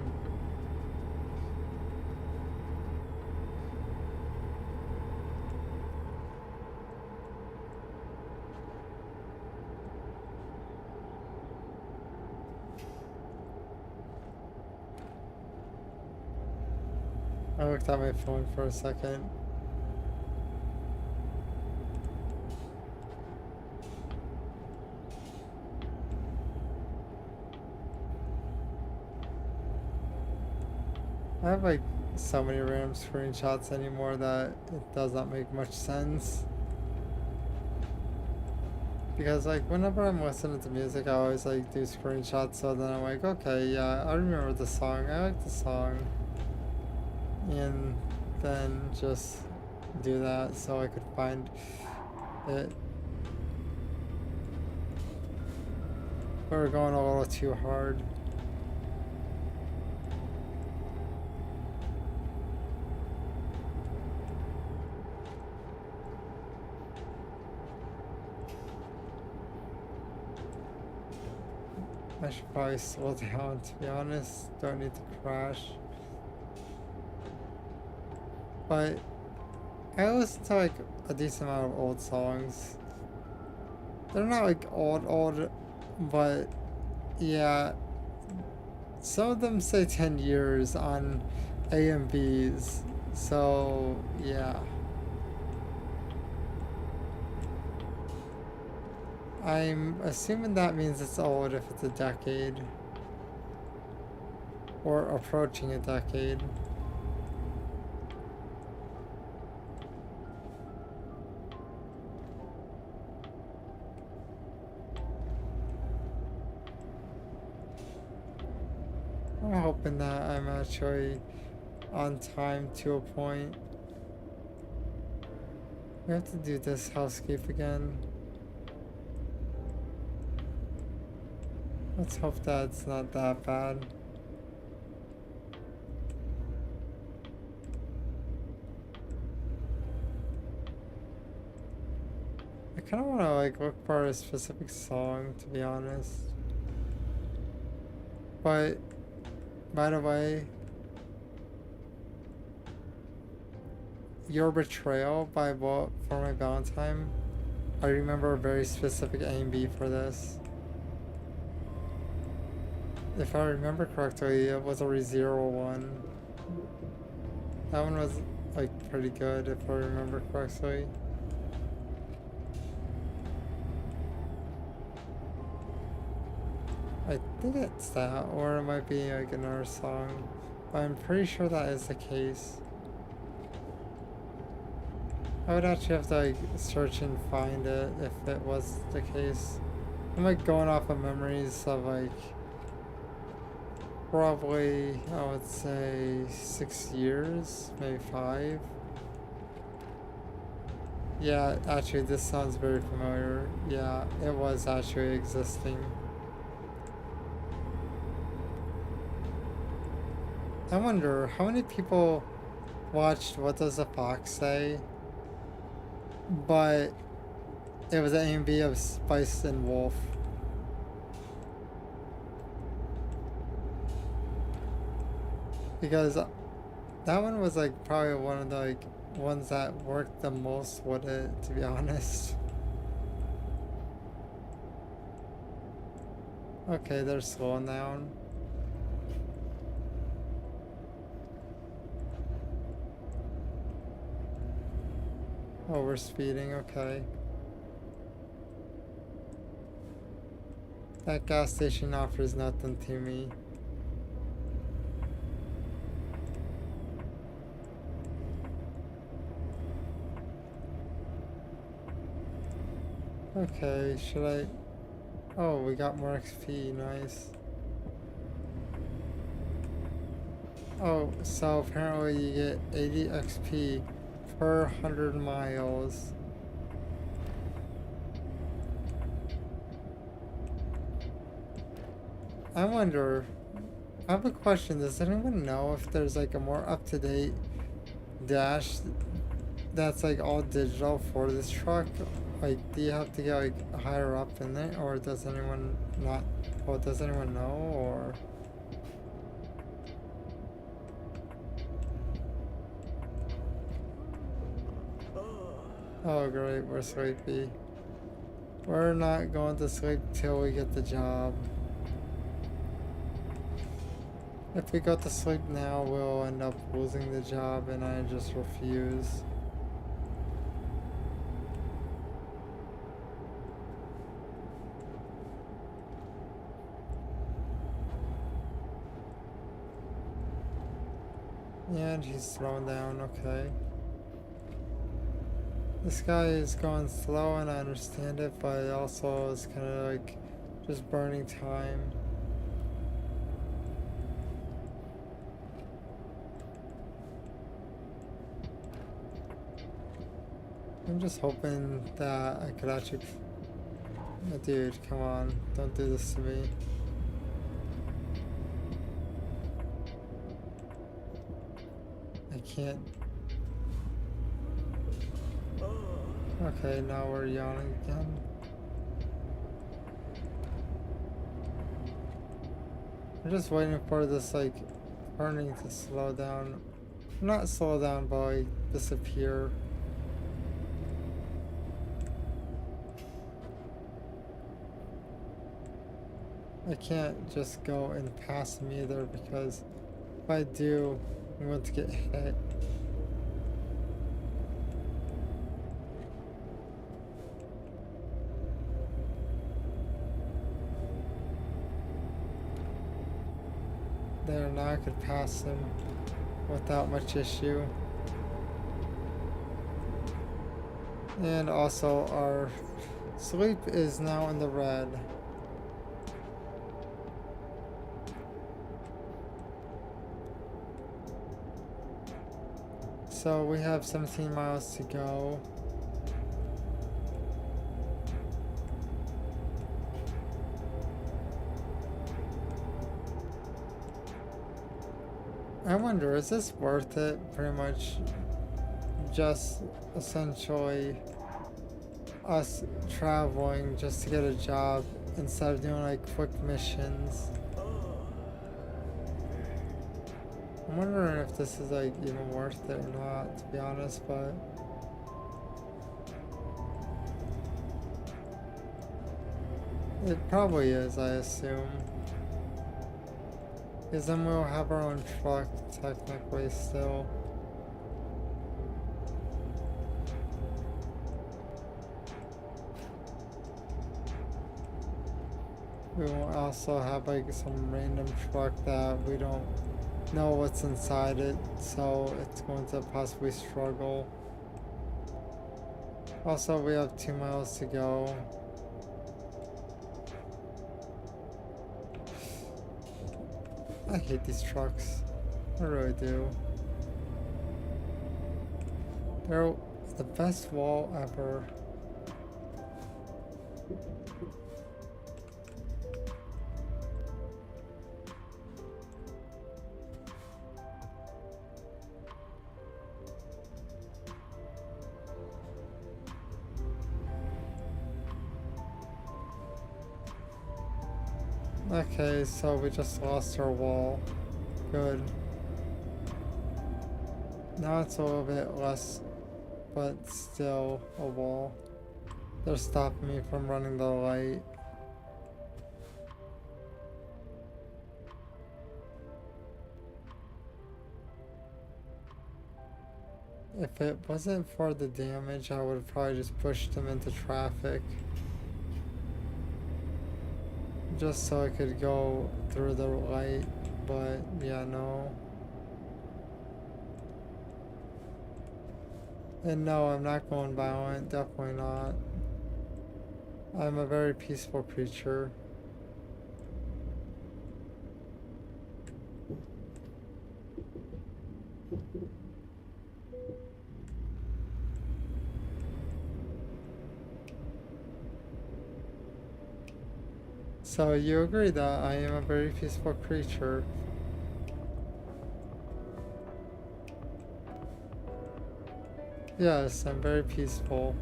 I looked at my phone for a second. I have like so many random screenshots anymore that it does not make much sense. Because like whenever I'm listening to music, I always like do screenshots, so then I'm like, okay, yeah, I remember the song, I like the song. And then just do that so I could find it. But we're going a little too hard. I should probably slow down, to be honest. Don't need to crash. But I listen to like a decent amount of old songs. They're not like old, but yeah. Some of them say 10 years on A and Bs, so yeah. I'm assuming that means it's old if it's a decade. Or approaching a decade. I'm hoping that I'm actually on time to a point. We have to do this housekeep again. Let's hope that it's not that bad. I kind of want to like look for a specific song, to be honest. But by the way, Your Betrayal by For My Valentine. I remember a very specific A and B for this. If I remember correctly, it was a ReZero one. That one was like pretty good if I remember correctly. I think it's that, or it might be like another song. But I'm pretty sure that is the case. I would actually have to like search and find it if it was the case. I'm like going off of memories of like probably, I would say 6 years, maybe 5. Yeah, actually this sounds very familiar. Yeah, it was actually existing. I wonder how many people watched What Does the Fox Say? But it was an A&B of Spice and Wolf. Because that one was like probably one of the like ones that worked the most with it, to be honest. Okay, they're slowing down. Oh, we're speeding, okay. That gas station offers nothing to me. Okay, should I... Oh, we got more XP, nice. Oh, so apparently you get 80 XP per 100 miles. I wonder, I have a question, does anyone know if there's like a more up-to-date dash that's like all digital for this truck? Like, do you have to get like higher up in it, or does anyone not, well, does anyone know, or? Oh great, we're sleepy. We're not going to sleep till we get the job. If we go to sleep now, we'll end up losing the job, and I just refuse. And he's slowing down, okay. This guy is going slow and I understand it, but it also is kind of like just burning time. I'm just hoping that I could actually... Oh, dude, come on, don't do this to me. I can't... Okay, now we're yawning again. I'm just waiting for this, like, turning to slow down. Not slow down, but like, disappear. I can't just go and pass him either, because if I do, I'm going to get hit. There, now I could pass him without much issue. And also our sleep is now in the red. So we have 17 miles to go. I wonder, is this worth it? Pretty much just essentially us traveling just to get a job instead of doing like quick missions. I'm wondering if this is like even worth it or not, to be honest, but it probably is, I assume. Because then we'll have our own truck, technically, still. We will also have like some random truck that we don't know what's inside it, so it's going to possibly struggle. Also, we have 2 miles to go. I hate these trucks. I really do. They're the best wall ever. Okay, so we just lost our wall. Good. Now it's a little bit less, but still a wall. They're stopping me from running the light. If it wasn't for the damage, I would have probably just pushed him into traffic. Just so I could go through the light, but yeah, no. And no, I'm not going violent, definitely not. I'm a very peaceful creature. So you agree that I am a very peaceful creature? Yes, I'm very peaceful.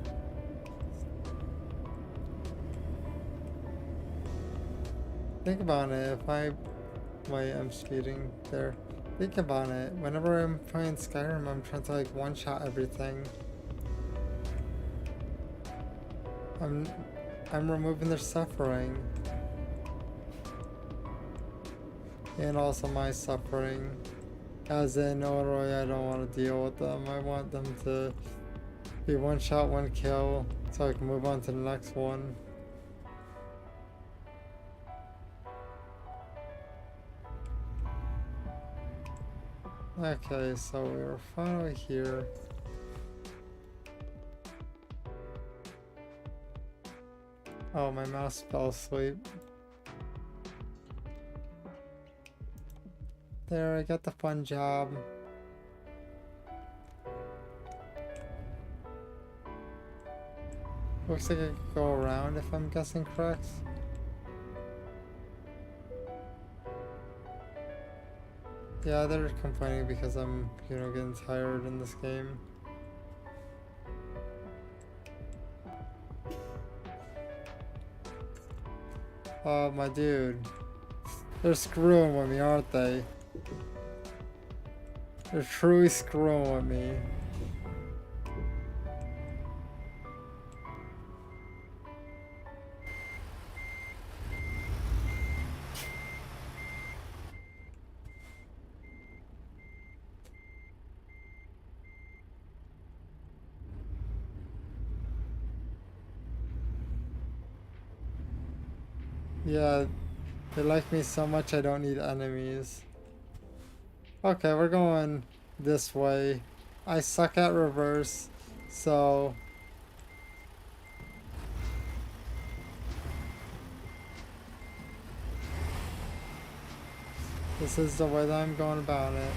Think about it, if I... Wait, I'm speeding there. Think about it, whenever I'm playing Skyrim, I'm trying to like one-shot everything. I'm removing their suffering. And also my suffering. As in, literally, I don't want to deal with them. I want them to be one shot, one kill, so I can move on to the next one. Okay, so we're finally here. Oh, my mouse fell asleep. There, I got the fun job. Looks like I could go around if I'm guessing correct. Yeah, they're complaining because I'm, getting tired in this game. Oh, my dude. They're screwing with me, aren't they? They're truly screwing with me. Yeah, they like me so much I don't need enemies. Okay, we're going this way. I suck at reverse, so... This is the way that I'm going about it.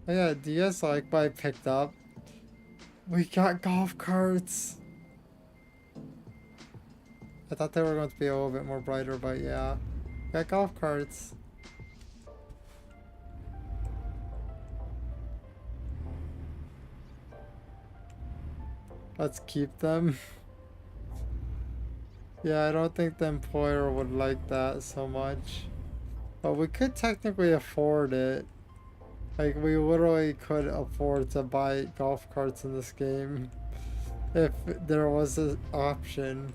Oh yeah, do you guys like what I picked up? We got golf carts! I thought they were going to be a little bit more brighter, but yeah. Got golf carts. Let's keep them. Yeah, I don't think the employer would like that so much. But we could technically afford it. Like, we literally could afford to buy golf carts in this game. If there was an option.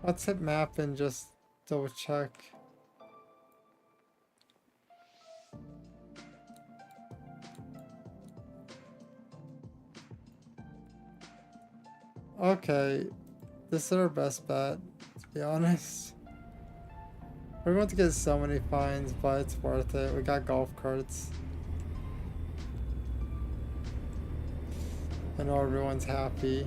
Let's hit map and just double check. Okay, this is our best bet, to be honest. We're going to get so many fines, but it's worth it. We got golf carts. I know everyone's happy.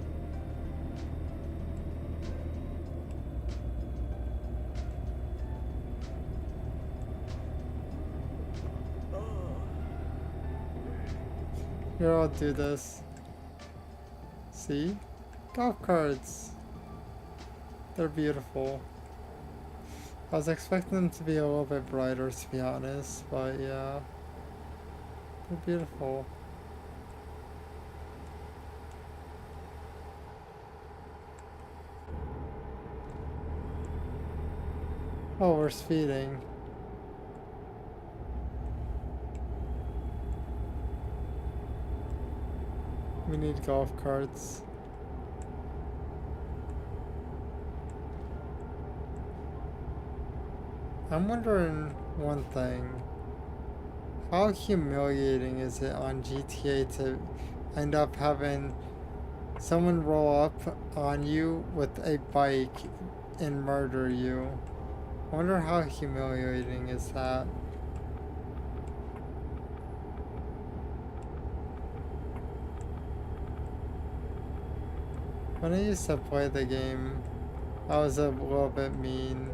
Here, I'll do this. See? Golf carts. They're beautiful. I was expecting them to be a little bit brighter, to be honest, but yeah. They're beautiful. Oh, we're speeding. We need golf carts. I'm wondering one thing. How humiliating is it on GTA to end up having someone roll up on you with a bike and murder you? I wonder how humiliating is that? When I used to play the game, I was a little bit mean.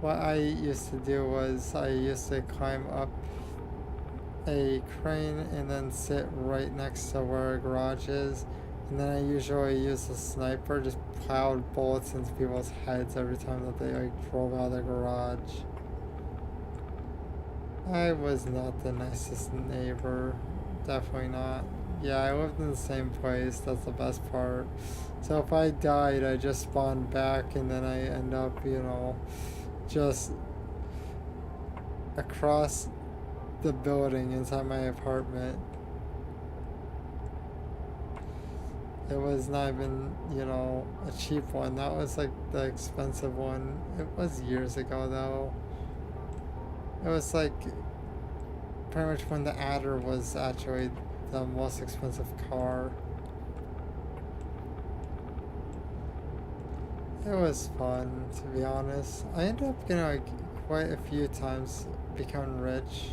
What I used to do was I used to climb up a crane and then sit right next to where a garage is. And then I usually use a sniper, just plowed bullets into people's heads every time that they like drove out of the garage. I was not the nicest neighbor. Definitely not. Yeah, I lived in the same place. That's the best part. So if I died, I just spawned back and then I end up, you know, just across the building inside my apartment. It was not even, you know, a cheap one. That was like the expensive one. It was years ago though. It was like pretty much when the Adder was actually the most expensive car. It was fun, to be honest. I ended up getting like quite a few times becoming rich.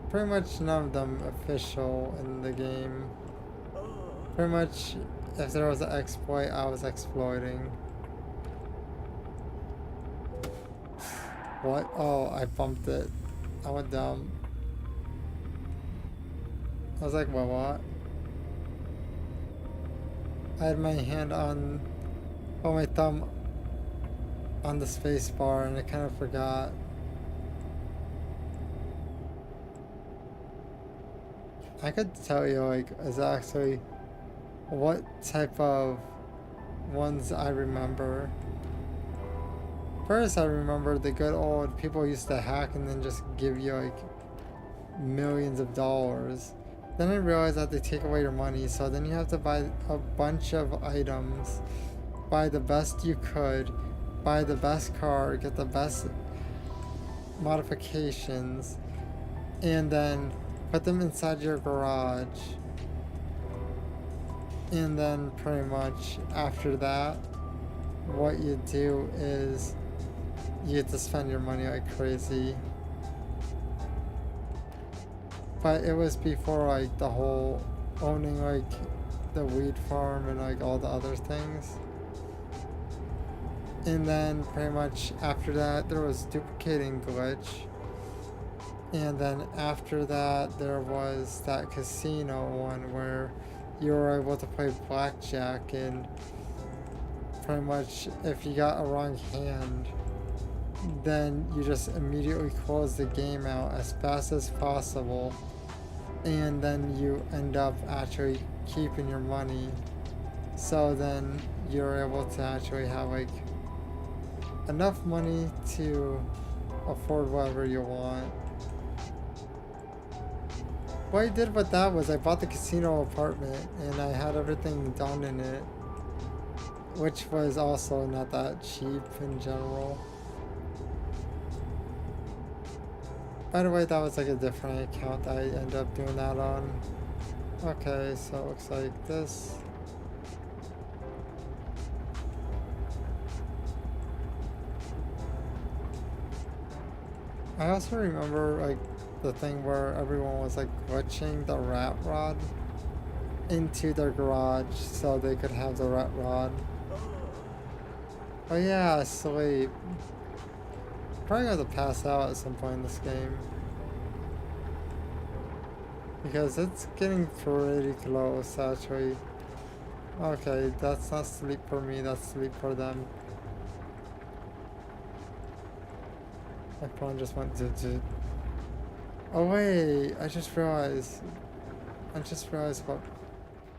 Pretty much none of them official in the game. Pretty much, if there was an exploit, I was exploiting. What? Oh, I bumped it. I went down. I was like, well, what? I had my hand on, oh, my thumb on the space bar and I kind of forgot. I could tell you like exactly what type of ones I remember. First, I remember the good old people used to hack and then just give you like millions of dollars. Then I realized that they take away your money, so then you have to buy a bunch of items, buy the best you could, buy the best car, get the best modifications, and then put them inside your garage. And then pretty much after that, what you do is you get to spend your money like crazy. But it was before like the whole owning like the weed farm and like all the other things. And then pretty much after that there was duplicating glitch. And then after that there was that casino one where you were able to play blackjack, and pretty much if you got a wrong hand, then you just immediately close the game out as fast as possible, and then you end up actually keeping your money. So then you're able to actually have like enough money to afford whatever you want. What I did with that was I bought the casino apartment and I had everything done in it, which was also not that cheap in general. By the way, that was like a different account that I ended up doing that on. Okay, so it looks like this. I also remember like the thing where everyone was like glitching the rat rod into their garage so they could have the rat rod. Oh yeah, sleep. Probably gonna pass out at some point in this game, because it's getting pretty close actually. Okay, that's not sleep for me, that's sleep for them. My phone just went to. Oh wait, I just realized what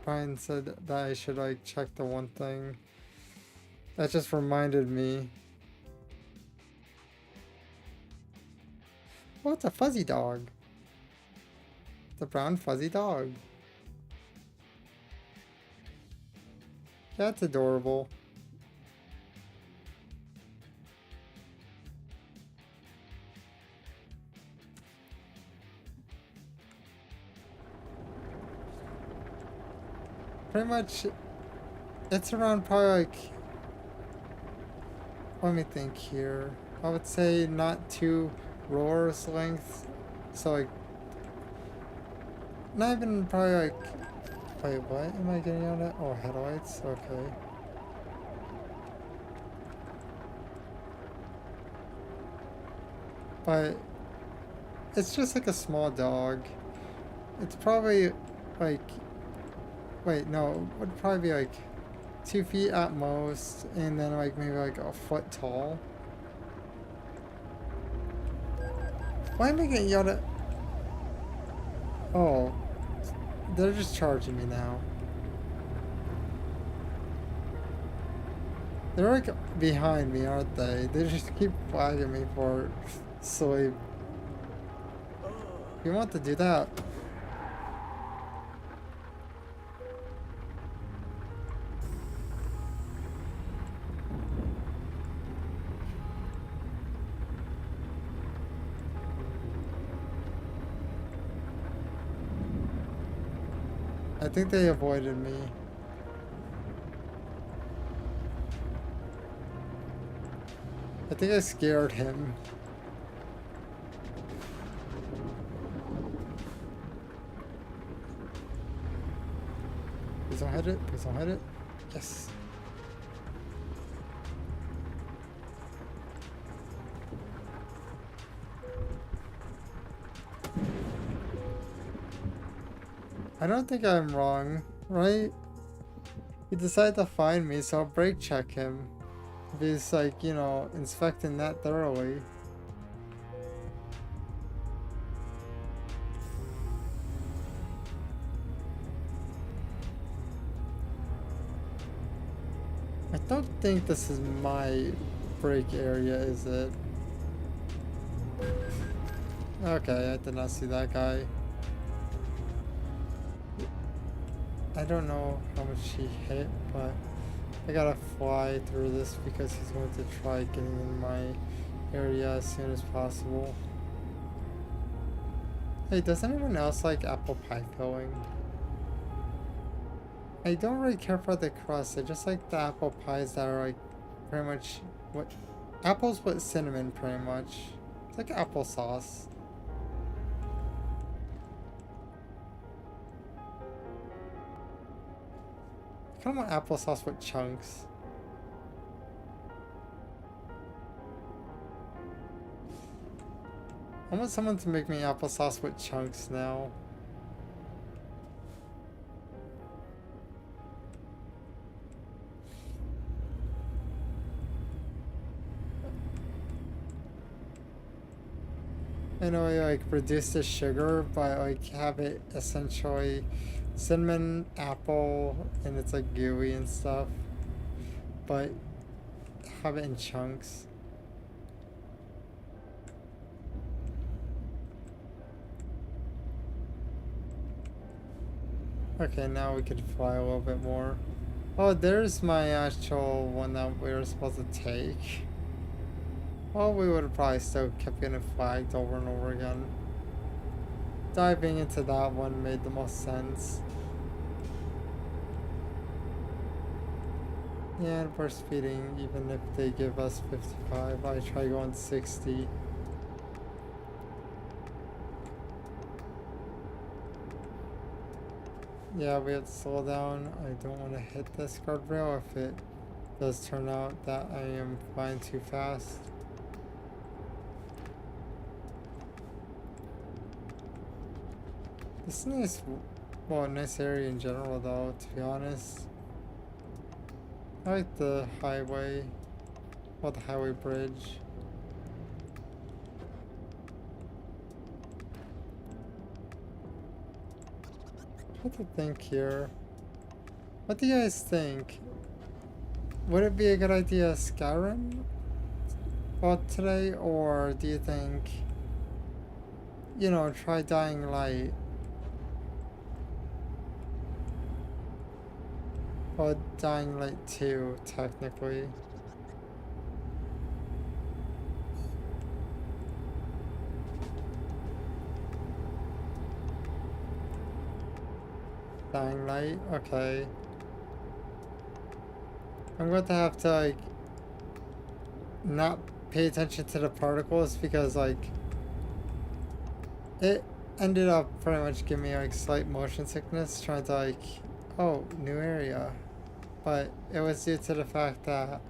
Brian said, that I should like check the one thing. That just reminded me. Oh, it's a fuzzy dog. It's a brown fuzzy dog. That's adorable. Pretty much, it's around probably like, let me think here. I would say not 2 roars length. So like, not even probably like, wait, what am I getting out of? Oh, headlights, okay. But it's just like a small dog. It's probably like, wait, no, it would probably be like 2 feet at most, and then like maybe like a foot tall. Why am I getting yelled at? Oh, they're just charging me now. They're like behind me, aren't they? They just keep flagging me for sleep. You want to do that? I think they avoided me. I think I scared him. Please don't hit it. Please don't hit it. Yes. I don't think I'm wrong, right? He decided to find me, so I'll brake check him. If he's like, you know, inspecting that thoroughly. I don't think this is my brake area, is it? Okay, I did not see that guy. I don't know how much he hit, but I gotta fly through this because he's going to try getting in my area as soon as possible. Hey, does anyone else like apple pie filling? I don't really care for the crust. I just like the apple pies that are like pretty much what apples with cinnamon, pretty much. It's like applesauce. I kind of want applesauce with chunks. I want someone to make me applesauce with chunks now. I know I like reduce the sugar, but like have it essentially cinnamon, apple, and it's like gooey and stuff. But have it in chunks. Okay, now we could fly a little bit more. Oh, there's my actual one that we were supposed to take. Well, we would have probably still kept getting flagged over and over again. Diving into that one made the most sense. Yeah, and we're speeding even if they give us 55. I try going 60. Yeah, we have to slow down. I don't want to hit this guardrail if it does turn out that I am flying too fast. This is nice, well, nice area in general though, to be honest. I like the highway, well, the highway bridge. What to think here? What do you guys think? would it be a good idea Skyrim today, or do you think, you know, try Dying Light? Or Dying Light 2, technically. Dying Light? Okay. I'm going to have to, like, not pay attention to the particles because, like, it ended up pretty much giving me, like, slight motion sickness trying to, like, oh, new area. But it was due to the fact that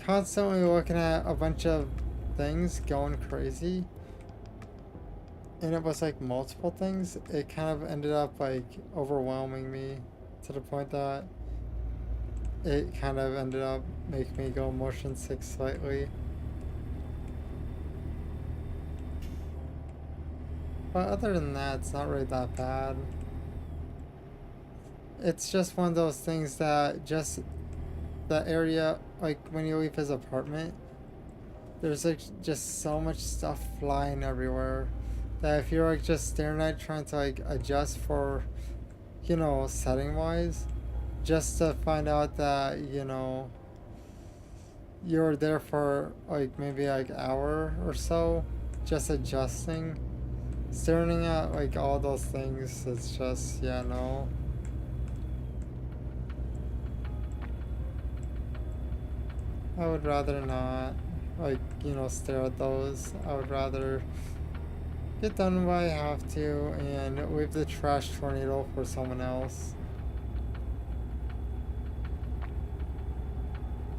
constantly looking at a bunch of things going crazy, and it was like multiple things, it kind of ended up like overwhelming me to the point that it kind of ended up making me go motion sick slightly. But other than that, it's not really that bad. It's just one of those things that just the area, like when you leave his apartment, there's like just so much stuff flying everywhere that if you're like just staring at it, trying to like adjust for, you know, setting wise, just to find out that, you know, you're there for like maybe like hour or so just adjusting, staring at like all those things, it's just, yeah, no. I would rather not, like, you know, stare at those. I would rather get done what I have to and leave the trash tornado for someone else.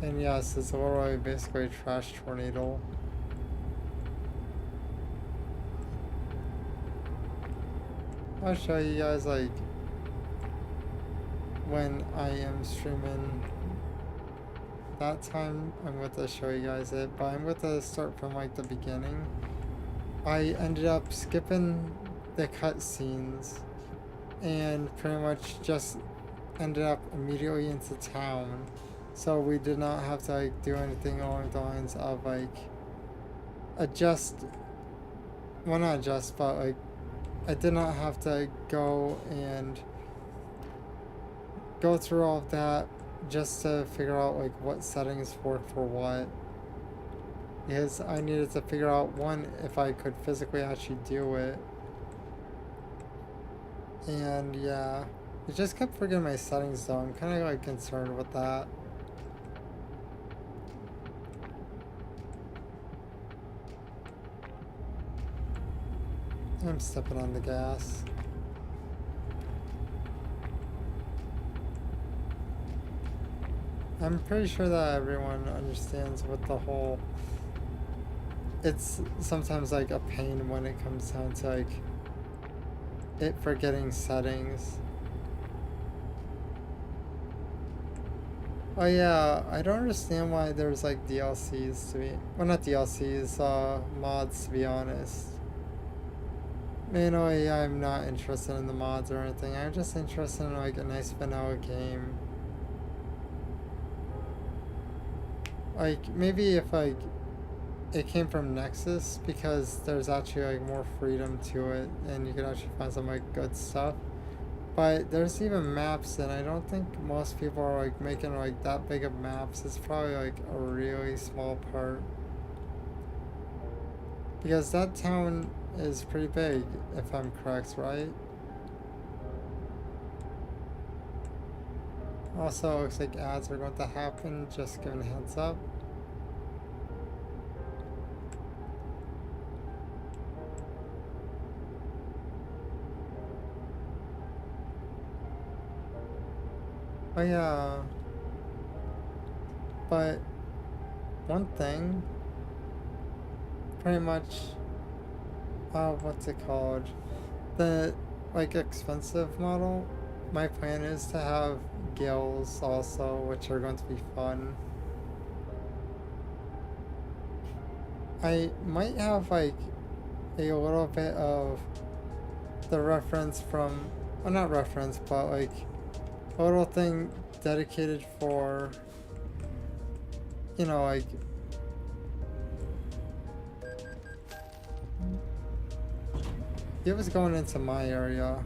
And yes, it's literally basically a trash tornado. I'll show you guys, like, when I am streaming that time, I'm going to show you guys it, but I'm going to start from like the beginning. I ended up skipping the cutscenes and pretty much just ended up immediately into town. So we did not have to like do anything along the lines of like adjust, well not adjust, but like I did not have to go and go through all of that just to figure out like what settings work for what, because I needed to figure out one if I could physically actually do it. And yeah, I just kept forgetting my settings though. I'm kind of like concerned with that. I'm stepping on the gas. I'm pretty sure that everyone understands what the whole, it's sometimes like a pain when it comes down to like it forgetting settings. Oh yeah, I don't understand why there's like DLCs to be, well not DLCs, mods to be honest. Mainly I'm not interested in the mods or anything, I'm just interested in like a nice vanilla game. Like, maybe if, like, it came from Nexus, because there's actually, like, more freedom to it, and you could actually find some, like, good stuff. But there's even maps, and I don't think most people are, like, making, like, that big of maps. It's probably, like, a really small part. Because that town is pretty big, if I'm correct, right? Also, it looks like ads are going to happen, just giving a heads up. Oh yeah. But one thing, pretty much, what's it called? The, like, expensive model, my plan is to have gills also, which are going to be fun. I might have, like, a little bit of the reference from, well not reference, but like a little thing dedicated for you know, like, he was going into my area.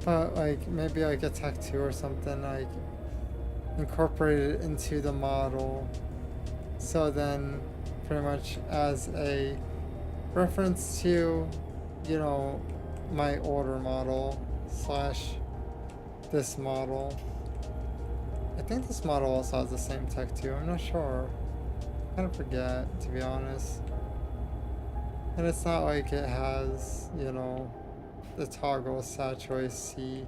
But like maybe like a tech 2 or something, like incorporate it into the model. So then pretty much as a reference to, you know, my older model slash this model. I think this model also has the same tech 2. I'm not sure. I kind of forget, to be honest. And it's not like it has, you know, the toggle saturate C.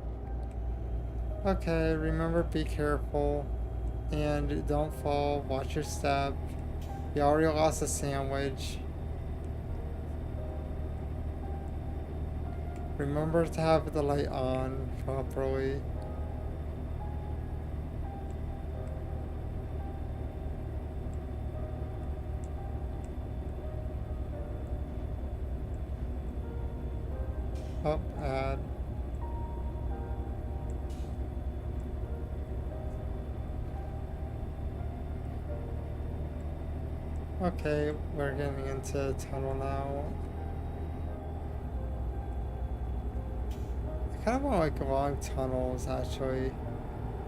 Okay, remember, be careful and don't fall, watch your step. You already lost a sandwich. Remember to have the light on properly. Oh, add. Okay, we're getting into a tunnel now. I kind of want like long tunnels actually.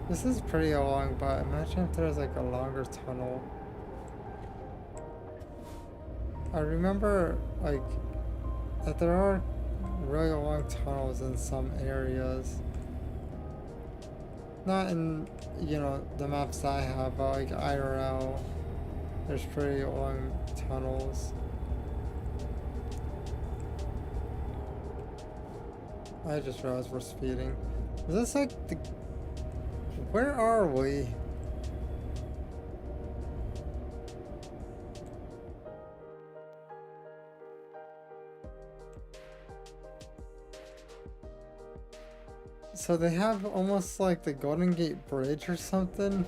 This is pretty long, but imagine if there's like a longer tunnel. I remember like that there are really long tunnels in some areas. Not in, you know, the maps that I have, but like IRL, there's pretty long tunnels. I just realized we're speeding. Is this like the... Where are we? So they have almost like the Golden Gate Bridge or something?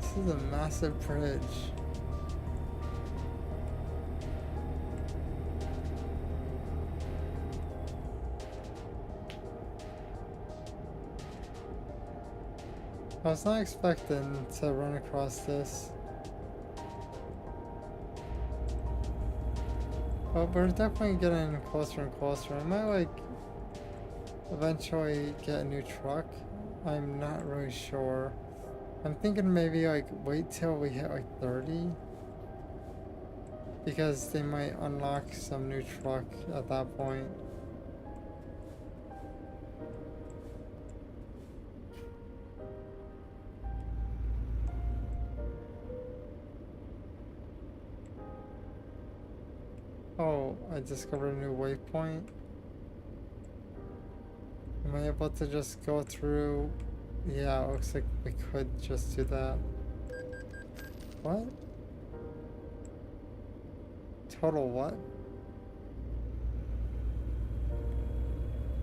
This is a massive bridge. I was not expecting to run across this. But we're definitely getting closer and closer. I might like eventually get a new truck. I'm not really sure. I'm thinking maybe like wait till we hit like 30. Because they might unlock some new truck at that point. Oh, I discovered a new waypoint. Am I able to just go through? Yeah, it looks like we could just do that. What? Total what?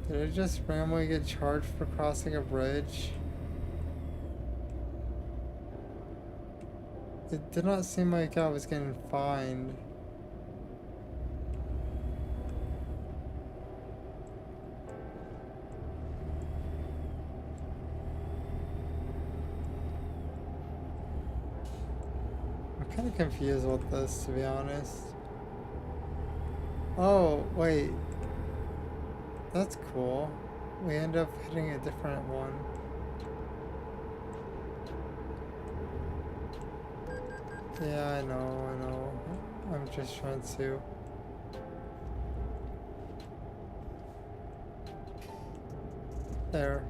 Did I just randomly get charged for crossing a bridge? It did not seem like I was getting fined. I'm kind of confused with this, to be honest. Oh, wait. That's cool. We end up hitting a different one. Yeah, I know. I'm just trying to... There.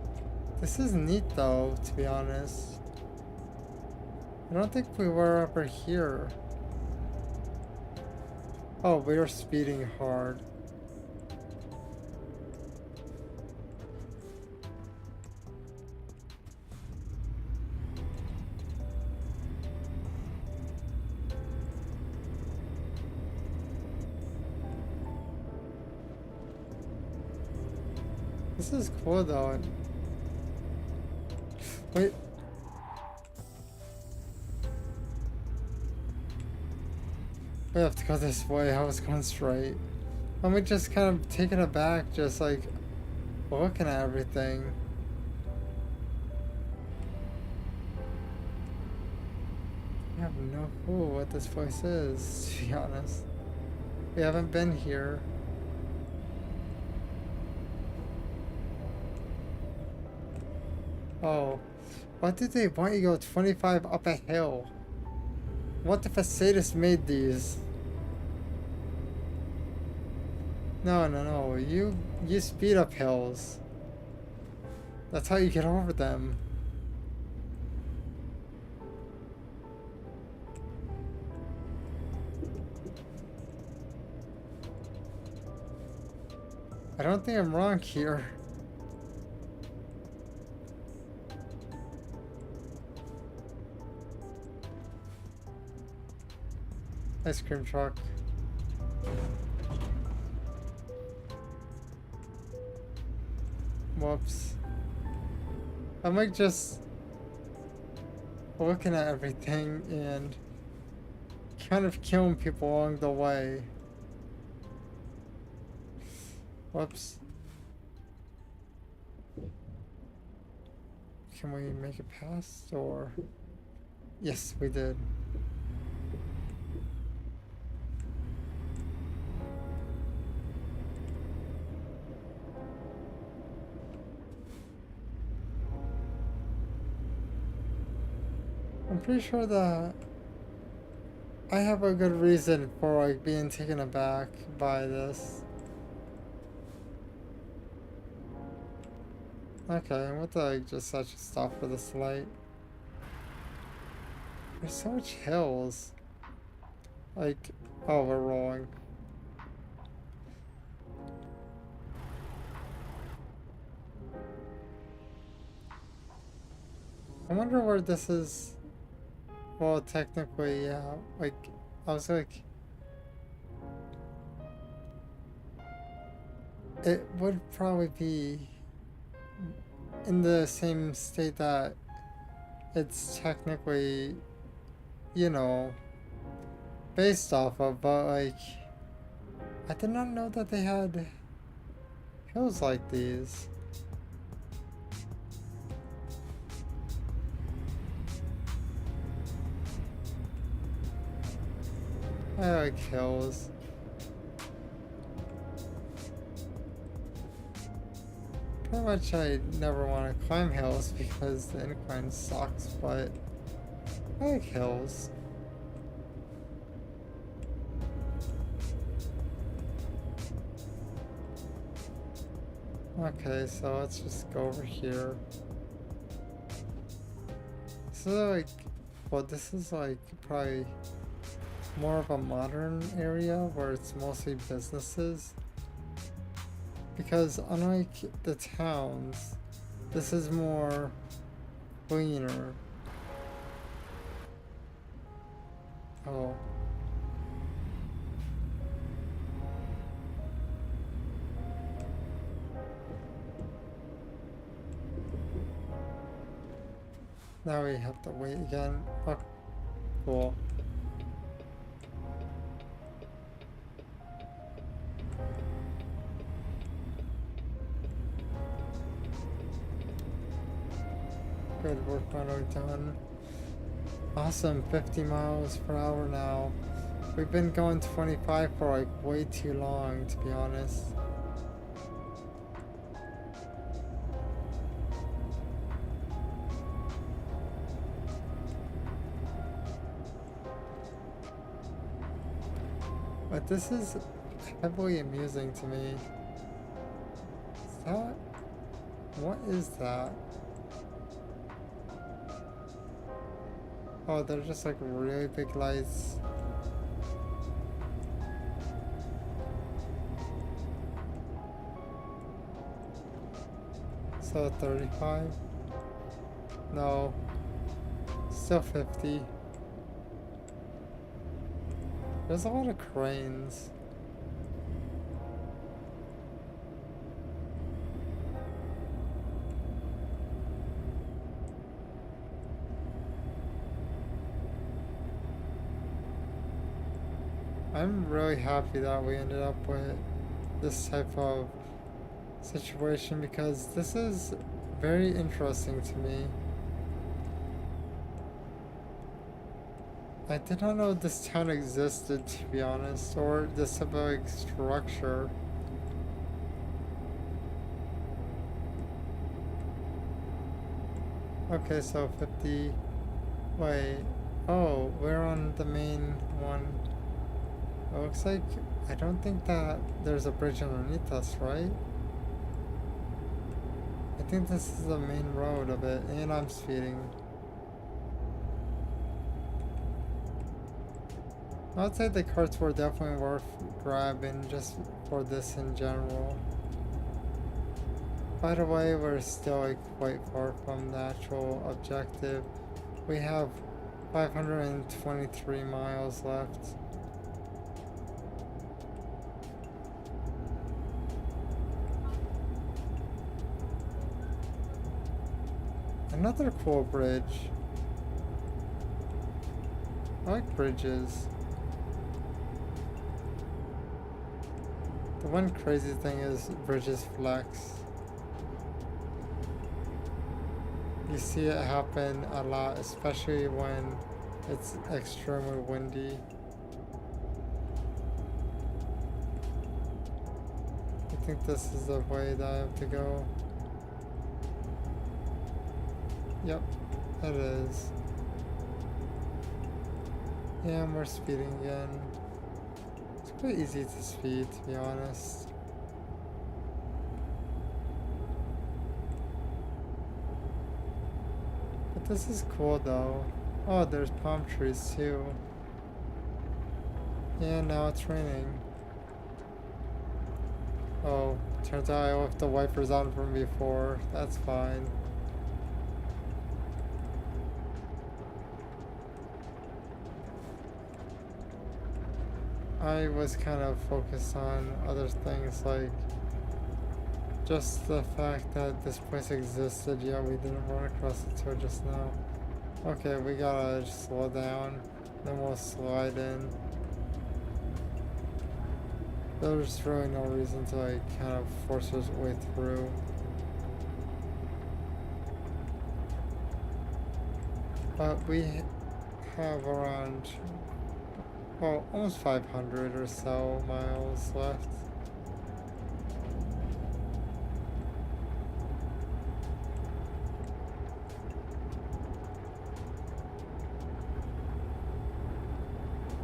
This is neat though, to be honest. I don't think we were over here. Oh, we are speeding hard. This is cool though. Wait. We have to go this way. I was going straight. Let me just kind of taken aback, just like looking at everything. I have no clue what this place is, to be honest. We haven't been here. Oh, what did they want you to go 25 up a hill? What if a sadist made these? No. You speed up hills. That's how you get over them. I don't think I'm wrong here. Ice cream truck. Whoops. I'm like just looking at everything and kind of killing people along the way. Whoops. Can we make it past or? Yes, we did. I'm pretty sure that I have a good reason for like being taken aback by this. Okay, what the like just such a stop for this light? There's so much hills. Like, oh, we're rolling. I wonder where this is. Well, technically, yeah. Like, I was like, it would probably be in the same state that it's technically, you know, based off of, but like, I did not know that they had hills like these. I like hills. Pretty much I never want to climb hills because the incline sucks, but I like hills. Okay, so let's just go over here. So like, well, this is like probably more of a modern area where it's mostly businesses. Because unlike the towns, this is more cleaner. Oh. Now we have to wait again. Oh, cool. Good work finally done. Awesome, 50 miles per hour now. We've been going 25 for like way too long, to be honest. But this is heavily amusing to me. Is that? What is that? Oh, they're just like really big lights. So 35? No. Still 50. There's a lot of cranes. I'm really happy that we ended up with this type of situation because this is very interesting to me. I did not know this town existed, to be honest, or this type of like, structure. Okay, so 50. Wait. Oh, we're on the main one. It looks like I don't think that there's a bridge underneath us, right? I think this is the main road of it, and I'm speeding. I would say the carts were definitely worth grabbing just for this in general. By the way, we're still like quite far from the actual objective. We have 523 miles left. Another cool bridge. I like bridges. The one crazy thing is bridges flex. You see it happen a lot, especially when it's extremely windy. I think this is the way that I have to go. Yep, it is. Yeah, and we're speeding again. It's quite easy to speed, to be honest. But this is cool though. Oh, there's palm trees too. Yeah, now it's raining. Oh, turns out I left the wipers on from before. That's fine. I was kind of focused on other things like just the fact that this place existed, yet we didn't run across it till just now. Okay, we gotta just slow down, then we'll slide in. There's really no reason to like kind of force our way through. But we have around, well, almost 500 or so miles left.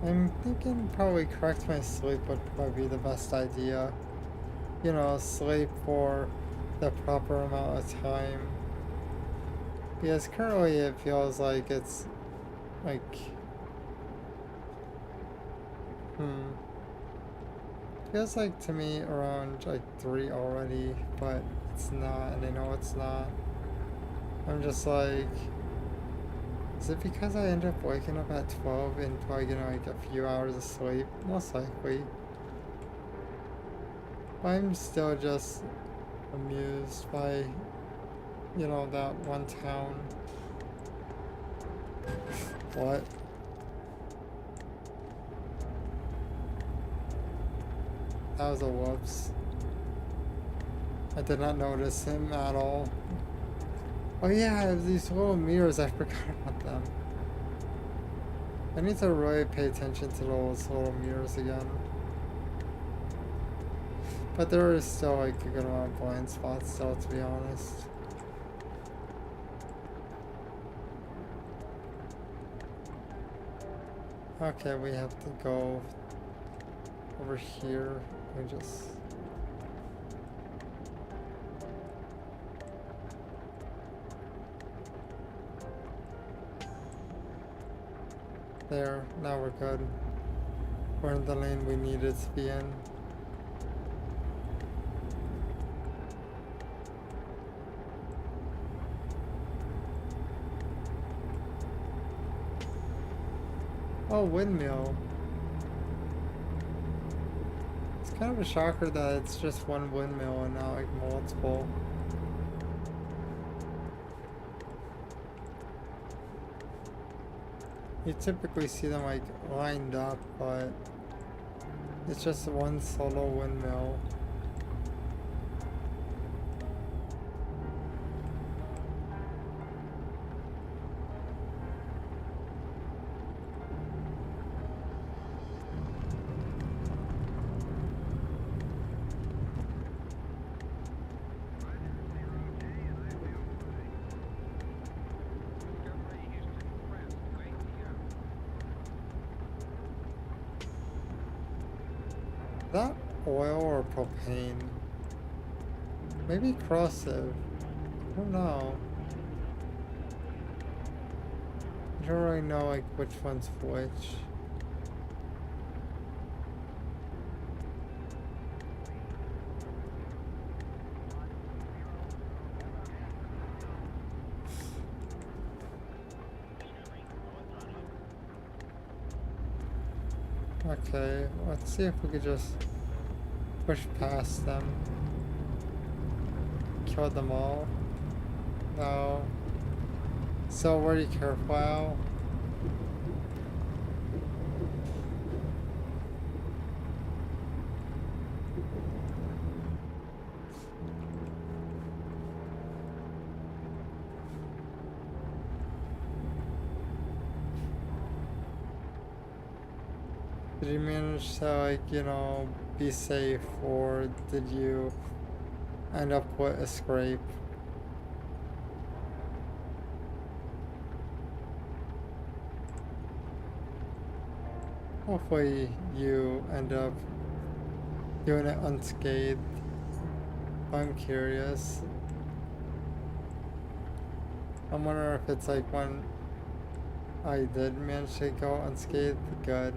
I'm thinking probably correct my sleep would probably be the best idea. You know, sleep for the proper amount of time. Because currently it feels like it's like feels like to me around like 3 already, but it's not, and I know it's not. I'm just like, is it because I end up waking up at 12 and probably getting like a few hours of sleep? Most likely. I'm still just amused by, you know, that one town. What? That was a whoops. I did not notice him at all. Oh yeah, I have these little mirrors, I forgot about them. I need to really pay attention to those little mirrors again. But there is still like a good amount of blind spots still, to be honest. Okay, we have to go over here. We just... There, now we're good. We're in the lane we needed to be in. Oh, windmill. It's kind of a shocker that it's just one windmill and not like multiple. You typically see them like lined up, but it's just one solo windmill. that oil or propane? Maybe corrosive. I don't know. I don't really know like which one's which. Okay, let's see if we could just push past them. Kill them all. No. So very careful. Did you manage to like, you know, be safe, or did you end up with a scrape? Hopefully you end up doing it unscathed. I'm curious. I'm wondering if it's like when I did manage to go unscathed. Good.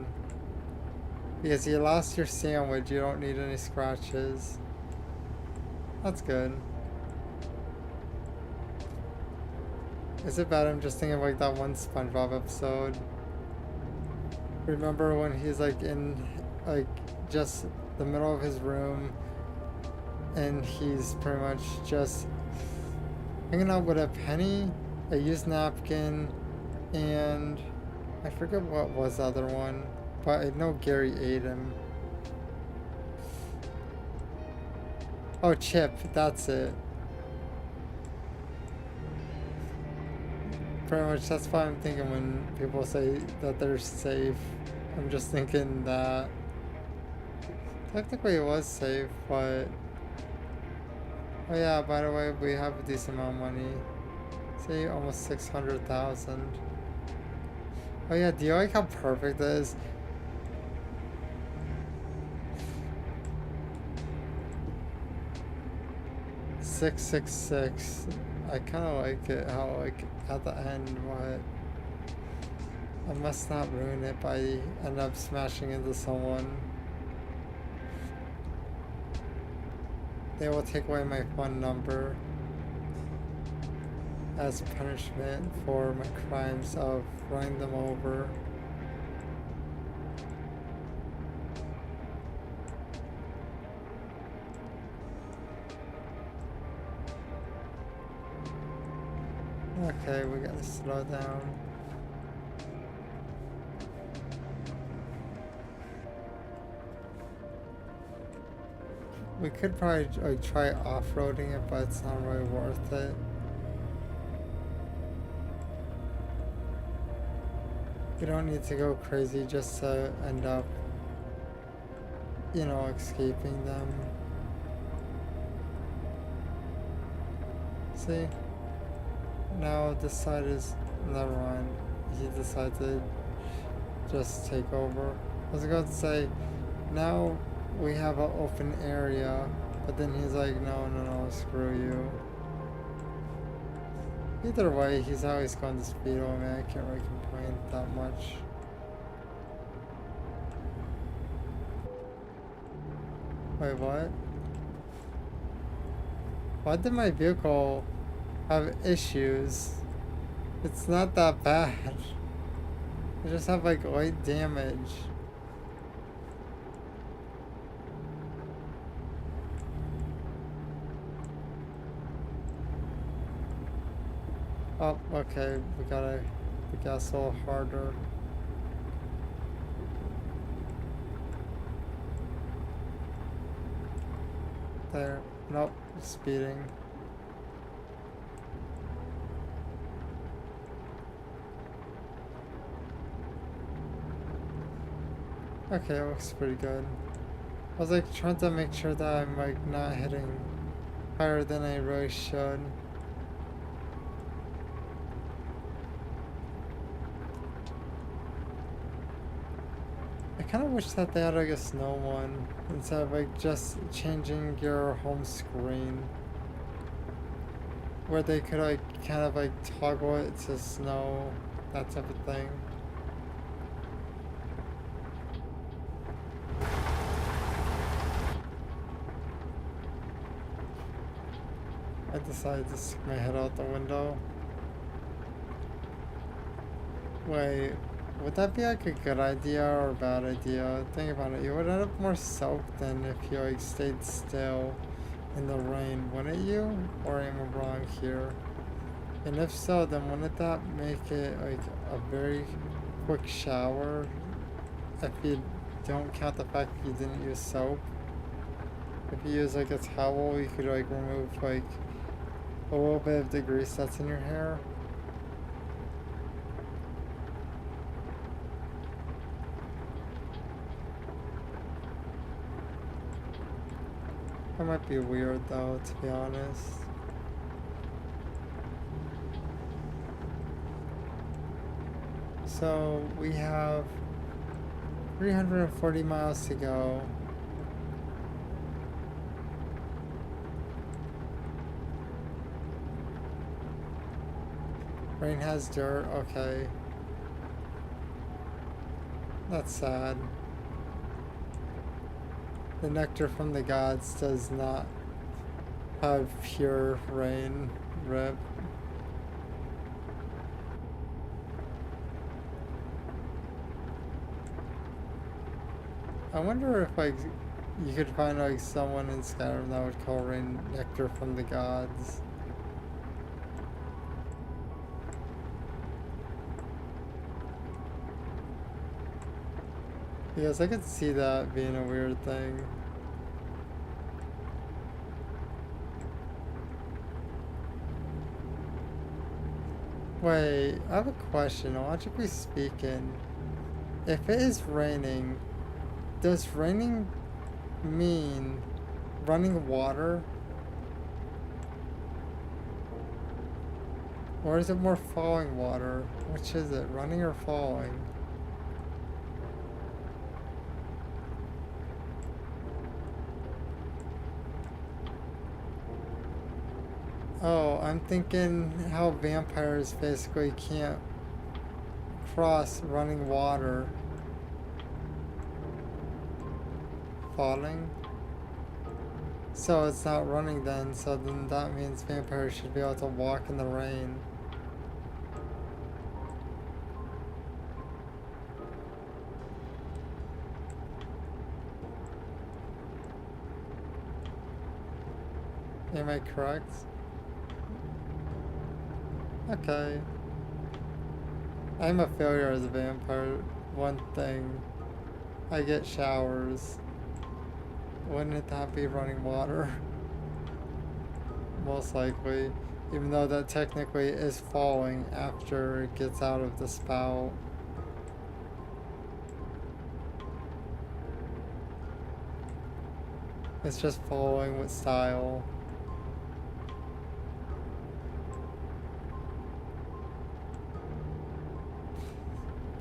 Because you lost your sandwich, you don't need any scratches. That's good. Is it bad I'm just thinking of like that one SpongeBob episode? Remember when he's like in like just the middle of his room and he's pretty much just hanging out with a penny, a used napkin, and I forget what was the other one, but I know Gary ate him. Oh, Chip, that's it. Pretty much that's what I'm thinking when people say that they're safe. I'm just thinking that technically it was safe, but oh yeah, by the way, we have a decent amount of money. See, almost 600,000. Oh yeah, do you like how perfect it is? $666. I kind of like it how like at the end, but I must not ruin it by end up smashing into someone. They will take away my phone number as punishment for my crimes of running them over. Okay, we gotta slow down. We could probably like try off-roading it, but it's not really worth it. You don't need to go crazy just to end up, you know, escaping them. See? Now this side is, never mind. He decided to just take over. I was going to say, now we have an open area, but then he's like, no, screw you. Either way, he's always going to speed over me. I can't really complain that much. Wait, what? Why did my vehicle have issues? It's not that bad. I just have like light damage. Oh, okay, we gotta gas a little harder. There, nope, speeding. Okay, it looks pretty good. I was like trying to make sure that I'm like not hitting higher than I really should. I kind of wish that they had like a snow one instead of like just changing your home screen, where they could like kind of like toggle it to snow, that type of thing. I decided to stick my head out the window. Wait, would that be like a good idea or a bad idea? Think about it. You would end up more soaked than if you like stayed still in the rain, wouldn't you? Or am I wrong here? And if so, then wouldn't that make it like a very quick shower if you don't count the fact that you didn't use soap? If you use like a towel, you could like remove like a little bit of the grease that's in your hair. That might be weird though, to be honest. So we have 340 miles to go. Rain has dirt, okay. That's sad. The nectar from the gods does not have pure rain, rip. I wonder if like you could find like someone in Skyrim that would call rain nectar from the gods. Yes, I could see that being a weird thing. Wait, I have a question. Logically speaking, if it is raining, does raining mean running water? Or is it more falling water? Which is it, running or falling? Oh, I'm thinking how vampires basically can't cross running water. Falling? So it's not running then, so then that means vampires should be able to walk in the rain. Am I correct? Okay. I'm a failure as a vampire. One thing. I get showers. Wouldn't that be running water? Most likely. Even though that technically is falling after it gets out of the spout. It's just falling with style.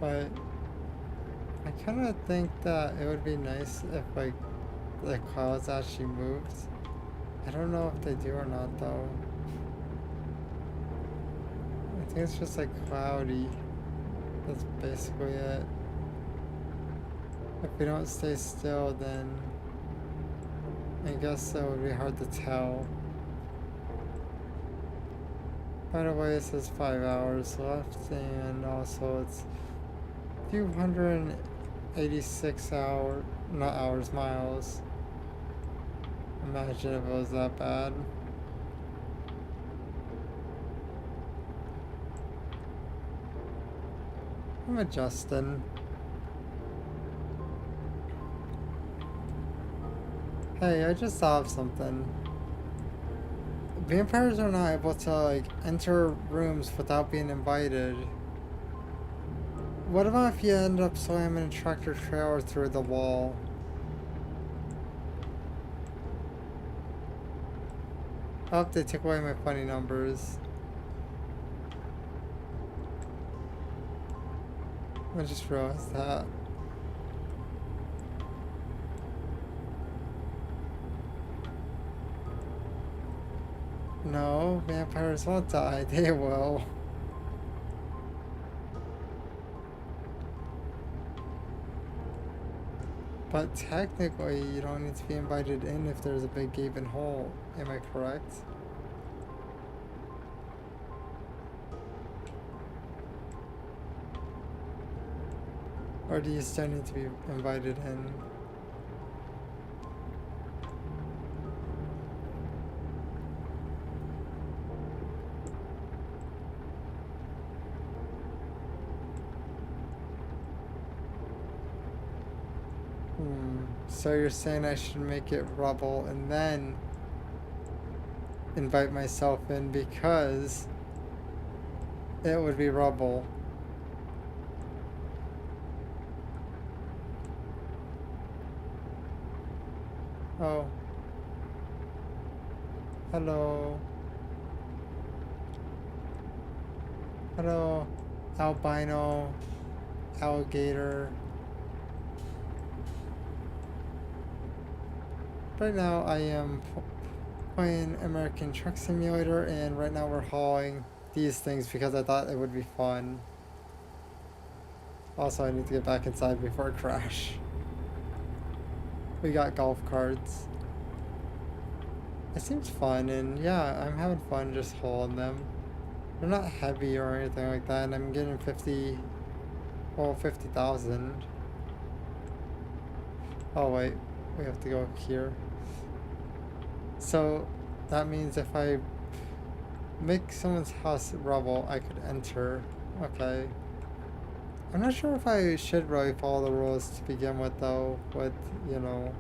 But I kind of think that it would be nice if like the clouds actually moved. I don't know if they do or not though. I think it's just like cloudy. That's basically it. If we don't stay still, then I guess it would be hard to tell. By the way, it says 5 hours left, and also it's 286 hours, not hours, miles. Imagine if it was that bad. I'm adjusting. Hey, I just thought of something. Vampires are not able to like enter rooms without being invited. What about if you end up slamming a tractor trailer through the wall? I'll have to take away my funny numbers. I just realized that. No, vampires won't die. They will. But technically, you don't need to be invited in if there's a big gaping hole. Am I correct? Or do you still need to be invited in? So you're saying I should make it rubble and then invite myself in because it would be rubble. Oh. Hello. Hello. Albino. Alligator. Right now I am playing American Truck Simulator, and right now we're hauling these things because I thought it would be fun. Also, I need to get back inside before I crash. We got golf carts. It seems fun, and yeah, I'm having fun just hauling them. They're not heavy or anything like that, and I'm getting 50,000. Oh wait, we have to go here. So that means if I make someone's house rubble, I could enter. Okay. I'm not sure if I should really follow the rules to begin with though, with, you know.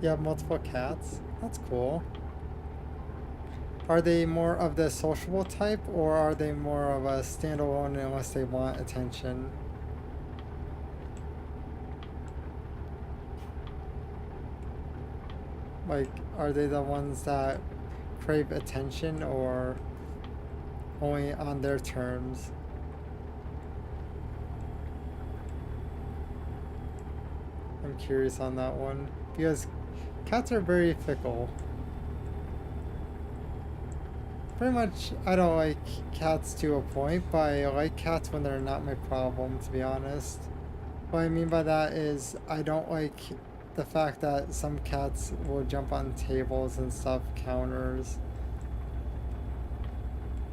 You have multiple cats? That's cool. Are they more of the sociable type, or are they more of a standalone unless they want attention? Like, are they the ones that crave attention, or only on their terms? I'm curious on that one, because cats are very fickle. Pretty much, I don't like cats to a point, but I like cats when they're not my problem, to be honest. What I mean by that is, I don't like the fact that some cats will jump on tables and stuff, counters.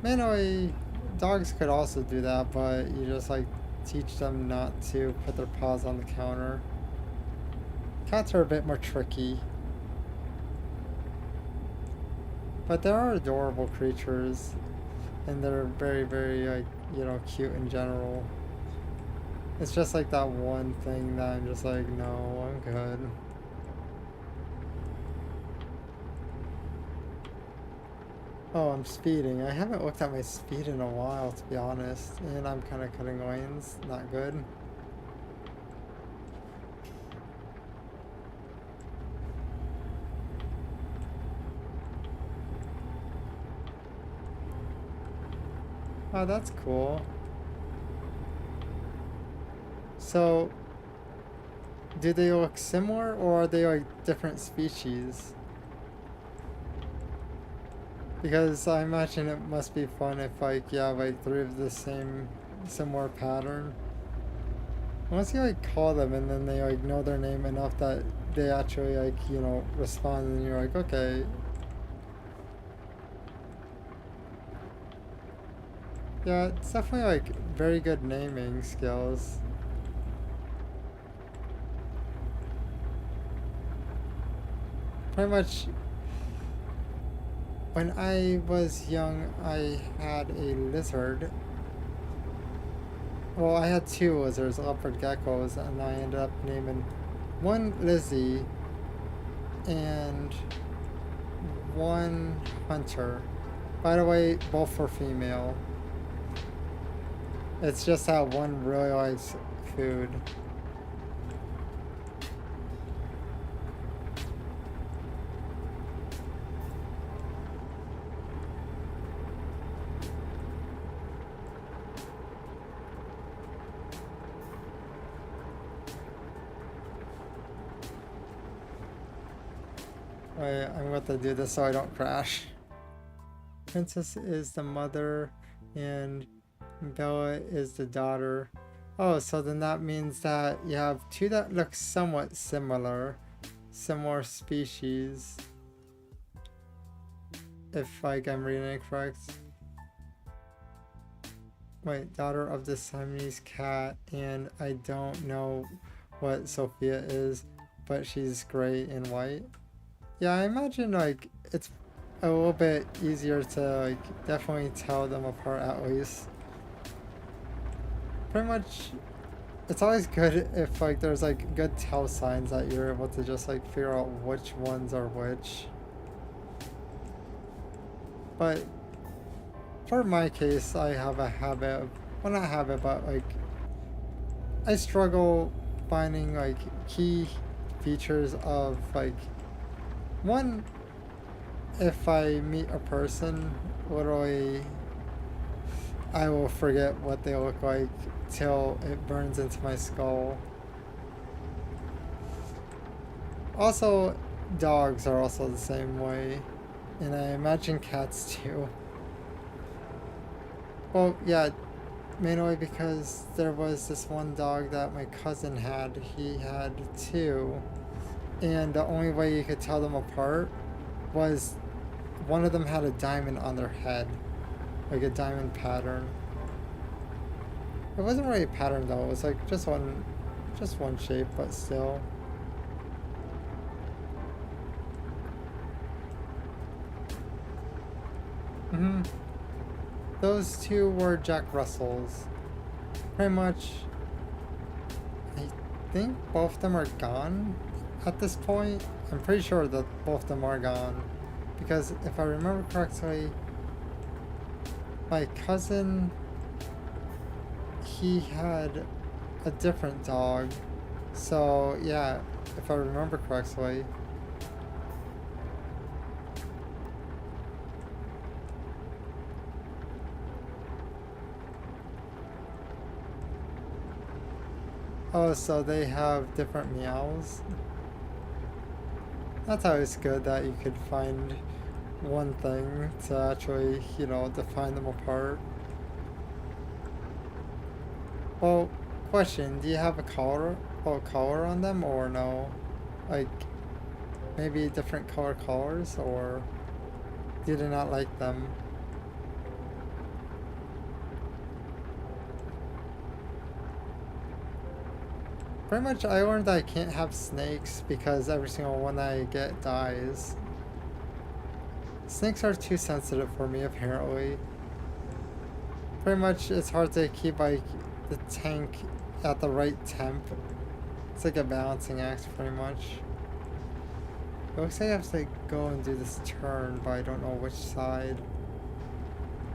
Manually, dogs could also do that, but you just like teach them not to put their paws on the counter. Cats are a bit more tricky. But they are adorable creatures, and they're very, very, like, you know, cute in general. It's just like that one thing that I'm just like, no, I'm good. Oh, I'm speeding. I haven't looked at my speed in a while, to be honest, and I'm kind of cutting lanes. Not good. Oh, that's cool. So, do they look similar, or are they like different species? Because I imagine it must be fun if like, yeah, like 3 of the same, similar pattern. Once you like call them and then they like know their name enough that they actually like, you know, respond, and you're like, okay. Yeah, it's definitely like very good naming skills. Pretty much, when I was young, I had a lizard. Well, I had 2 lizards, leopard geckos, and I ended up naming one Lizzie and one Hunter. By the way, both were female. It's just that one really likes food. Wait, I'm going to do this so I don't crash. Princess is the mother and Bella is the daughter. Oh, so then that means that you have two that look somewhat similar. Similar species. If like I'm reading it correct. Wait, daughter of the Siamese cat, and I don't know what Sophia is, but she's gray and white. Yeah, I imagine like it's a little bit easier to like definitely tell them apart at least. Pretty much, it's always good if like there's like good tell signs that you're able to just like figure out which ones are which. But for my case, I have a habit of, well, not habit, but like I struggle finding like key features of like one. If I meet a person, literally, I will forget what they look like till it burns into my skull. Also, dogs are also the same way, and I imagine cats too. Well, yeah, mainly because there was this one dog that my cousin had. He had two, and the only way you could tell them apart was one of them had a diamond on their head, like a diamond pattern. It wasn't really a pattern though, it was like just one shape, but still. Those two were Jack Russells. Pretty much, I think both of them are gone at this point. I'm pretty sure that both of them are gone. Because if I remember correctly, my cousin, he had a different dog. So yeah, if I remember correctly. Oh, so they have different meows. That's always good that you could find one thing to actually, you know, define them apart. Well, question, do you have a color on them or no? Like maybe different colors, or did you not like them? Pretty much I learned that I can't have snakes because every single one I get dies. Snakes are too sensitive for me apparently. Pretty much it's hard to keep like the tank at the right temp. It's like a balancing act pretty much. It looks like I have to like go and do this turn, but I don't know which side.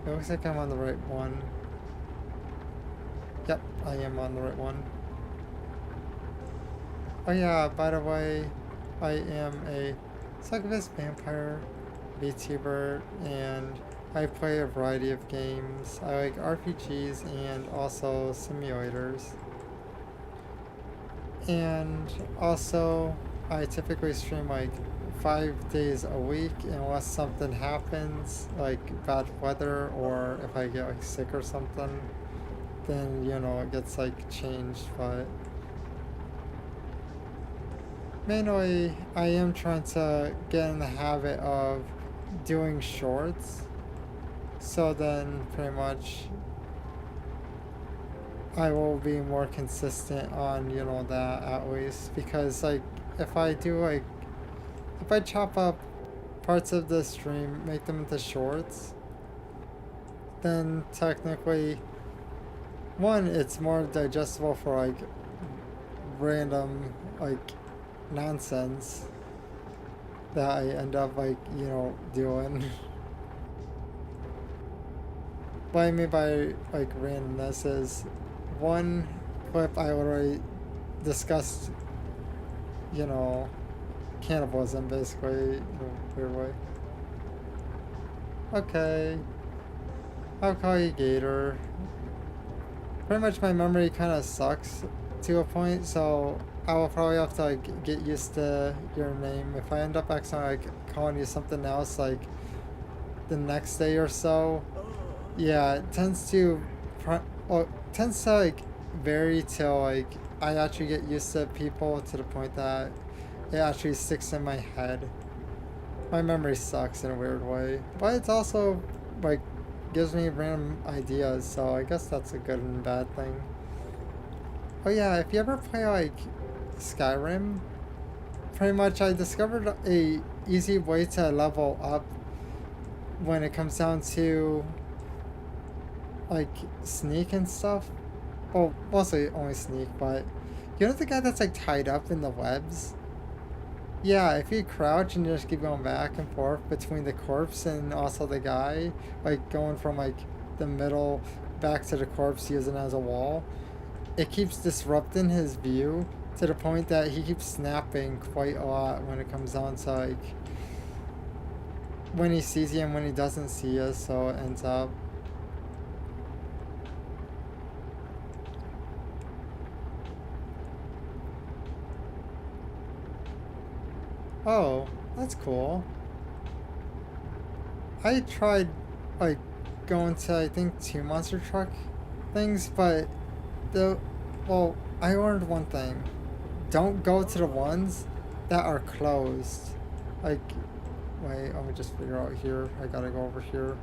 It looks like I'm on the right one. Yep, I am on the right one. Oh yeah, by the way, I am a Succubus vampire vtuber, and I play a variety of games. I like RPGs and also simulators. And also, I typically stream like 5 days a week unless something happens, like bad weather, or if I get like sick or something, then you know it gets like changed, but mainly, I am trying to get in the habit of doing shorts. So then, pretty much, I will be more consistent on, you know, that at least. Because, like, if I chop up parts of the stream, make them into shorts, then technically, one, it's more digestible for, like, random, like, nonsense that I end up like, you know, doing. What I mean by like randomness is one clip I already discussed, you know, cannibalism basically in a weird way. Okay. I'll call you Gator. Pretty much my memory kind of sucks to a point, so I will probably have to like get used to your name. If I end up accidentally like calling you something else like the next day or so, yeah, it tends to, tends to like vary till like I actually get used to people to the point that it actually sticks in my head. My memory sucks in a weird way, but it's also like gives me random ideas, so I guess that's a good and bad thing. Oh yeah, if you ever play like Skyrim, pretty much I discovered a easy way to level up when it comes down to like sneak and stuff. Well, mostly only sneak, but you know the guy that's like tied up in the webs? Yeah, if you crouch and you just keep going back and forth between the corpse and also the guy, like going from like the middle back to the corpse using it as a wall, it keeps disrupting his view to the point that he keeps snapping quite a lot when it comes down to like when he sees you and when he doesn't see you, so it ends up. Oh, that's cool. I tried like going to I think 2 monster truck things, but well, I learned one thing. Don't go to the ones that are closed. Like, wait, let me just figure out here. I gotta go over here.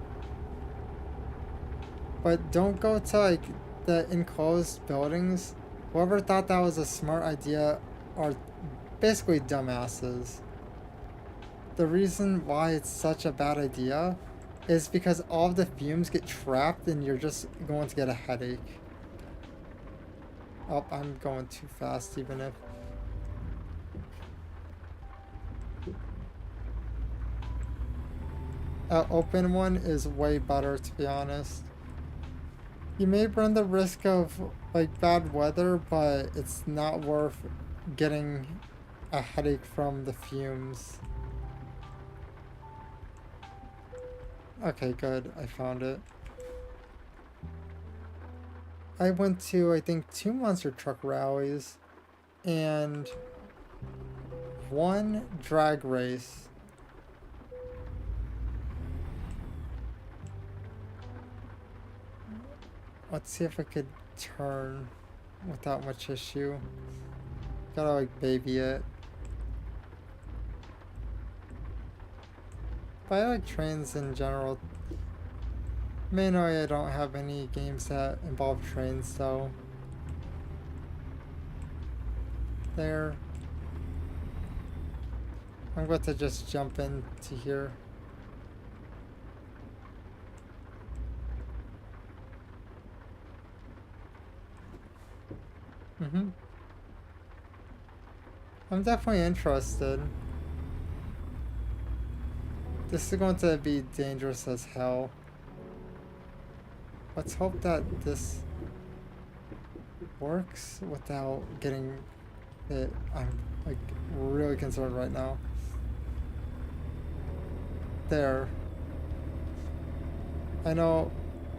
But don't go to like the enclosed buildings. Whoever thought that was a smart idea are basically dumbasses. The reason why it's such a bad idea is because all of the fumes get trapped and you're just going to get a headache. Oh, I'm going too fast even if... An open one is way better, to be honest. You may run the risk of like bad weather, but it's not worth getting a headache from the fumes. Okay, good. I found it. I went to, I think, 2 monster truck rallies and 1 drag race. Let's see if I could turn without much issue. Gotta like baby it. But I like trains in general. Mainly I don't have any games that involve trains, so... There. I'm going to just jump into here. I'm definitely interested. This is going to be dangerous as hell. Let's hope that this works without getting it. I'm like really concerned right now. There. I know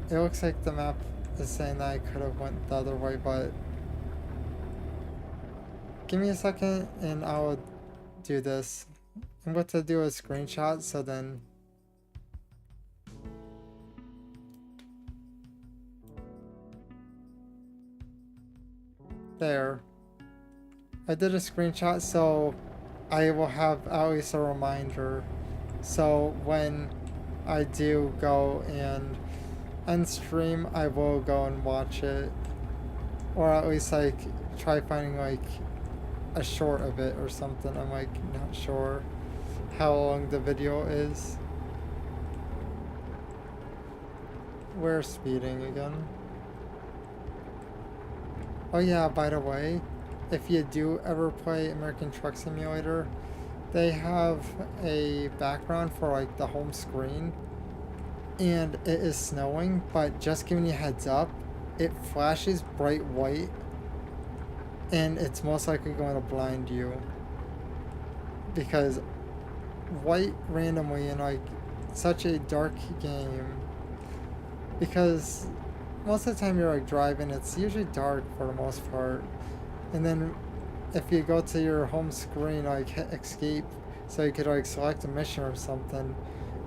it looks like the map is saying that I could have went the other way, but give me a second and I'll do this. I'm about to do a screenshot, so then there. I did a screenshot, so I will have at least a reminder. So when I do go and end stream, I will go and watch it. Or at least like try finding like a short of it or something. I'm like not sure how long the video is. We're speeding again. Oh yeah, by the way, if you do ever play American Truck Simulator, they have a background for like the home screen and it is snowing, but just giving you a heads up, it flashes bright white and it's most likely going to blind you because white randomly in like such a dark game, because most of the time you're like driving, it's usually dark for the most part, and then if you go to your home screen, like hit escape, so you could like select a mission or something,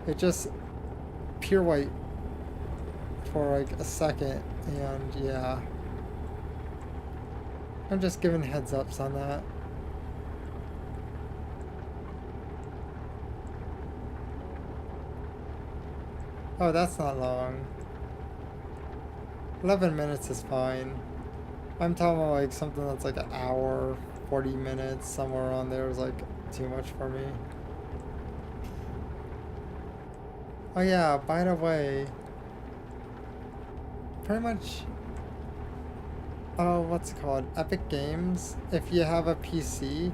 it just pure white for like a second, and yeah. I'm just giving heads ups on that. Oh, that's not long. 11 minutes is fine. I'm talking about like something that's like an hour, 40 minutes, somewhere around there is like too much for me. Oh yeah, by the way, pretty much, oh, what's it called? Epic Games, if you have a PC,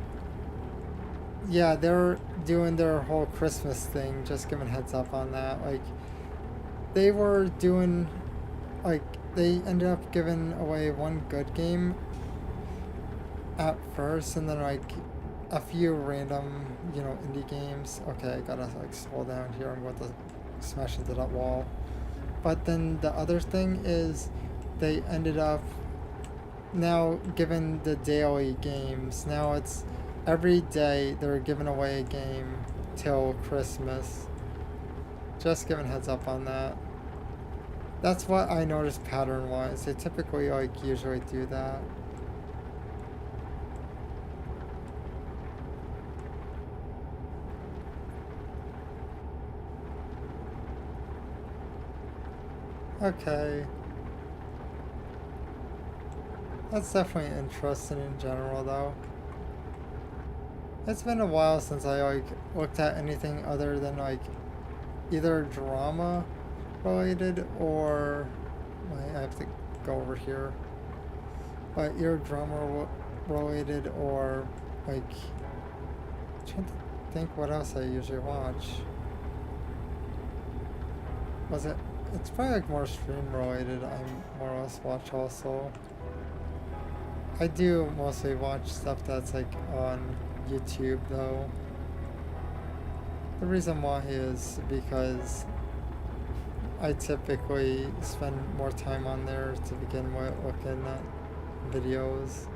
yeah, they're doing their whole Christmas thing, just giving heads up on that. Like, they were doing, like, they ended up giving away one good game at first, and then like a few random, you know, indie games. Okay, I gotta like slow down here. I'm going to smash into that wall. But then the other thing is they ended up now giving the daily games. Now it's every day they're giving away a game till Christmas. Just giving heads up on that. That's what I noticed pattern wise. They typically like usually do that. Okay. That's definitely interesting in general though. It's been a while since I like looked at anything other than like either drama related or I have to go over here. But either drama related or like I'm trying to think what else I usually watch. Was it? It's probably like more stream related. I more or less watch also. I do mostly watch stuff that's like on YouTube though. The reason why is because I typically spend more time on there to begin with looking at videos.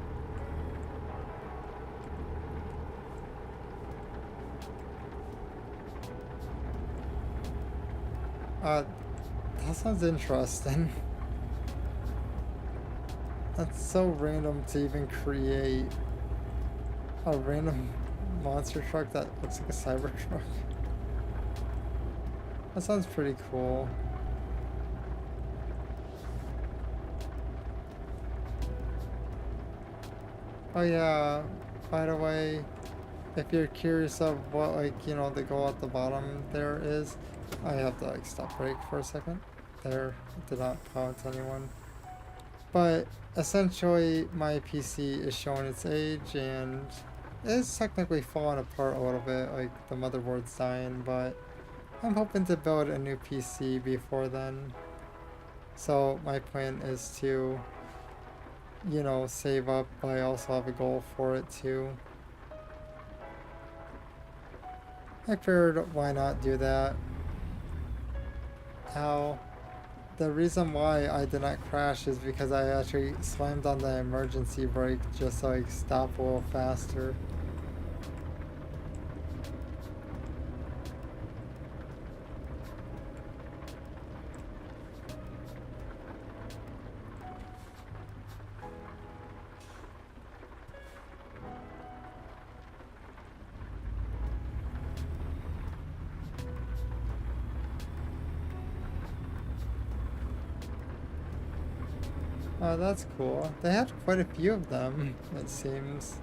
That sounds interesting. That's so random to even create a random monster truck that looks like a cyber truck. That sounds pretty cool. Oh yeah, by the way, if you're curious of what like, you know, the goal at the bottom there is, I have to like stop break for a second. There, did not count anyone. But essentially my PC is showing its age and it's technically falling apart a little bit, like the motherboard's dying, but I'm hoping to build a new PC before then. So my plan is to, you know, save up, but I also have a goal for it too. I figured why not do that. Ow. The reason why I did not crash is because I actually slammed on the emergency brake just so I could stop a little faster. Oh, that's cool. They had quite a few of them, it seems.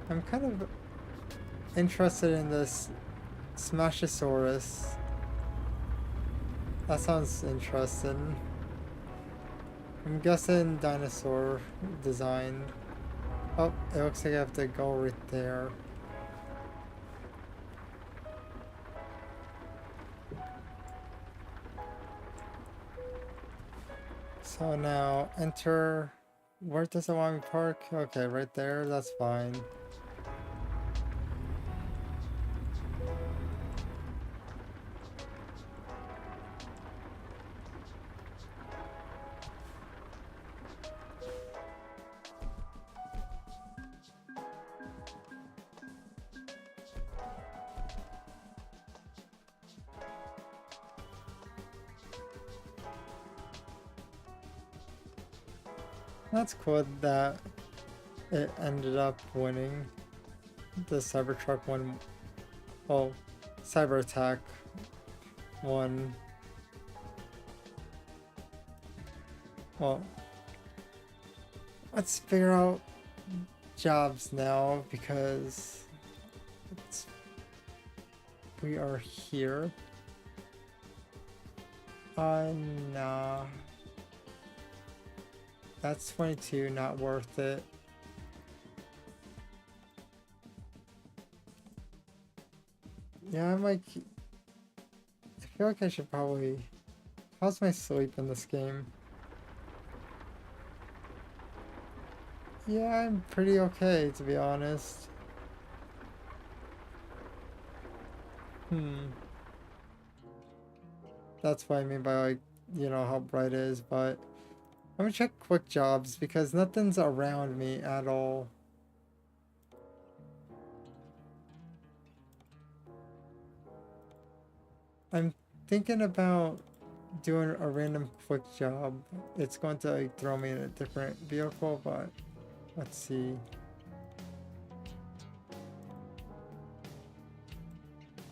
I'm kind of interested in this Smashosaurus. That sounds interesting. I'm guessing dinosaur design. Oh, it looks like I have to go right there. So now enter, where does it want me to park? Okay, right there, that's fine. That's cool that it ended up winning. The Cybertruck one. Oh, Cyber Attack won. Well, let's figure out jobs now because we are here. Nah. That's 22, not worth it. Yeah, I'm like, I feel like I should probably, how's my sleep in this game? Yeah, I'm pretty okay, to be honest. That's what I mean by like, you know, how bright it is, but let me check quick jobs because nothing's around me at all. I'm thinking about doing a random quick job. It's going to like throw me in a different vehicle, but let's see.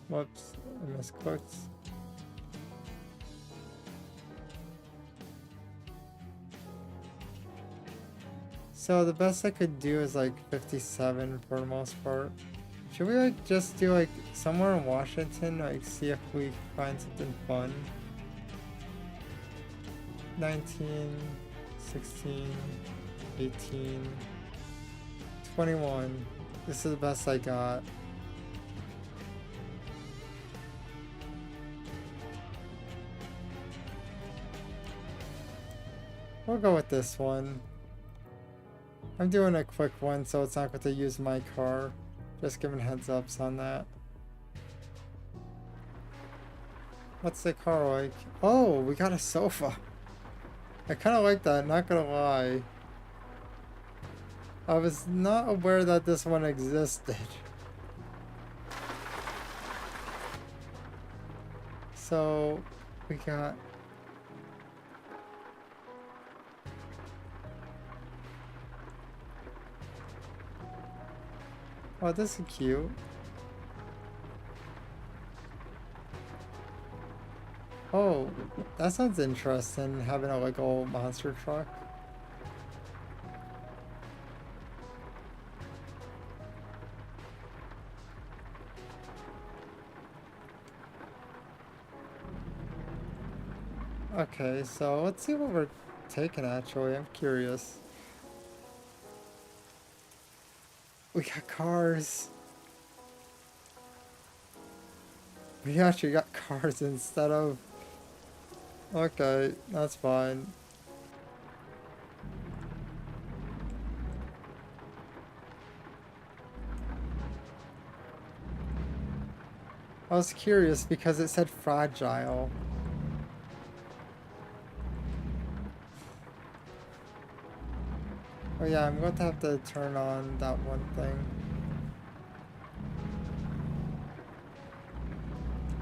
Whoops, I misclicked. So the best I could do is like 57 for the most part. Should we like just do like somewhere in Washington, like see if we find something fun? 19, 16, 18, 21. This is the best I got. We'll go with this one. I'm doing a quick one, so it's not going to use my car. Just giving heads ups on that. What's the car like? Oh, we got a sofa. I kind of like that, not gonna lie. I was not aware that this one existed. So, we got... Oh, this is cute. Oh, that sounds interesting, having a like old monster truck. Okay, so let's see what we're taking actually, I'm curious. We got cars. We actually got cars instead of... Okay, that's fine. I was curious because it said fragile. Oh yeah, I'm going to have to turn on that one thing.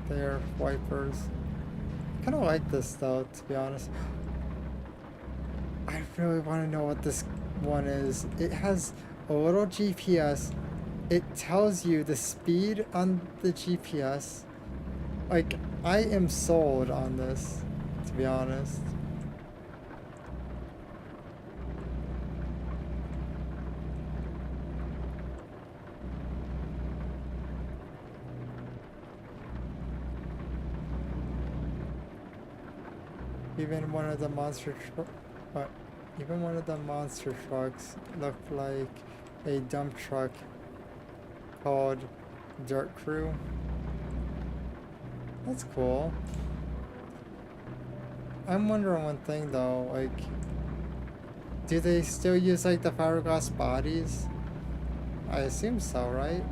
The air wipers. I kind of like this though, to be honest. I really want to know what this one is. It has a little GPS. It tells you the speed on the GPS. Like, I am sold on this, to be honest. Even one of the monster trucks looked like a dump truck called Dirt Crew. That's cool. I'm wondering one thing though, like, do they still use like the fiberglass bodies? I assume so, right?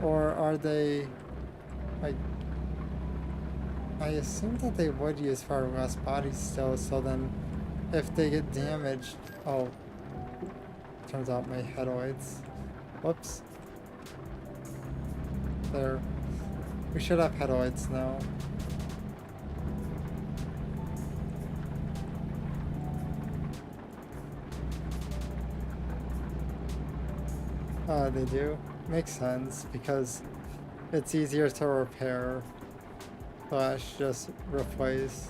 Or are they like, I assume that they would use fiberglass bodies still, so then if they get damaged... Oh, turns out my headlights. Whoops. There. We should have headlights now. They do. Makes sense because it's easier to repair slash just replace.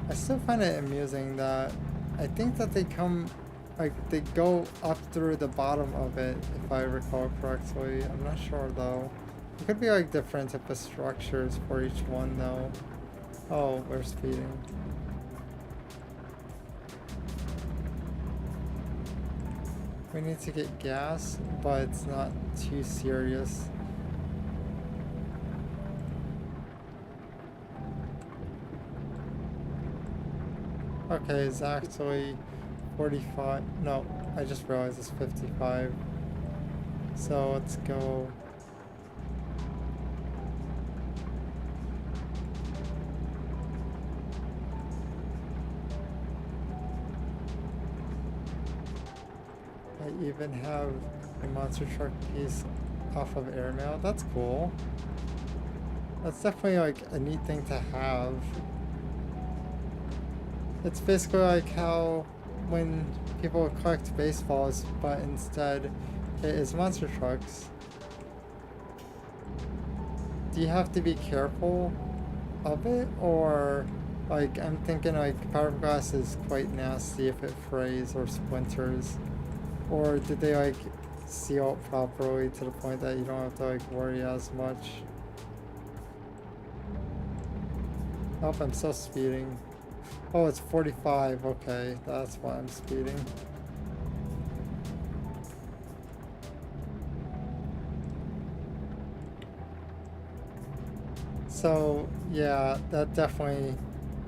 I still find it amusing that I think that they come, like, they go up through the bottom of it, if I recall correctly. I'm not sure though. It could be like different type of structures for each one though. Oh, we're speeding. We need to get gas, but it's not too serious. Okay, it's actually 45. No, I just realized it's 55. So let's go. I even have a monster truck piece off of airmail. That's cool. That's definitely like a neat thing to have. It's basically like how when people collect baseballs, but instead it is monster trucks. Do you have to be careful of it, or like I'm thinking like fiberglass is quite nasty if it frays or splinters, or did they like seal it properly to the point that you don't have to like worry as much? Oh, I'm still speeding. Oh, it's 45. Okay, that's why I'm speeding. So, yeah, that definitely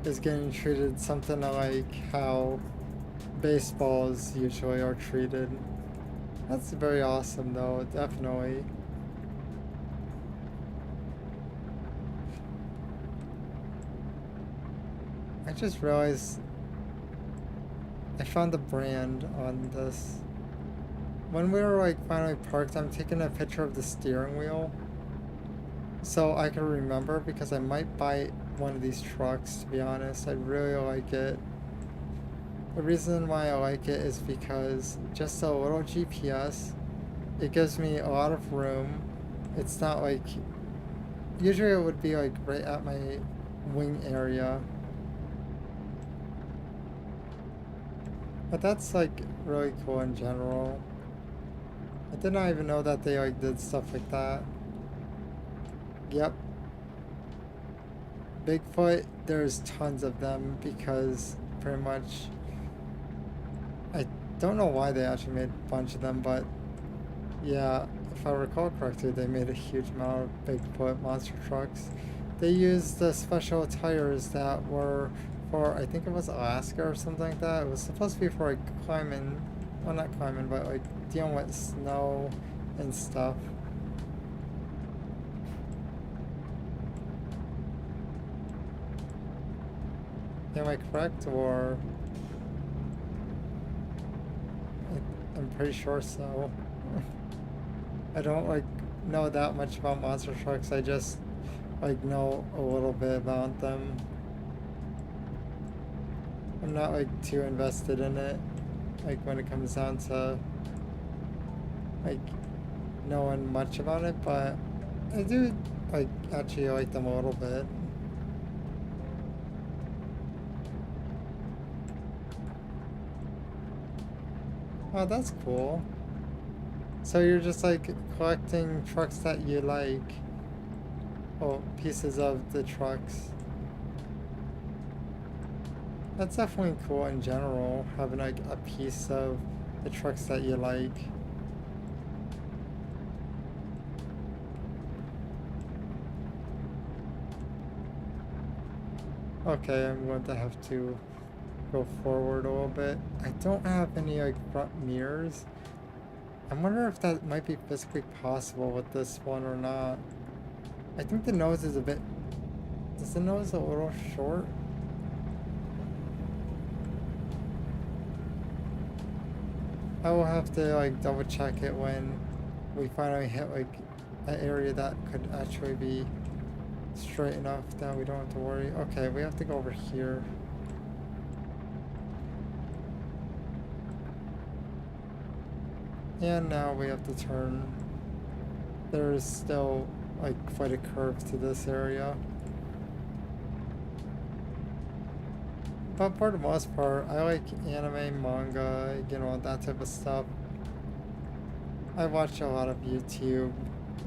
is getting treated something like how baseballs usually are treated. That's very awesome, though, definitely. I just realized I found the brand on this. When we were like finally parked, I'm taking a picture of the steering wheel so I can remember, because I might buy one of these trucks, to be honest. I really like it. The reason why I like it is because just a little GPS, it gives me a lot of room. It's not like, usually it would be like right at my wing area. But that's like really cool in general. I did not even know that they like did stuff like that. Yep. Bigfoot, there's tons of them because pretty much, I don't know why they actually made a bunch of them, but yeah, if I recall correctly, they made a huge amount of Bigfoot monster trucks. They used the special tires that were for, I think it was Alaska or something like that. It was supposed to be for like climbing, well not climbing, but like dealing with snow and stuff. Am I correct, or I'm pretty sure so. I don't like know that much about monster trucks. I just like know a little bit about them. I'm not like too invested in it, like when it comes down to like knowing much about it, but I do like actually like them a little bit. Oh, that's cool. So you're just like collecting trucks that you like. Oh, pieces of the trucks. That's definitely cool in general, having like a piece of the trucks that you like. Okay, I'm going to have to go forward a little bit. I don't have any like front mirrors. I wonder if that might be physically possible with this one or not. I think the nose is a bit... Is the nose a little short? I will have to like double check it when we finally hit like an area that could actually be straight enough that we don't have to worry. Okay, we have to go over here. And now we have to turn. There's still like quite a curve to this area. But for the most part, I like anime, manga, you know, that type of stuff. I watch a lot of YouTube,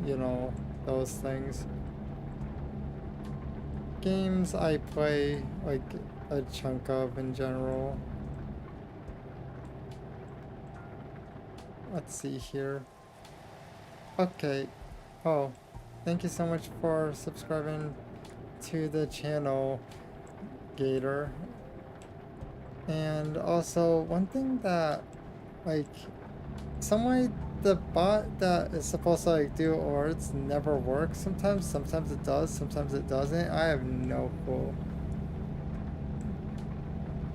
you know, those things. Games I play like a chunk of in general. Let's see here. Okay. Oh, thank you so much for subscribing to the channel, Gator. And also, one thing that, like, some way the bot that is supposed to like do ords never works sometimes. Sometimes it does, sometimes it doesn't. I have no clue.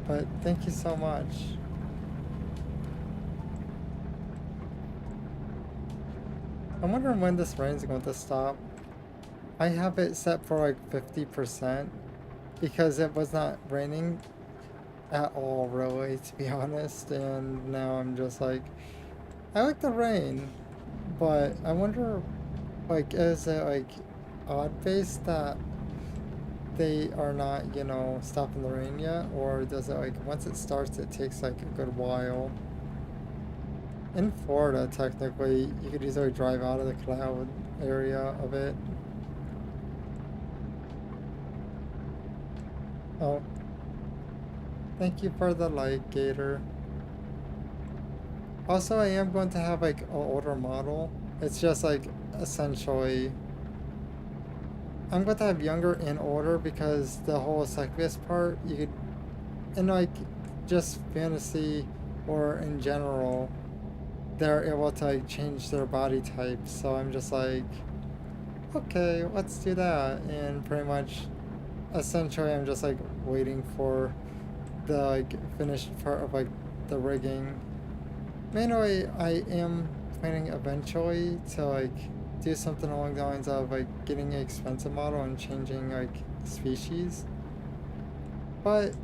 But thank you so much. I'm wondering when this rain's going to stop. I have it set for like 50% because it was not raining at all, really, to be honest. And now I'm just like, I like the rain, but I wonder, like, is it like odd-based that they are not, you know, stopping the rain yet? Or does it like, once it starts, it takes like a good while? In Florida, technically, you could easily drive out of the cloud area of it. Oh, thank you for the like, Gator. Also, I am going to have like an older model. It's just like essentially, I'm going to have younger and older because the whole Succubus part, you could, and like just fantasy or in general, they're able to like change their body type. So I'm just like, okay, let's do that. And pretty much, essentially, I'm just like waiting for the like finished part of like the rigging. Mainly, I am planning eventually to like do something along the lines of like getting an expensive model and changing like species. But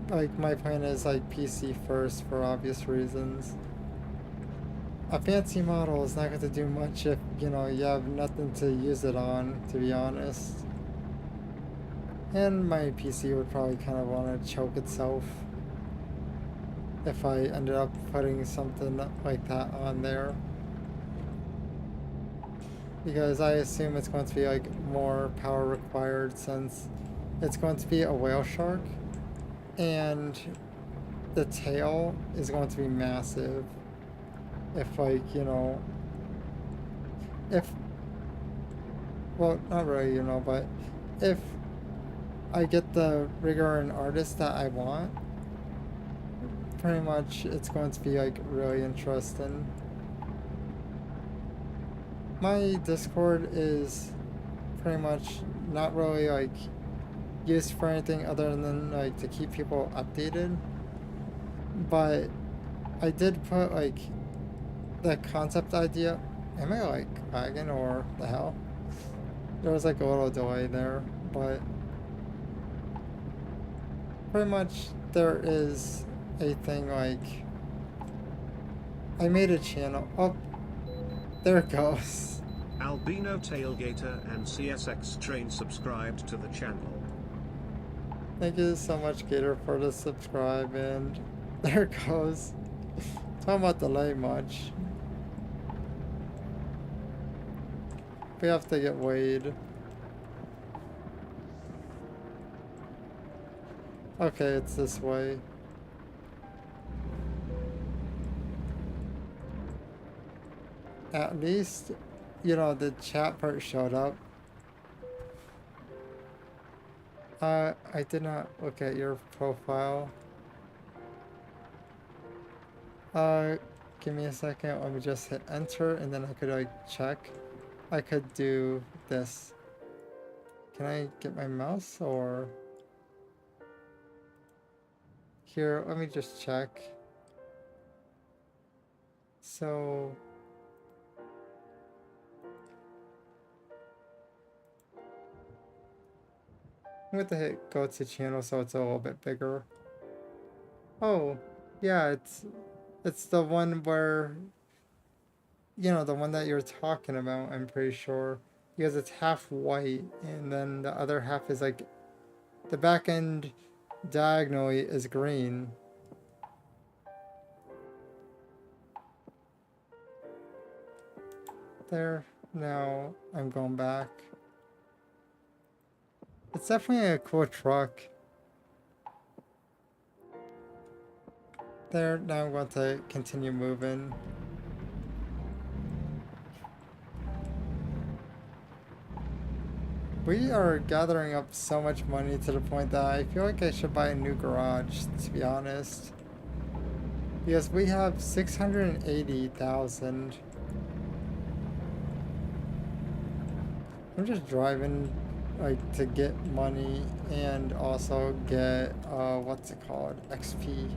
like my plan is like PC first for obvious reasons. A fancy model is not going to do much if, you know, you have nothing to use it on, to be honest. And my PC would probably kind of want to choke itself if I ended up putting something like that on there. Because I assume it's going to be like more power required since it's going to be a whale shark and the tail is going to be massive. If like, you know, if, well, not really, you know, but if I get the rigger and artist that I want, pretty much it's going to be like really interesting. My Discord is pretty much not really like used for anything other than like to keep people updated, but I did put like the concept idea. Am I like lagging or the hell? There was like a little delay there, but pretty much there is a thing like I made a channel. Oh, there it goes. Albino Tailgater and CSX Train subscribed to the channel. Thank you so much, Gator, for the subscribe, and there it goes. Talking about delay much. We have to get weighed. Okay, it's this way. At least, you know, the chat part showed up. I did not look at your profile. Give me a second. Let me just hit enter and then I could like check. I could do this. Can I get my mouse or? Here, let me just check. So. I'm going to hit go to channel so it's a little bit bigger. Oh, yeah, it's It's the one where, you know, the one that you're talking about, I'm pretty sure. Because it's half white, and then the other half is like, the back end diagonally is green. There, now I'm going back. It's definitely a cool truck. There, now I'm going to continue moving. We are gathering up so much money to the point that I feel like I should buy a new garage, to be honest. Because we have 680,000. I'm just driving like to get money and also get what's it called? XP.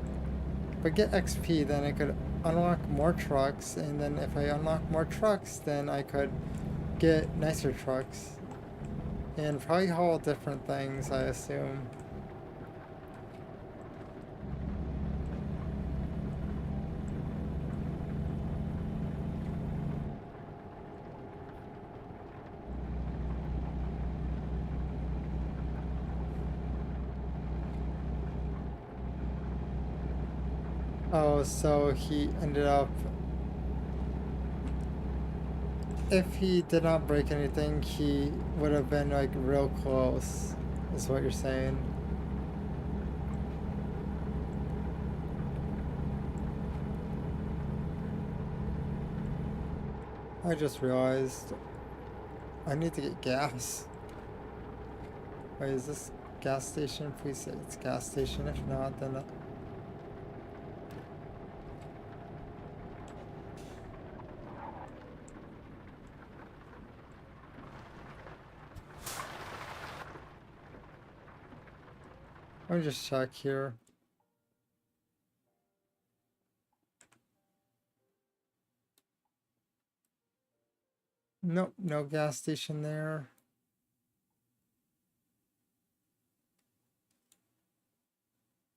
But get XP, then I could unlock more trucks, and then if I unlock more trucks, then I could get nicer trucks. And probably haul different things, I assume. Oh, so he ended up... If he did not break anything, he would have been like real close, is what you're saying. I just realized I need to get gas. Wait, is this gas station? Please say it's gas station. If not, then... Let me just check here. Nope, no gas station there.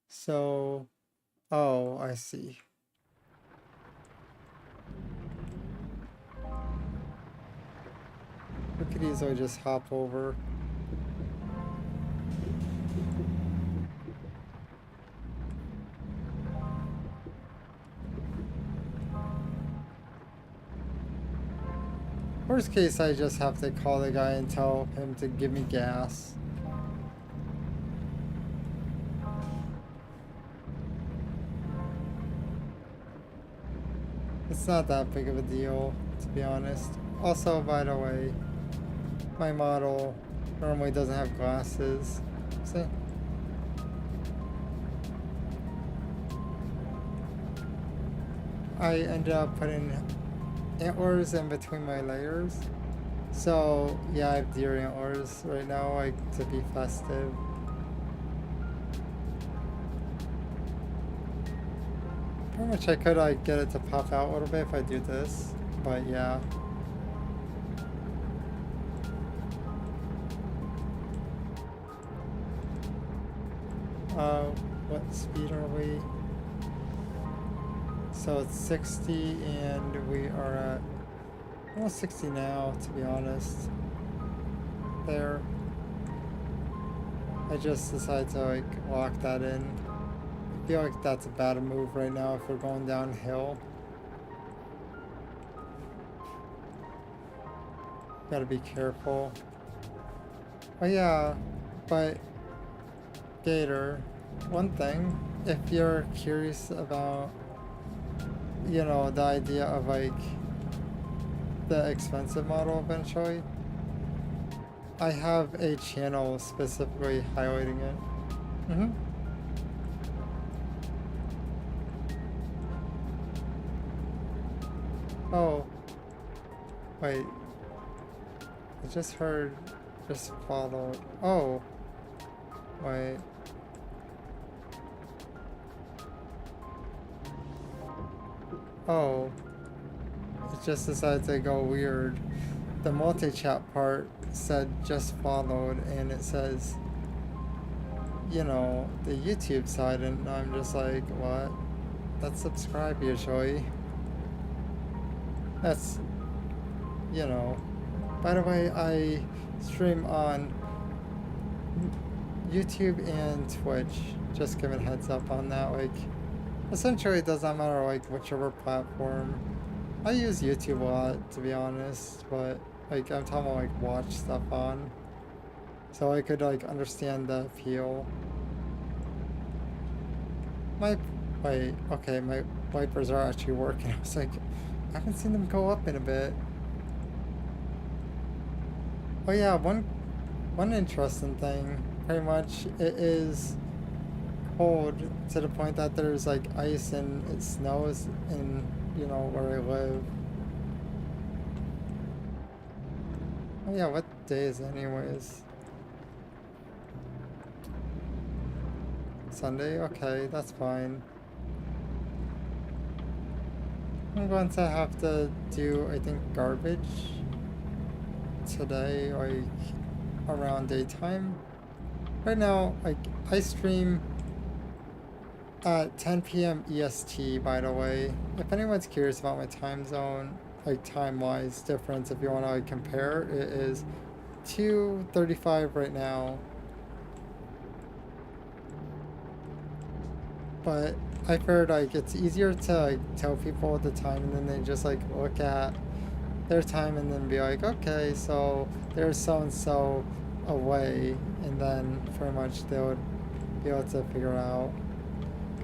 So, oh, I see. We could easily just hop over. Worst case, I just have to call the guy and tell him to give me gas. It's not that big of a deal, to be honest. Also, by the way, my model normally doesn't have glasses. See? I ended up putting antlers in between my layers. So, yeah, I have deer antlers right now, like, to be festive. Pretty much I could, like, get it to pop out a little bit if I do this, but yeah. What speed are we? So it's 60 and we are at almost 60 now, to be honest. There. I just decided to like lock that in. I feel like that's a bad move right now if we're going downhill. Gotta be careful. Oh yeah, but Gator, one thing, if you're curious about, you know, the idea of like the expensive model eventually, I have a channel specifically highlighting it. Oh, wait, I just heard, just followed. Oh, wait. Oh, it just decided to go weird. The multi-chat part said just followed, and it says, you know, the YouTube side, and I'm just like, what? that subscribe usually. That's, you know. By the way, I stream on YouTube and Twitch. Just giving a heads up on that. Like, essentially it does not matter like whichever platform. I use YouTube a lot, to be honest, but like I'm talking about like watch stuff on. So I could like understand the appeal. Wait, okay, my wipers are actually working. I was like, I haven't seen them go up in a bit. Oh yeah, one interesting thing, pretty much, it is cold to the point that there's like ice and it snows in, you know, where I live. Oh yeah, what day is it anyways? Sunday? Okay, that's fine. I'm going to have to do, I think, garbage today, like around daytime. Right now, like, I stream at 10 p.m. EST, by the way. If anyone's curious about my time zone, like time-wise difference, if you want to like compare, it is 2:35 right now. But I figured like it's easier to like tell people the time and then they just like look at their time and then be like, okay, so there's so and so away, and then pretty much they would be able to figure out.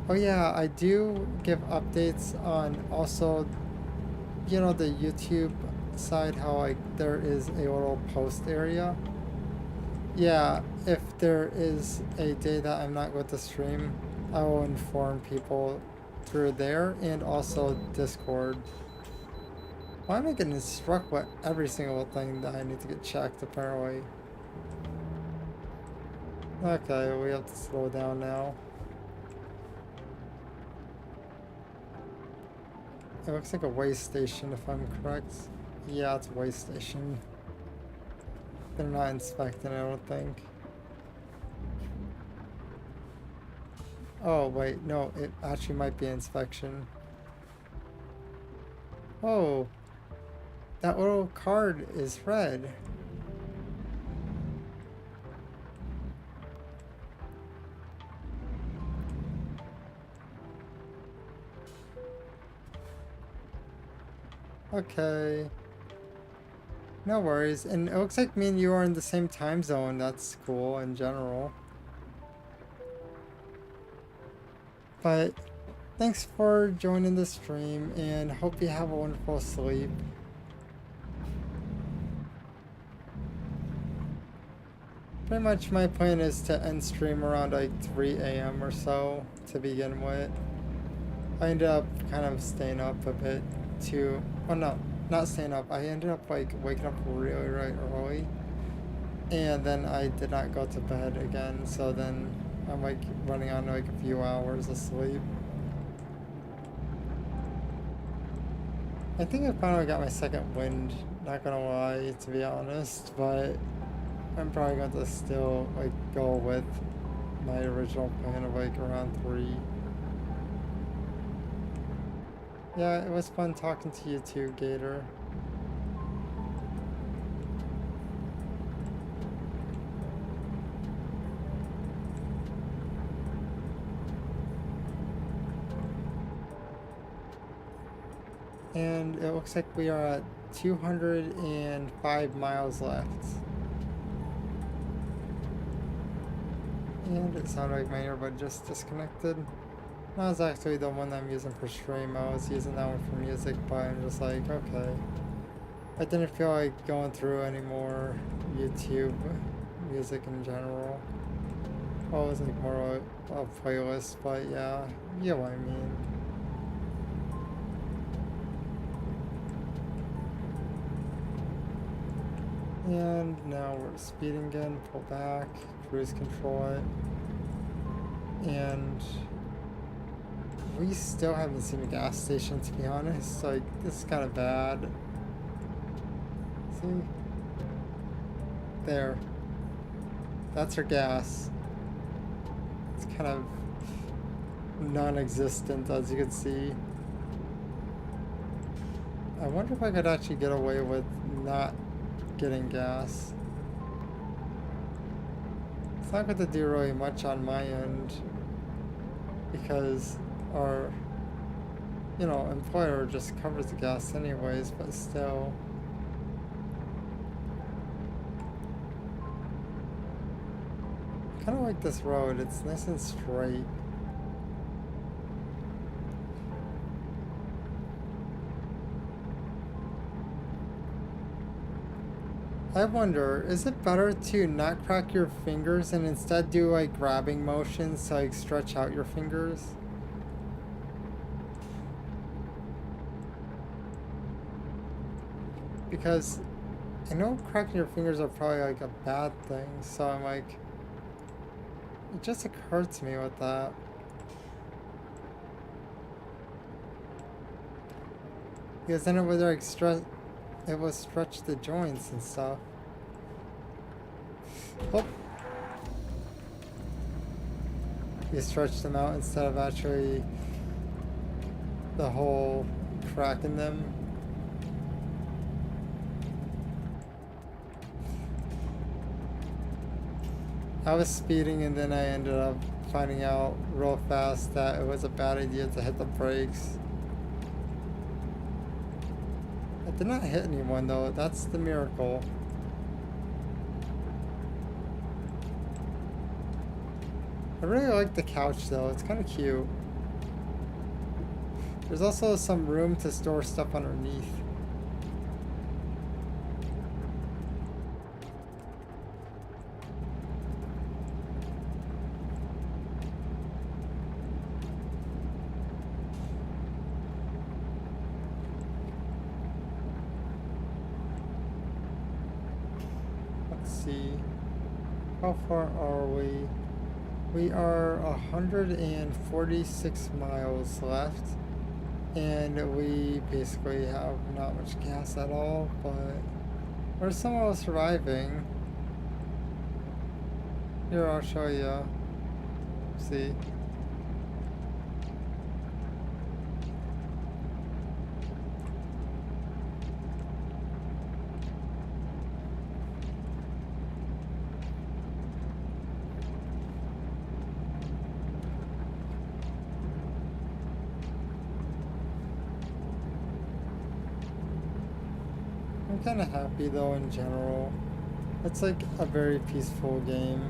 Oh yeah, I do give updates on also, you know, the YouTube side, how like there is a little post area. Yeah, if there is a day that I'm not going to stream, I will inform people through there and also Discord. Why am I getting struck with every single thing that I need to get checked, apparently? Okay, we have to slow down now. It looks like a way station, if I'm correct. Yeah, it's a way station. They're not inspecting, I don't think. Oh, wait, no, it actually might be inspection. Oh, that little card is red. Okay. No worries. And it looks like me and you are in the same time zone. That's cool in general. But thanks for joining the stream and hope you have a wonderful sleep. Pretty much my plan is to end stream around like 3 a.m. or so to begin with. I ended up kind of staying up a bit too. Well, no, not staying up. I ended up like waking up really early. And then I did not go to bed again. So then I'm like running on like a few hours of sleep. I think I finally got my second wind, not gonna lie, to be honest, but I'm probably going to still like go with my original plan of like around 3. Yeah, it was fun talking to you too, Gator. And it looks like we are at 205 miles left. And it sounded like my earbud just disconnected. That was actually the one I'm using for stream. I was using that one for music, but I'm just like, okay. I didn't feel like going through any more YouTube music in general. Well, it was like more a playlist, but yeah, you know what I mean. And now we're speeding again, pull back, cruise control it. And we still haven't seen a gas station, to be honest. Like, this is kind of bad. See? There. That's her gas. It's kind of non-existent, as you can see. I wonder if I could actually get away with not getting gas. It's not going to do really much on my end because our, employer just covers the gas anyways, but still. I kind of like this road. It's nice and straight. I wonder, is it better to not crack your fingers and instead do like grabbing motions to like stretch out your fingers? Because I know cracking your fingers are probably like a bad thing, so I'm like, it just occurred to me with that. Because then it would like stretch the joints and stuff. Oh. You stretch them out instead of actually the whole cracking them. I was speeding and then I ended up finding out real fast that it was a bad idea to hit the brakes. I did not hit anyone though, that's the miracle. I really like the couch though, it's kind of cute. There's also some room to store stuff underneath. Let's see. How far are we? We are 146 miles left, and we basically have not much gas at all, but we're somehow surviving. Here, I'll show you. See? I'm kind of happy though in general. It's like a very peaceful game.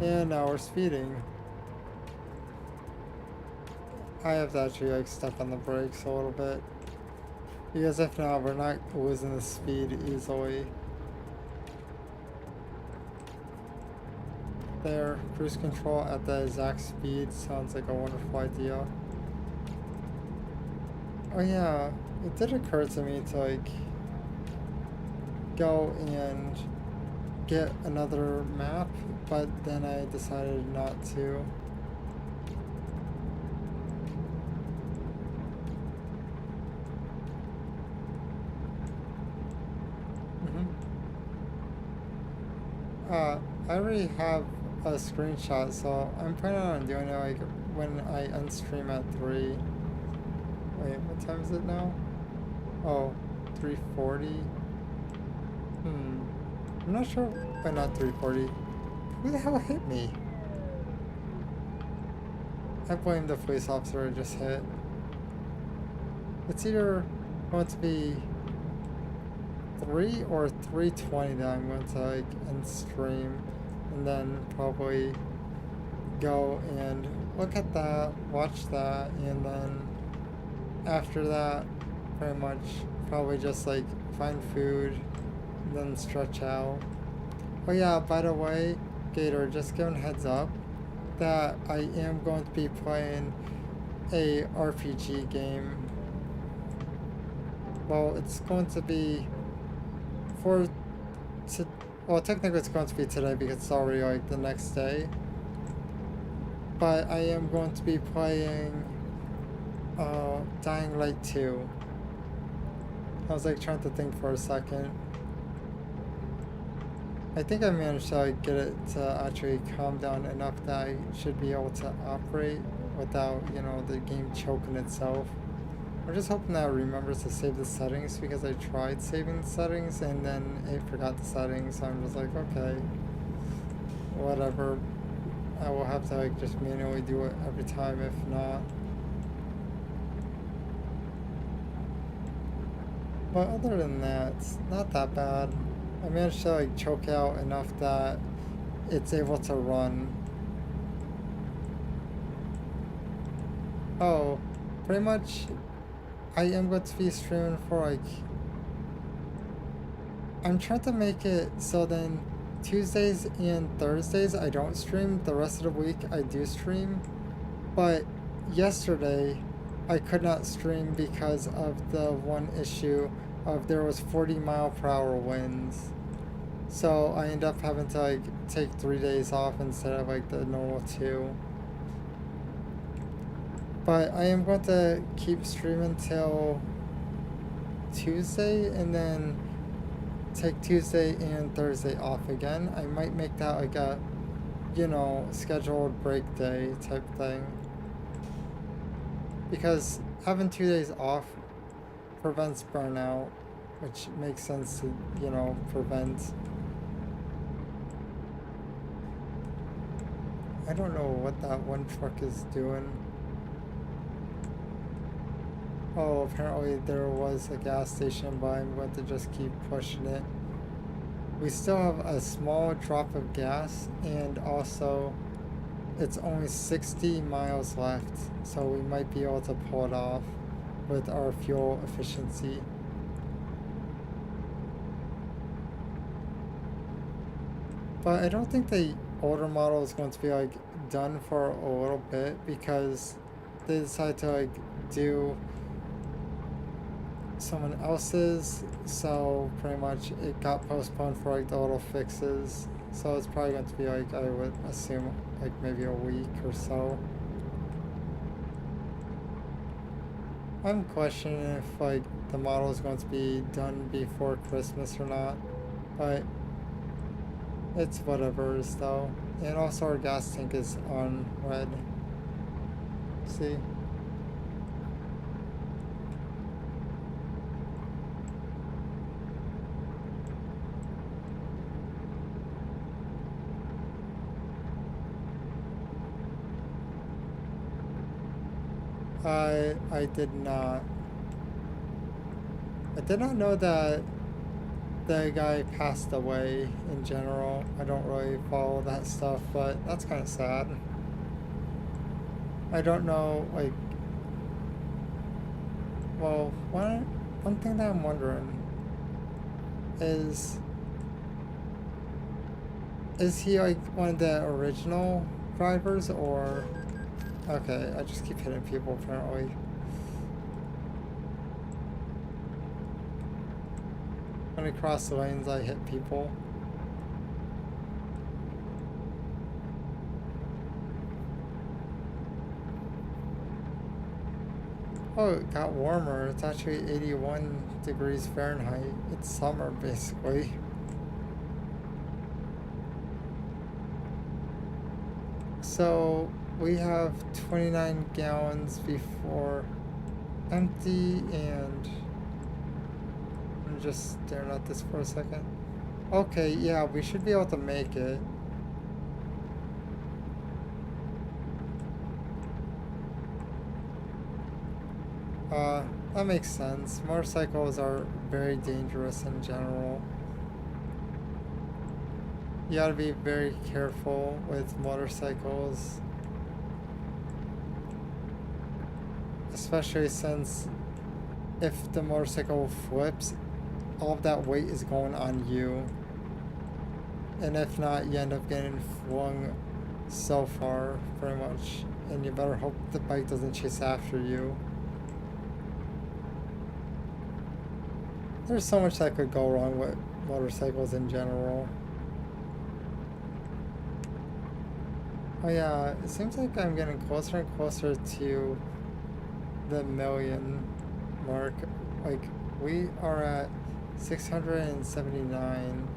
And now we're speeding. I have to actually like step on the brakes a little bit. Because if not, we're not losing the speed easily. There, cruise control at the exact speed sounds like a wonderful idea. Oh yeah, it did occur to me to like go and get another map, but then I decided not to. I already have a screenshot, so I'm planning on doing it like when I unstream at 3. Wait, what time is it now? Oh, 3:40. I'm not sure. Why not 3:40? Who the hell hit me? I blame the police officer I just hit. It's either going to be 3 or 3:20 that I'm going to like end stream, and then probably go and look at that, watch that, and then after that pretty much probably just like find food and then stretch out. Oh yeah, by the way, Gator, just giving a heads up that I am going to be playing a RPG game. Well, it's going to be well, technically it's going to be today because it's already like the next day. But I am going to be playing Dying Light 2. I was like trying to think for a second. I think I managed to like, get it to actually calm down enough that I should be able to operate without, you know, the game choking itself. I'm just hoping that it remembers to save the settings, because I tried saving the settings and then it forgot the settings, so I'm just like, okay, whatever. I will have to like just manually do it every time if not. But other than that, it's not that bad. I managed to like choke out enough that it's able to run. Oh, pretty much I am going to be streaming for like, I'm trying to make it so then Tuesdays and Thursdays I don't stream, the rest of the week I do stream. But yesterday I could not stream because of the one issue of there was 40-mile-per-hour winds. So I ended up having to like take 3 days off instead of like the normal 2. But I am going to keep streaming till Tuesday and then take Tuesday and Thursday off again. I might make that like a, you know, scheduled break day type thing. Because having 2 days off prevents burnout, which makes sense to, you know, prevent. I don't know what that one truck is doing. Oh, apparently there was a gas station, but I'm going to just keep pushing it. We still have a small drop of gas, and also it's only 60 miles left, so we might be able to pull it off with our fuel efficiency. But I don't think the older model is going to be like done for a little bit, because they decided to like do someone else's, so pretty much it got postponed for like the little fixes. So it's probably going to be like, I would assume, like maybe a week or so. I'm questioning if like the model is going to be done before Christmas or not, but it's whatever's though. And also our gas tank is on red. See? I did not. I did not know that the guy passed away in general. I don't really follow that stuff, but that's kind of sad. I don't know, like, well, one thing that I'm wondering is he like one of the original drivers, or... Okay, I just keep hitting people apparently. When I cross the lanes, I hit people. Oh, it got warmer. It's actually 81 degrees Fahrenheit. It's summer, basically. So we have 29 gallons before empty, and I'm just staring at this for a second. Okay, yeah, we should be able to make it. That makes sense. Motorcycles are very dangerous in general. You gotta be very careful with motorcycles. Especially since if the motorcycle flips, all of that weight is going on you. And if not, you end up getting flung so far, pretty much. And you better hope the bike doesn't chase after you. There's so much that could go wrong with motorcycles in general. Oh yeah, it seems like I'm getting closer and closer to the million mark. Like, we are at 679.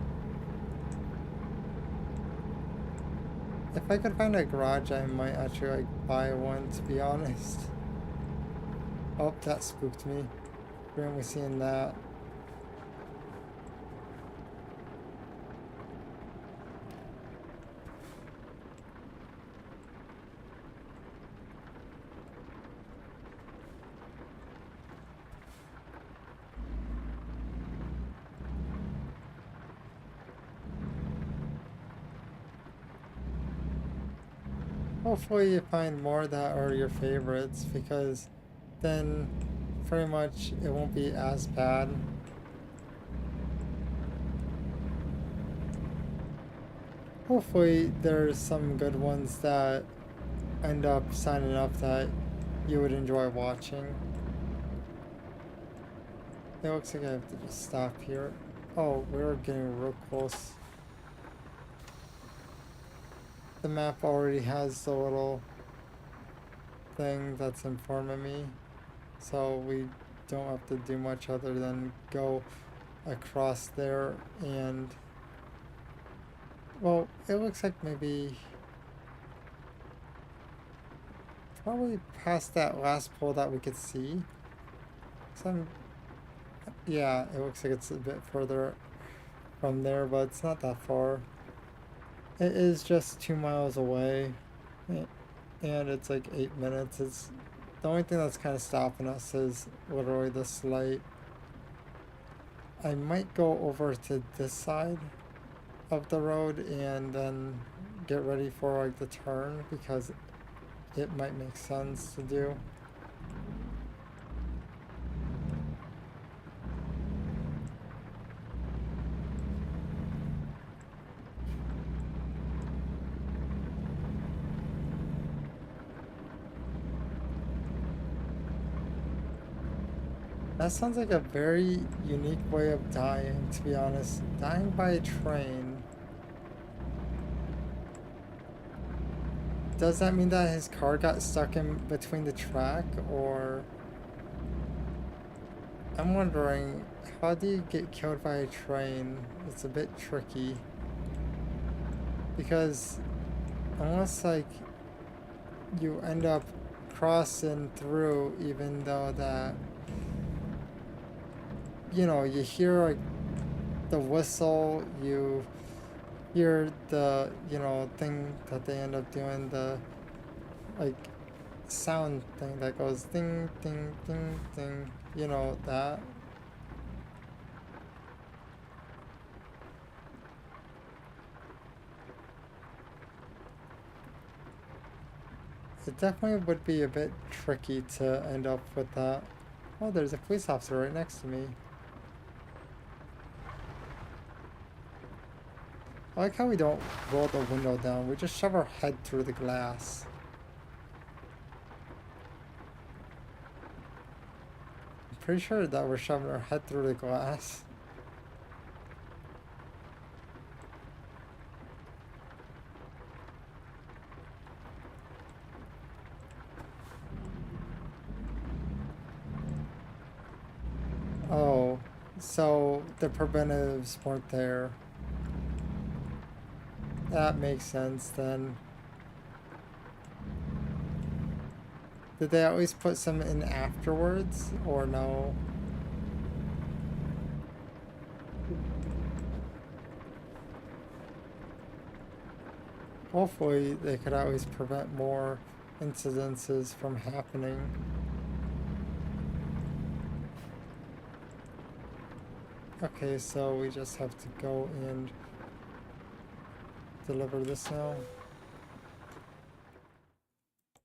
If I could find a garage, I might actually like buy one, to be honest. Oh, that spooked me. Randomly seeing that. Hopefully you find more that are your favorites, because then pretty much it won't be as bad. Hopefully there's some good ones that end up signing up that you would enjoy watching. It looks like I have to just stop here. Oh, we're getting real close. The map already has the little thing that's informing me, so we don't have to do much other than go across there. And well, it looks like maybe probably past that last pole that we could see. Yeah, it looks like it's a bit further from there, but it's not that far. It is just 2 miles away, and it's like 8 minutes. It's the only thing that's kind of stopping us is literally this light. I might go over to this side of the road and then get ready for like the turn, because it might make sense to do. That sounds like a very unique way of dying, to be honest. Dying by a train. Does that mean that his car got stuck in between the track, or... I'm wondering, how do you get killed by a train? It's a bit tricky. Because unless like you end up crossing through, even though that, you know, you hear like the whistle, you hear the, you know, thing that they end up doing, the like sound thing that goes ding ding ding ding, you know, that. It definitely would be a bit tricky to end up with that. Oh, there's a police officer right next to me. I like how we don't roll the window down, we just shove our head through the glass. I'm pretty sure that we're shoving our head through the glass. Oh, so the preventives weren't there. That makes sense then. Did they at least put some in afterwards, or no? Hopefully they could at least prevent more incidences from happening. Okay, so we just have to go and deliver this now.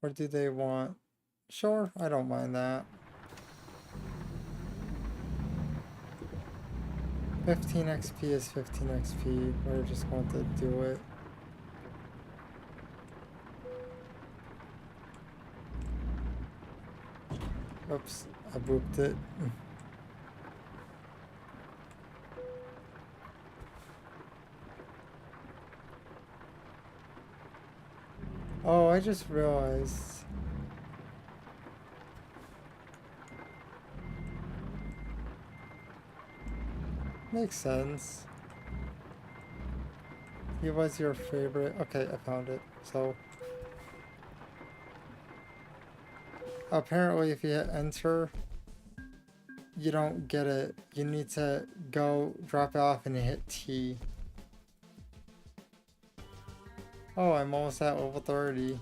Or do they want... Sure, I don't mind that. 15 XP is 15 XP. We're just going to do it. Oops, I booped it. Oh, I just realized. Makes sense. He was your favorite. Okay, I found it. So apparently if you hit enter, you don't get it. You need to go drop it off and hit T. Oh, I'm almost at level 30.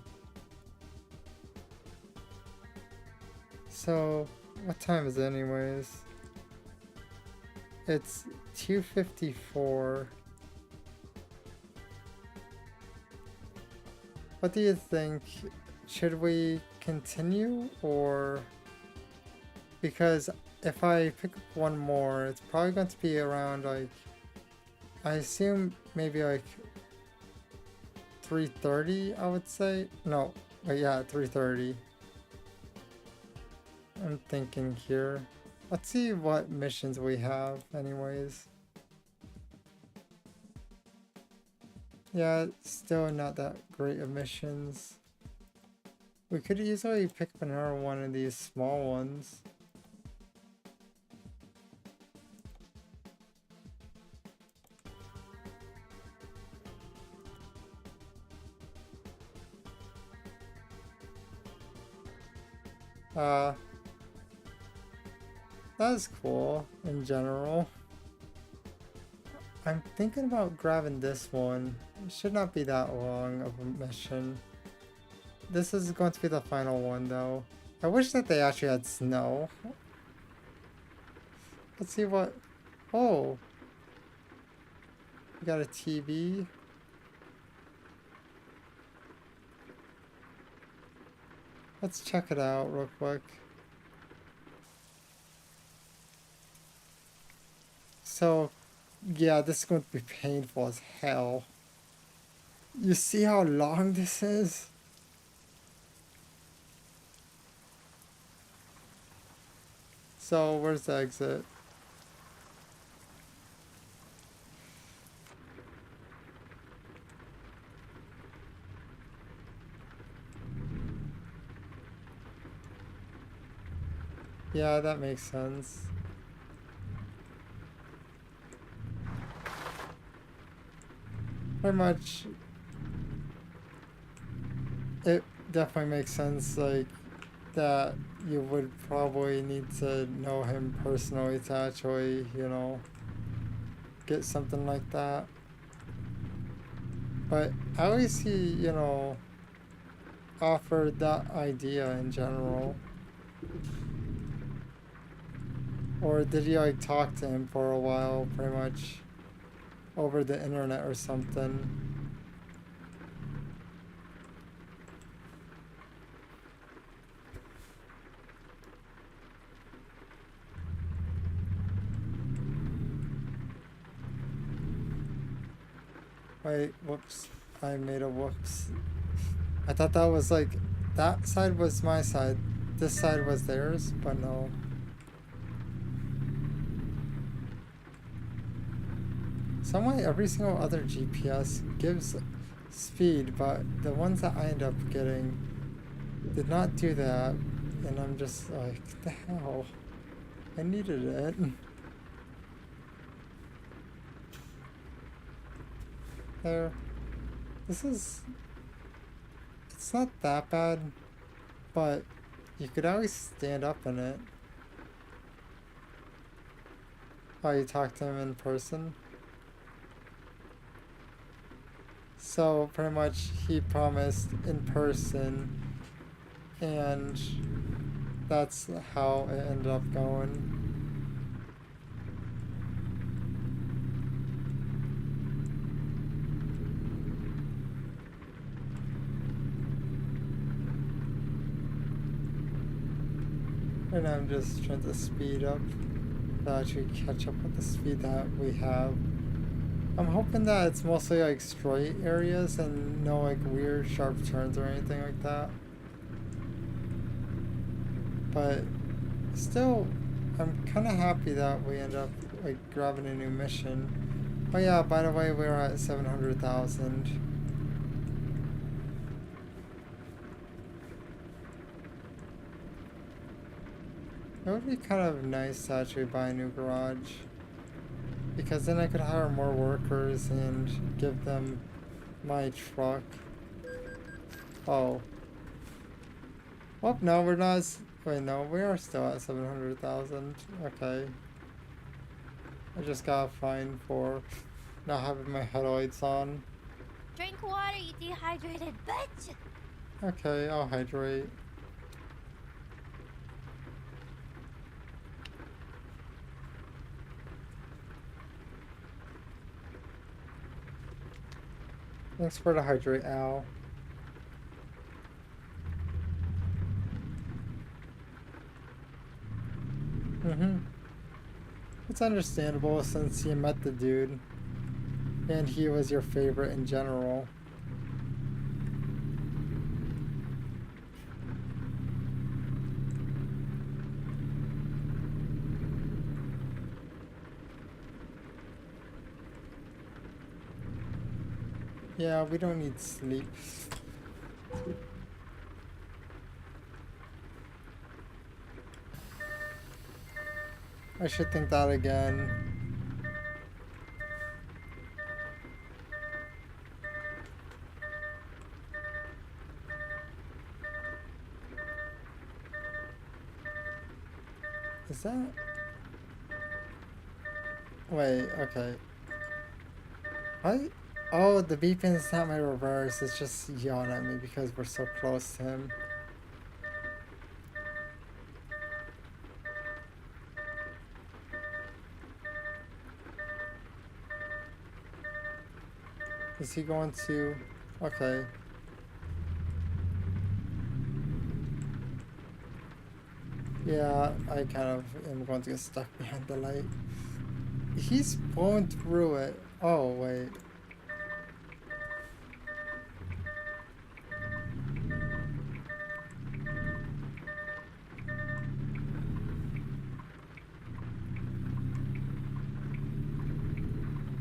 So, what time is it anyways? It's 2:54. What do you think? Should we continue or... Because if I pick up one more, it's probably going to be around like... I assume maybe like 3:30, I would say. No, but yeah, 3:30. I'm thinking here. Let's see what missions we have anyways. Yeah, still not that great of missions. We could easily pick up another one of these small ones. That's cool in general. I'm thinking about grabbing this one. It should not be that long of a mission. This is going to be the final one though. I wish that they actually had snow. Let's see what... Oh! We got a TV. Let's check it out real quick. So, yeah, this is going to be painful as hell. You see how long this is? So, where's the exit? Yeah, that makes sense. Pretty much, it definitely makes sense, like, that you would probably need to know him personally to actually, you know, get something like that. But at least he, you know, offered that idea in general. Or did he like talk to him for a while, pretty much over the internet or something? Wait, whoops. I made a whoops. I thought that was like, that side was my side. This side was theirs, but no. Some way every single other GPS gives speed, but the ones that I end up getting did not do that. And I'm just like, the hell? I needed it. There. This is... It's not that bad, but you could always stand up in it. Oh, you talked to him in person? So, pretty much, he promised in person, and that's how it ended up going. And I'm just trying to speed up to actually catch up with the speed that we have. I'm hoping that it's mostly like straight areas and no like weird sharp turns or anything like that. But still, I'm kind of happy that we end up like grabbing a new mission. Oh yeah, by the way, we're at 700,000. It would be kind of nice to actually buy a new garage, because then I could hire more workers and give them my truck. Oh. Oh, no, we're not. Wait, no, we are still at 700,000. Okay. I just got fined for not having my headlights on. Drink water, you dehydrated bitch! Okay, I'll hydrate. Thanks for the hydrate, Al. It's understandable since you met the dude and he was your favorite in general. Yeah, we don't need sleep. I should think that again. Is that? Wait, okay. What? Oh, the beeping is not my reverse, it's just yelling at me because we're so close to him. Is he going to? Okay. Yeah, I kind of am going to get stuck behind the light. He's blowing through it. Oh, wait.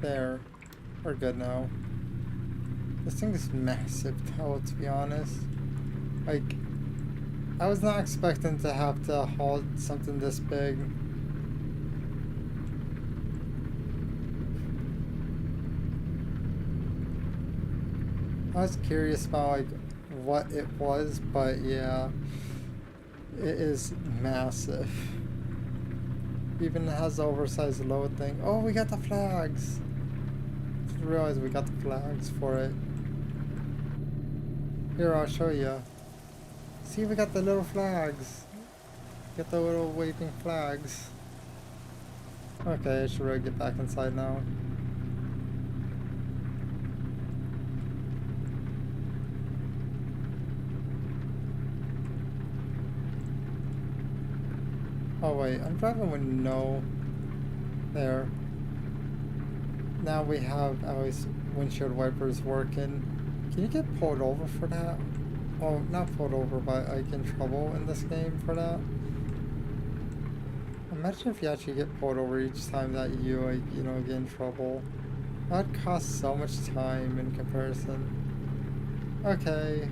There. We're good now. This thing is massive though, to be honest. Like, I was not expecting to have to haul something this big. I was curious about like what it was, but yeah, it is massive. Even has the oversized load thing. Oh, we got the flags. Just realized we got the flags for it. Here, I'll show you. See, we got the little flags. Get the little waving flags. Okay, I should really get back inside now. Oh wait, I'm driving with no... There. Now we have at least windshield wipers working. Can you get pulled over for that? Oh, not pulled over, but like in trouble in this game for that? Imagine if you actually get pulled over each time that you like, you know, get in trouble. That'd cost so much time in comparison. Okay.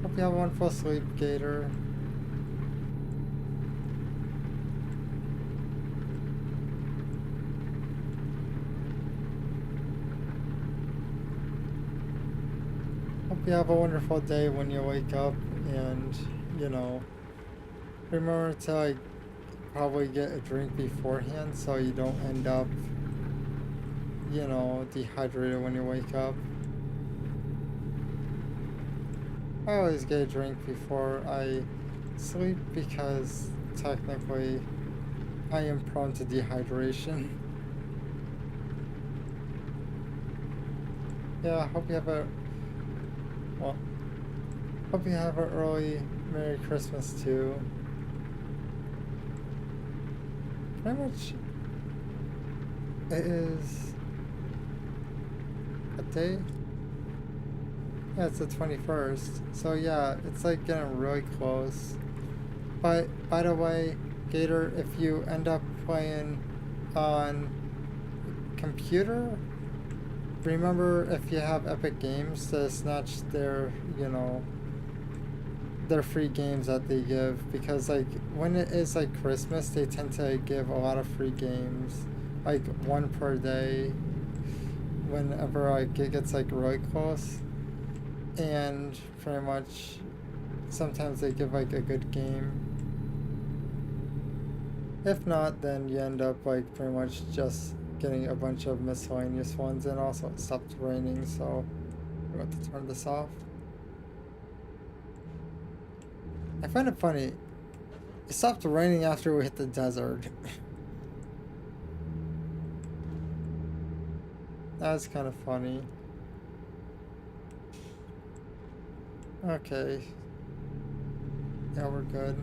Hope you have a wonderful sleep, Gator. Hope you have a wonderful day when you wake up and, you know, remember to like probably get a drink beforehand so you don't end up, you know, dehydrated when you wake up. I always get a drink before I sleep because technically I am prone to dehydration. Yeah, hope you have a well, hope you have an early Merry Christmas too. Pretty much it is a day? Yeah, it's the 21st. So yeah, it's like getting really close. But by the way, Gator, if you end up playing on computer, remember if you have Epic Games to snatch their, you know, their free games that they give, because like when it is like Christmas, they tend to give a lot of free games, like one per day, whenever like it gets like really close, and pretty much sometimes they give like a good game. If not, then you end up like pretty much just getting a bunch of miscellaneous ones, and also it stopped raining, so I'm going to turn this off. I find it funny. It stopped raining after we hit the desert. That's kind of funny. Okay. Yeah, we're good.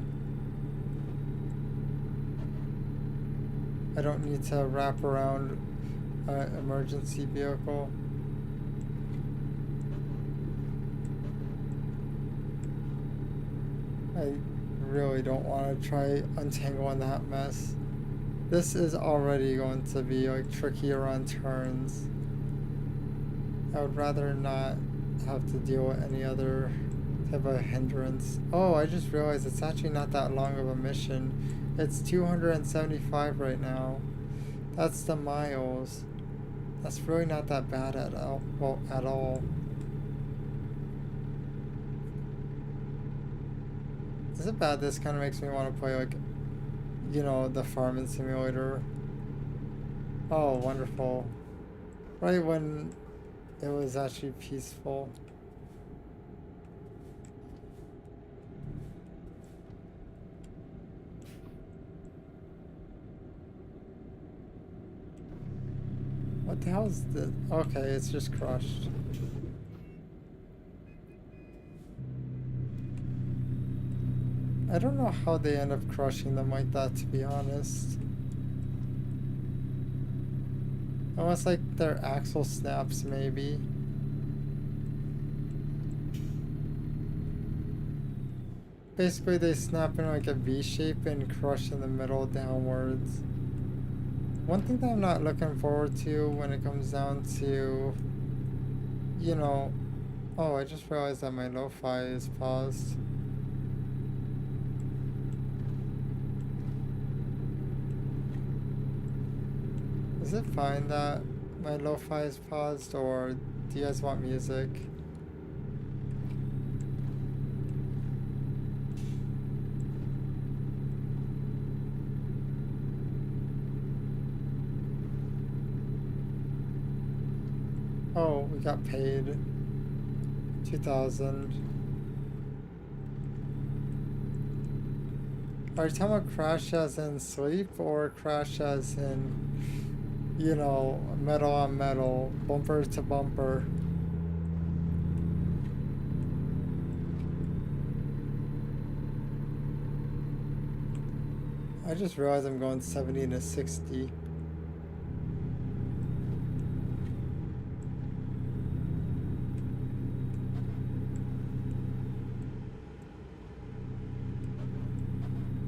I don't need to wrap around an emergency vehicle. I really don't want to try untangling that mess. This is already going to be like tricky around turns. I would rather not have to deal with any other type of hindrance. Oh, I just realized it's actually not that long of a mission. It's 275 right now. That's the miles. That's really not that bad at all. Well, at all. Is it bad? This kind of makes me want to play like, you know, the farming simulator. Oh, wonderful. Right when it was actually peaceful. What the hell is this? Okay, it's just crushed. I don't know how they end up crushing them like that, to be honest. Unless like their axle snaps, maybe. Basically they snap in like a V shape and crush in the middle downwards. One thing that I'm not looking forward to when it comes down to, you know, oh, I just realized that my lo-fi is paused. Is it fine that my lo-fi is paused, or do you guys want music? Oh, we got paid 2,000. Are you talking about crash as in sleep, or crash as in, you know, metal on metal, bumper to bumper? I just realized I'm going 70 to 60.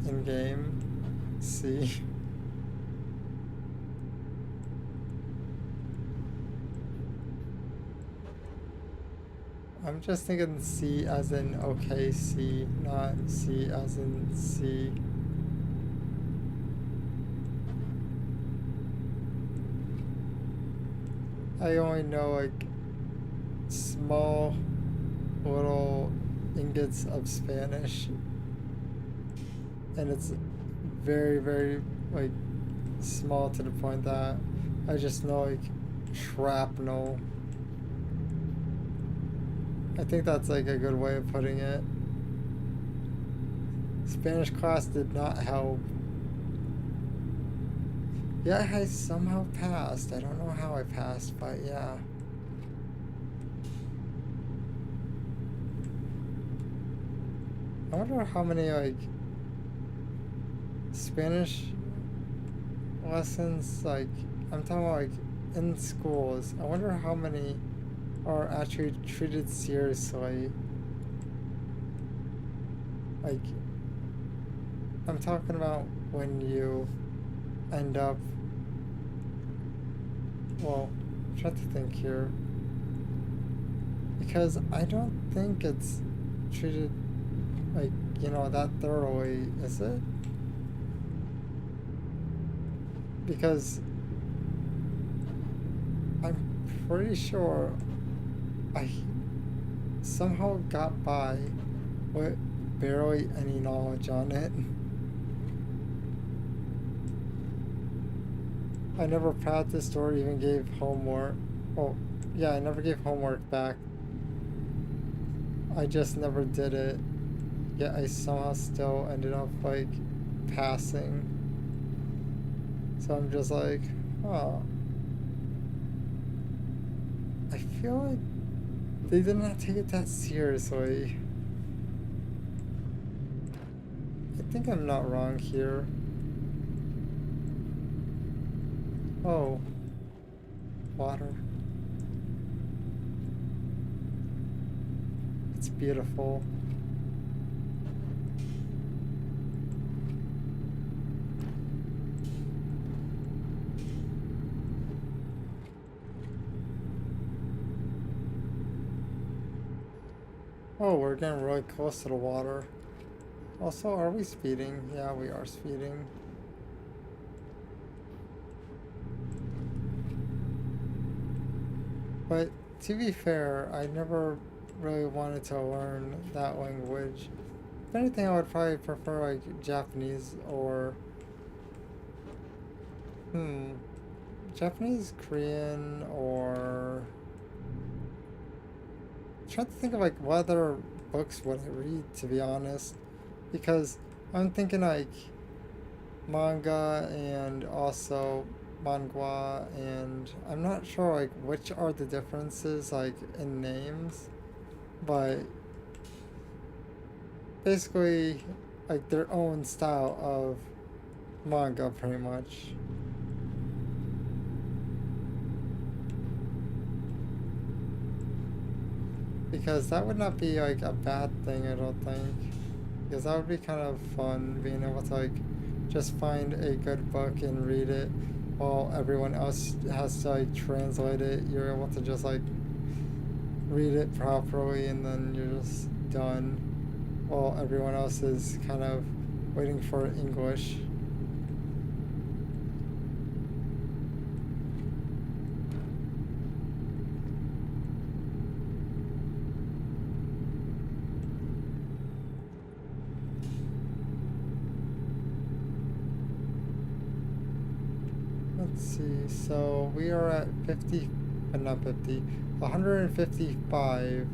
In game, C. I'm just thinking C as in okay, C, not C as in C. I only know like small little ingots of Spanish, and it's very, very like small to the point that I just know like shrapnel. I think that's like a good way of putting it. Spanish class did not help. Yeah, I somehow passed. I don't know how I passed, but yeah. I wonder how many like Spanish lessons, like I'm talking about like in schools. I wonder how many are actually treated seriously. Like I'm talking about when you end up, well, I'm trying to think here, because I don't think it's treated like, you know, that thoroughly, is it? Because I'm pretty sure I somehow got by with barely any knowledge on it. I never practiced or even gave homework. Oh, yeah, I never gave homework back. I just never did it. Yet I somehow still ended up like passing. So I'm just like, oh. I feel like they did not take it that seriously. I think I'm not wrong here. Oh. Water. It's beautiful. Oh, we're getting really close to the water. Also, are we speeding? Yeah, we are speeding. But to be fair, I never really wanted to learn that language. If anything, I would probably prefer like Japanese or Japanese, Korean, or I'm trying to think of like what other books would I read, to be honest, because I'm thinking like manga and also manhwa, and I'm not sure like which are the differences like in names, but basically like their own style of manga pretty much. Because that would not be like a bad thing, I don't think. Because that would be kind of fun, being able to like just find a good book and read it while everyone else has to like translate it. You're able to just like read it properly and then you're just done while everyone else is kind of waiting for English. Let's see, so we are at 50, not 50, 155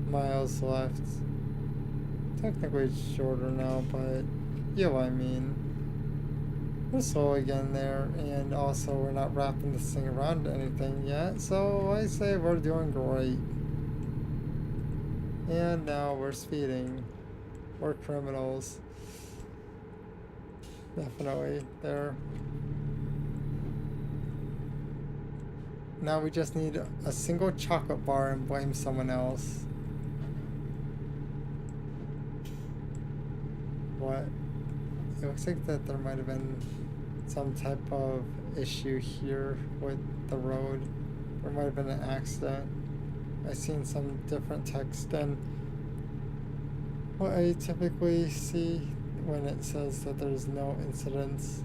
miles left. Technically it's shorter now, but you know what I mean. We're slowly getting there, and also we're not wrapping this thing around anything yet, so I say we're doing great. And now we're speeding. We're criminals. Definitely there. Now we just need a single chocolate bar and blame someone else. What? It looks like that there might have been some type of issue here with the road. There might have been an accident. I've seen some different text than what I typically see when it says that there's no incidents.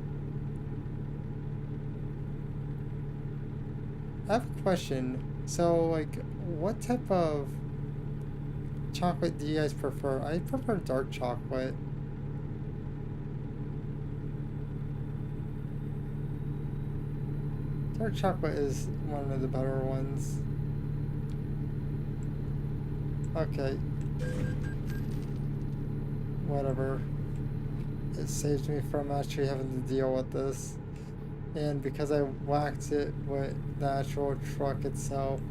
I have a question. So, like, what type of chocolate do you guys prefer? I prefer dark chocolate. Dark chocolate is one of the better ones. Okay. Whatever. It saves me from actually having to deal with this. And because I whacked it with the actual truck itself,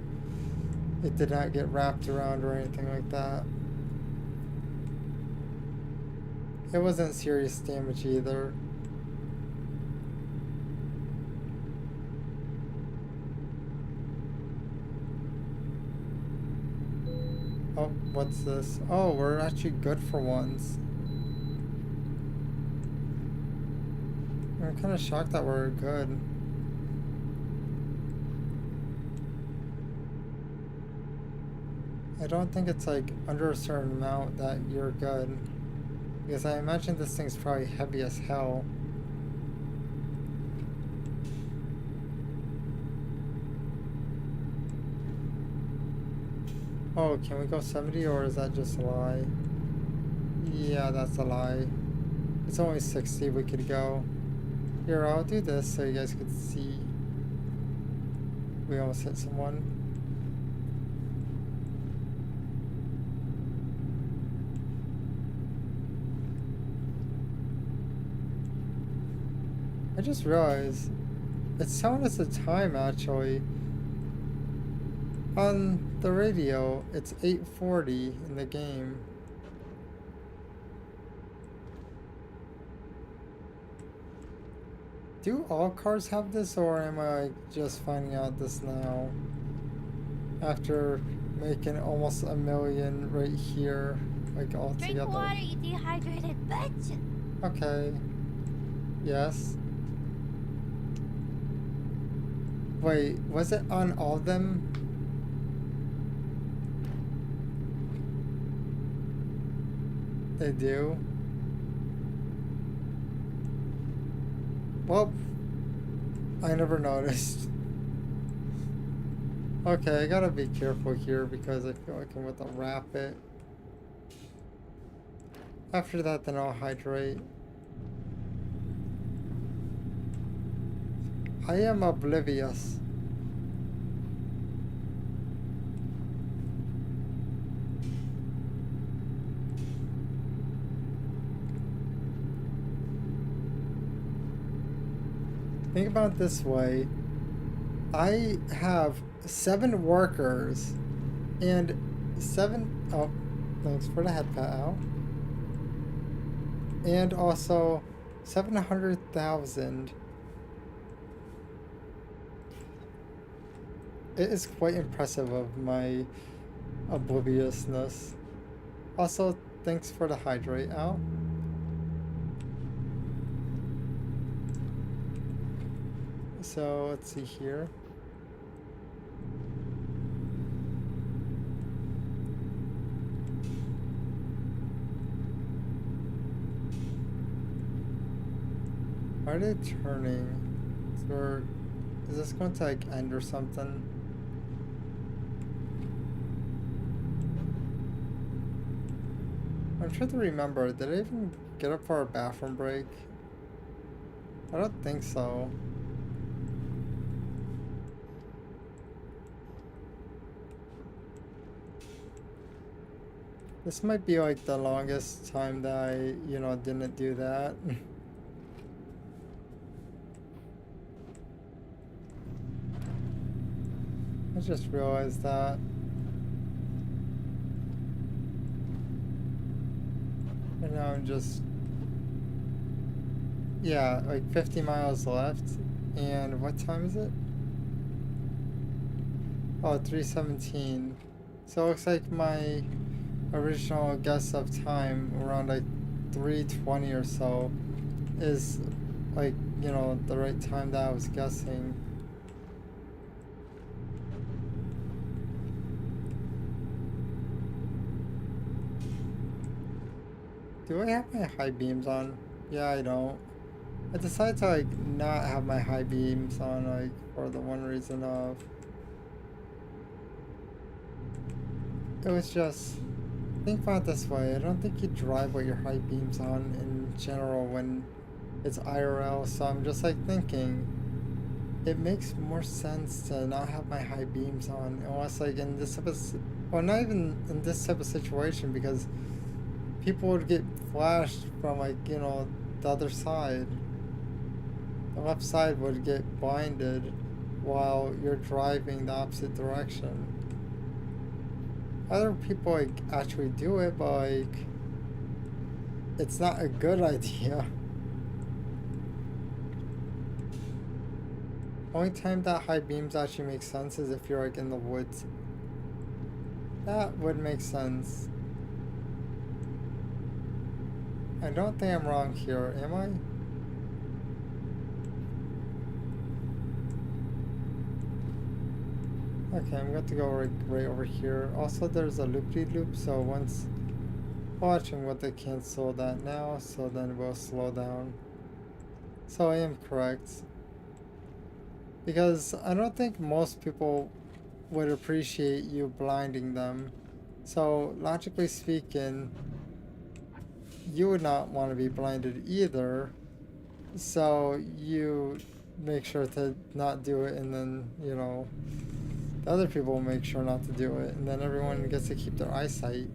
it did not get wrapped around or anything like that. It wasn't serious damage either. Oh, what's this? Oh, we're actually good for once. I'm kind of shocked that we're good. I don't think it's like under a certain amount that you're good. Because I imagine this thing's probably heavy as hell. Oh, can we go 70 or is that just a lie? Yeah, that's a lie. It's only 60 we could go. Here, I'll do this so you guys could see. We almost hit someone. I just realized it's telling us the time actually. On the radio, it's 8:40 in the game. Do all cars have this, or am I like, just finding out this now? After making almost a million right here, like all Drink together. water, you dehydrated bitch! Okay. Yes. Wait, was it on all of them? They do? Well, I never noticed. Okay, I gotta be careful here because I feel like I'm about to wrap it. After that, then I'll hydrate. I am oblivious. Think about it this way. I have 7 workers and 7... Oh, thanks for the head pat out. And also 700,000. It is quite impressive of my obliviousness. Also, thanks for the hydrate out. So let's see here. Why are they turning? So is this going to like end or something? I'm trying to remember, did I even get up for a bathroom break? I don't think so. This might be like the longest time that I, didn't do that. I just realized that. And now I'm just... Yeah, like 50 miles left. And what time is it? Oh, 3:17. So it looks like my original guess of time around like 3:20 or so is like, the right time that I was guessing. Do I have my high beams on? Yeah, I don't. I decided to like not have my high beams on like for the one reason of it was just think about it this way. I don't think you drive with your high beams on in general when it's IRL, so I'm just like thinking it makes more sense to not have my high beams on unless like in this type of, well, not even in this type of situation, because people would get flashed from like, the other side. The left side would get blinded while you're driving the opposite direction. Other people like actually do it, but like it's not a good idea. Only time that high beams actually make sense is if you're like in the woods. That would make sense. I don't think I'm wrong here, am I? Okay, I'm going to go right over here. Also, there's a loop-de-loop, so once watching what they cancel that now, so then we'll slow down. So I am correct. Because I don't think most people would appreciate you blinding them So, logically speaking, you would not want to be blinded either. So, you make sure to not do it, and then, you know, the other people will make sure not to do it, and then everyone gets to keep their eyesight.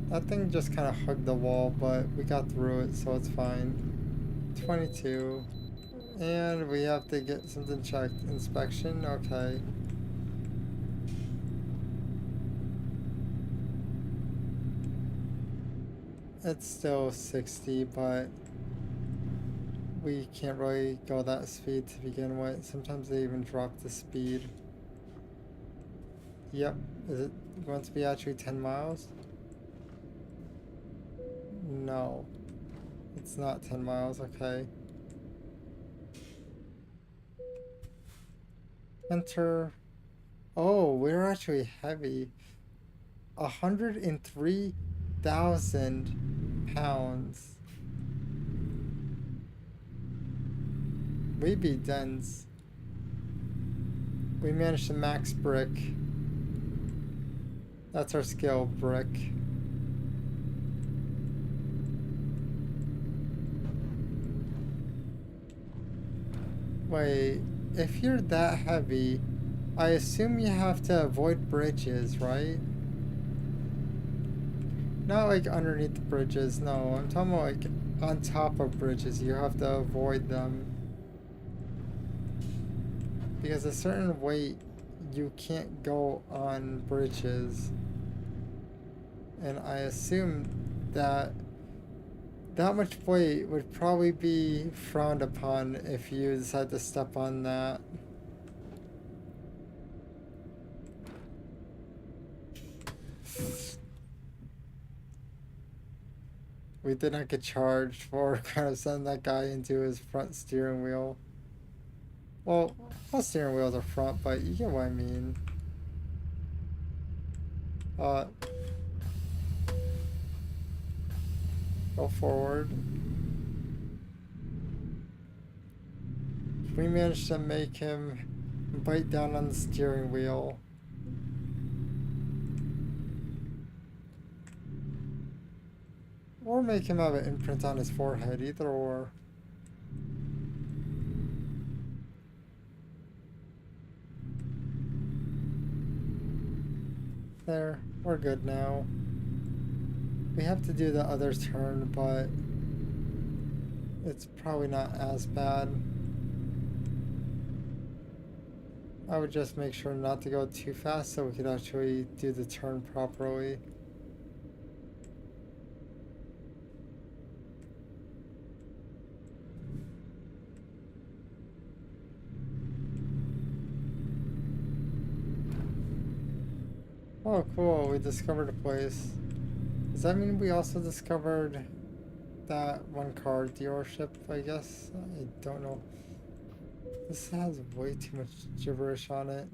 That thing just kind of hugged the wall, but we got through it, so it's fine. 22. And we have to get something checked. Inspection, okay. It's still 60, but we can't really go that speed to begin with. Sometimes they even drop the speed. Yep. Is it going to be actually 10 miles? No. It's not 10 miles, okay. Enter. Oh, we're actually heavy. 103,000 pounds. We be dense. We managed to max brick. That's our skill, brick. Wait, if you're that heavy, I assume you have to avoid bridges, right? Not like underneath the bridges, no. I'm talking about like on top of bridges. You have to avoid them. Because a certain weight, you can't go on bridges. And I assume that that much weight would probably be frowned upon if you decide to step on that. We did not get charged for kind of sending that guy into his front steering wheel. Well, all steering wheels are front, but you get what I mean. Go forward. We managed to make him bite down on the steering wheel. Or make him have an imprint on his forehead, either or. There, we're good now. We have to do the other turn, but it's probably not as bad. I would just make sure not to go too fast so we could actually do the turn properly. Oh, cool, we discovered a place. Does that mean we also discovered that one car dealership, I guess? I don't know. This has way too much gibberish on it.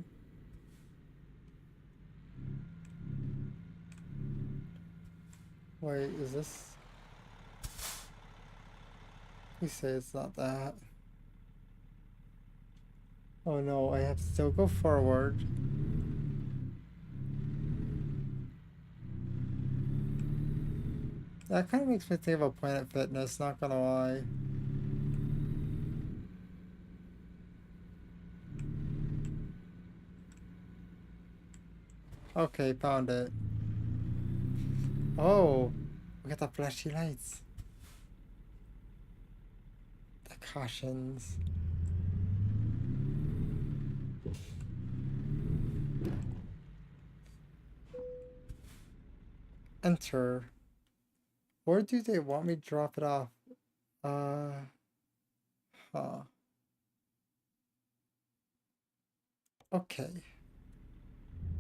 Wait, is this? Please say it's not that. Oh no, I have to still go forward. That kind of makes me think about Planet Fitness, not gonna lie. Okay, found it. Oh, look at the flashy lights. The cautions. Enter. Where do they want me to drop it off? Huh. Okay.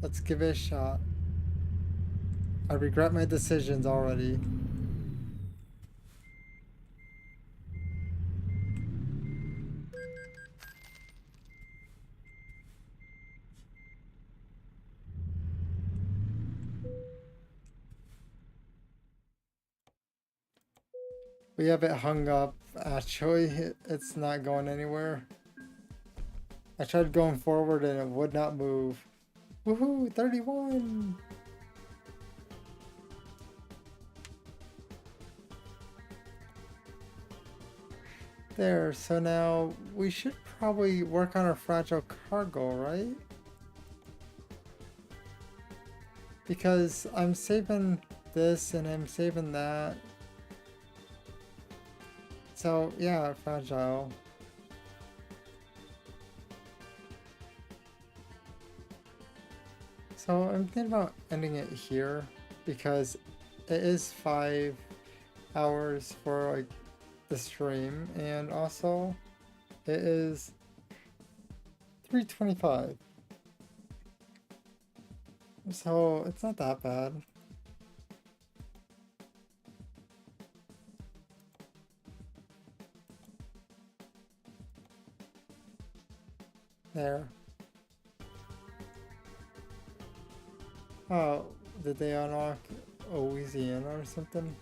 Let's give it a shot. I regret my decisions already. We have it hung up. Actually, it's not going anywhere. I tried going forward and it would not move. Woohoo, 31! There, so now we should probably work on our fragile cargo, right? Because I'm saving this and I'm saving that. So, yeah, fragile. So I'm thinking about ending it here because it is 5 hours for like the stream, and also it is 3:25. So it's not that bad. There. Oh, did they unlock Louisiana or something?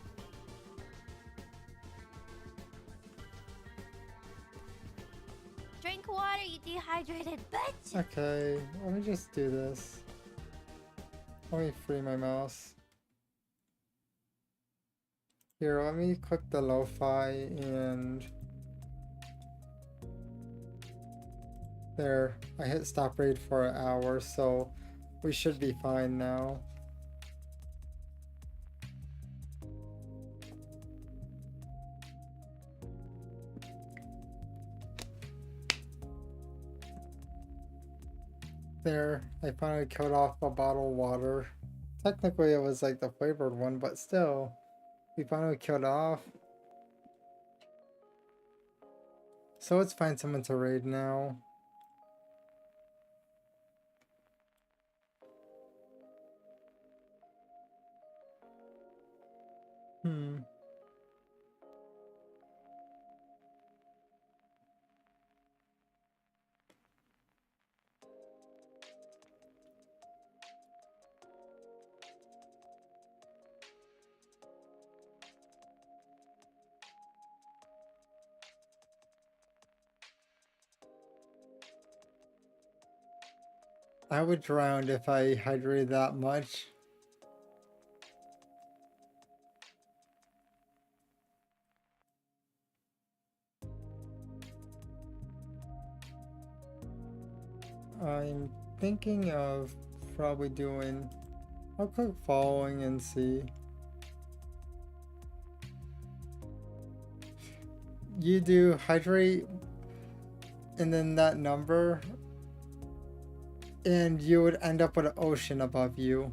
Drink water, you dehydrated bitch! Okay, let me just do this. Let me free my mouse. Here, let me click the lo-fi and... There, I hit stop raid for an hour, so we should be fine now. There, I finally killed off a bottle of water. Technically it was like the flavored one, but still, we finally killed it off. So let's find someone to raid now. I would drown if I hydrated that much. I'm thinking of probably doing... I'll click following and see. You do hydrate and then that number, and you would end up with an ocean above you.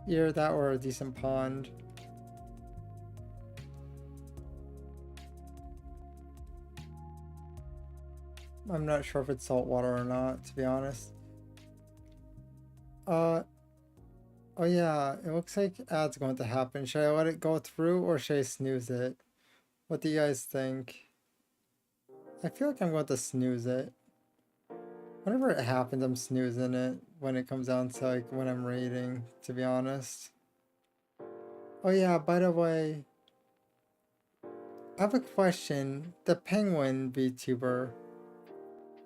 Either that or a decent pond. I'm not sure if it's salt water or not, to be honest. Oh yeah, it looks like ad's going to happen. Should I let it go through or should I snooze it? What do you guys think? I feel like I'm going to snooze it. Whenever it happens, I'm snoozing it when it comes down to like when I'm raiding, to be honest. Oh yeah, by the way, I have a question. The penguin VTuber.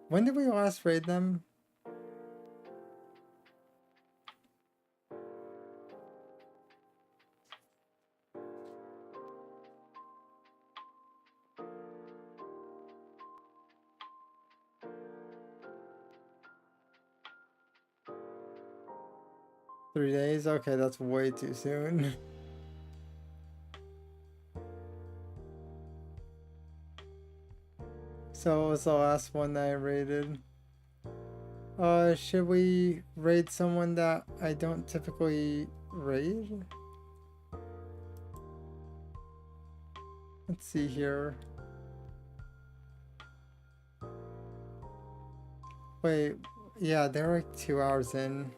When did we last raid them? Three days? Okay, that's way too soon. So what was the last one that I raided? Should we raid someone that I don't typically raid? Let's see here. Wait, yeah, they're like 2 hours in.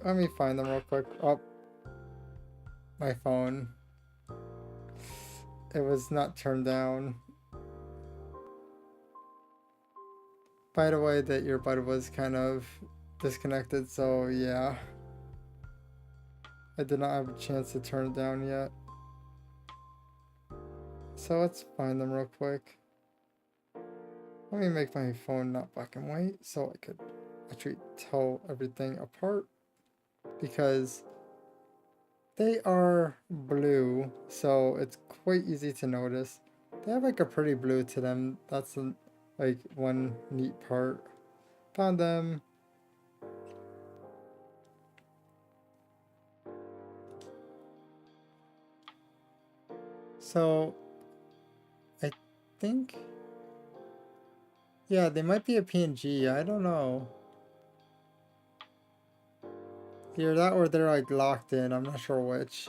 Let me find them real quick. Oh, my phone. It was not turned down. By the way, the earbud was kind of disconnected, so yeah. I did not have a chance to turn it down yet. So let's find them real quick. Let me make my phone not black and white so I could actually tell everything apart, because they are blue, so it's quite easy to notice. They have like a pretty blue to them. That's like one neat part. Found them. So I think, yeah, they might be a PNG. I don't know. Either that or they're like locked in. I'm not sure which.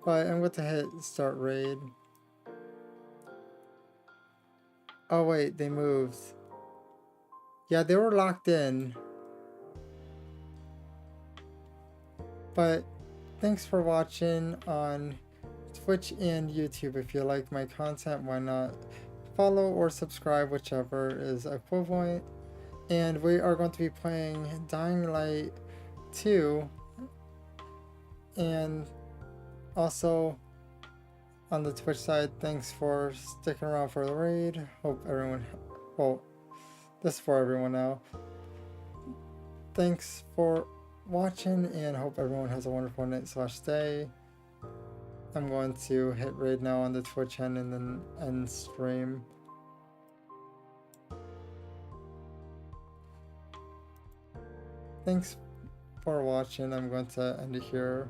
But I'm going to hit start raid. Oh wait, they moved. Yeah, they were locked in. But thanks for watching on Twitch and YouTube. If you like my content, why not follow or subscribe, whichever is equivalent. And we are going to be playing Dying Light 2, and also on the Twitch side, thanks for sticking around for the raid. Hope everyone, well, this is for everyone now. Thanks for watching and hope everyone has a wonderful night/day. I'm going to hit raid now on the Twitch end and then end stream. Thanks for watching. I'm going to end it here.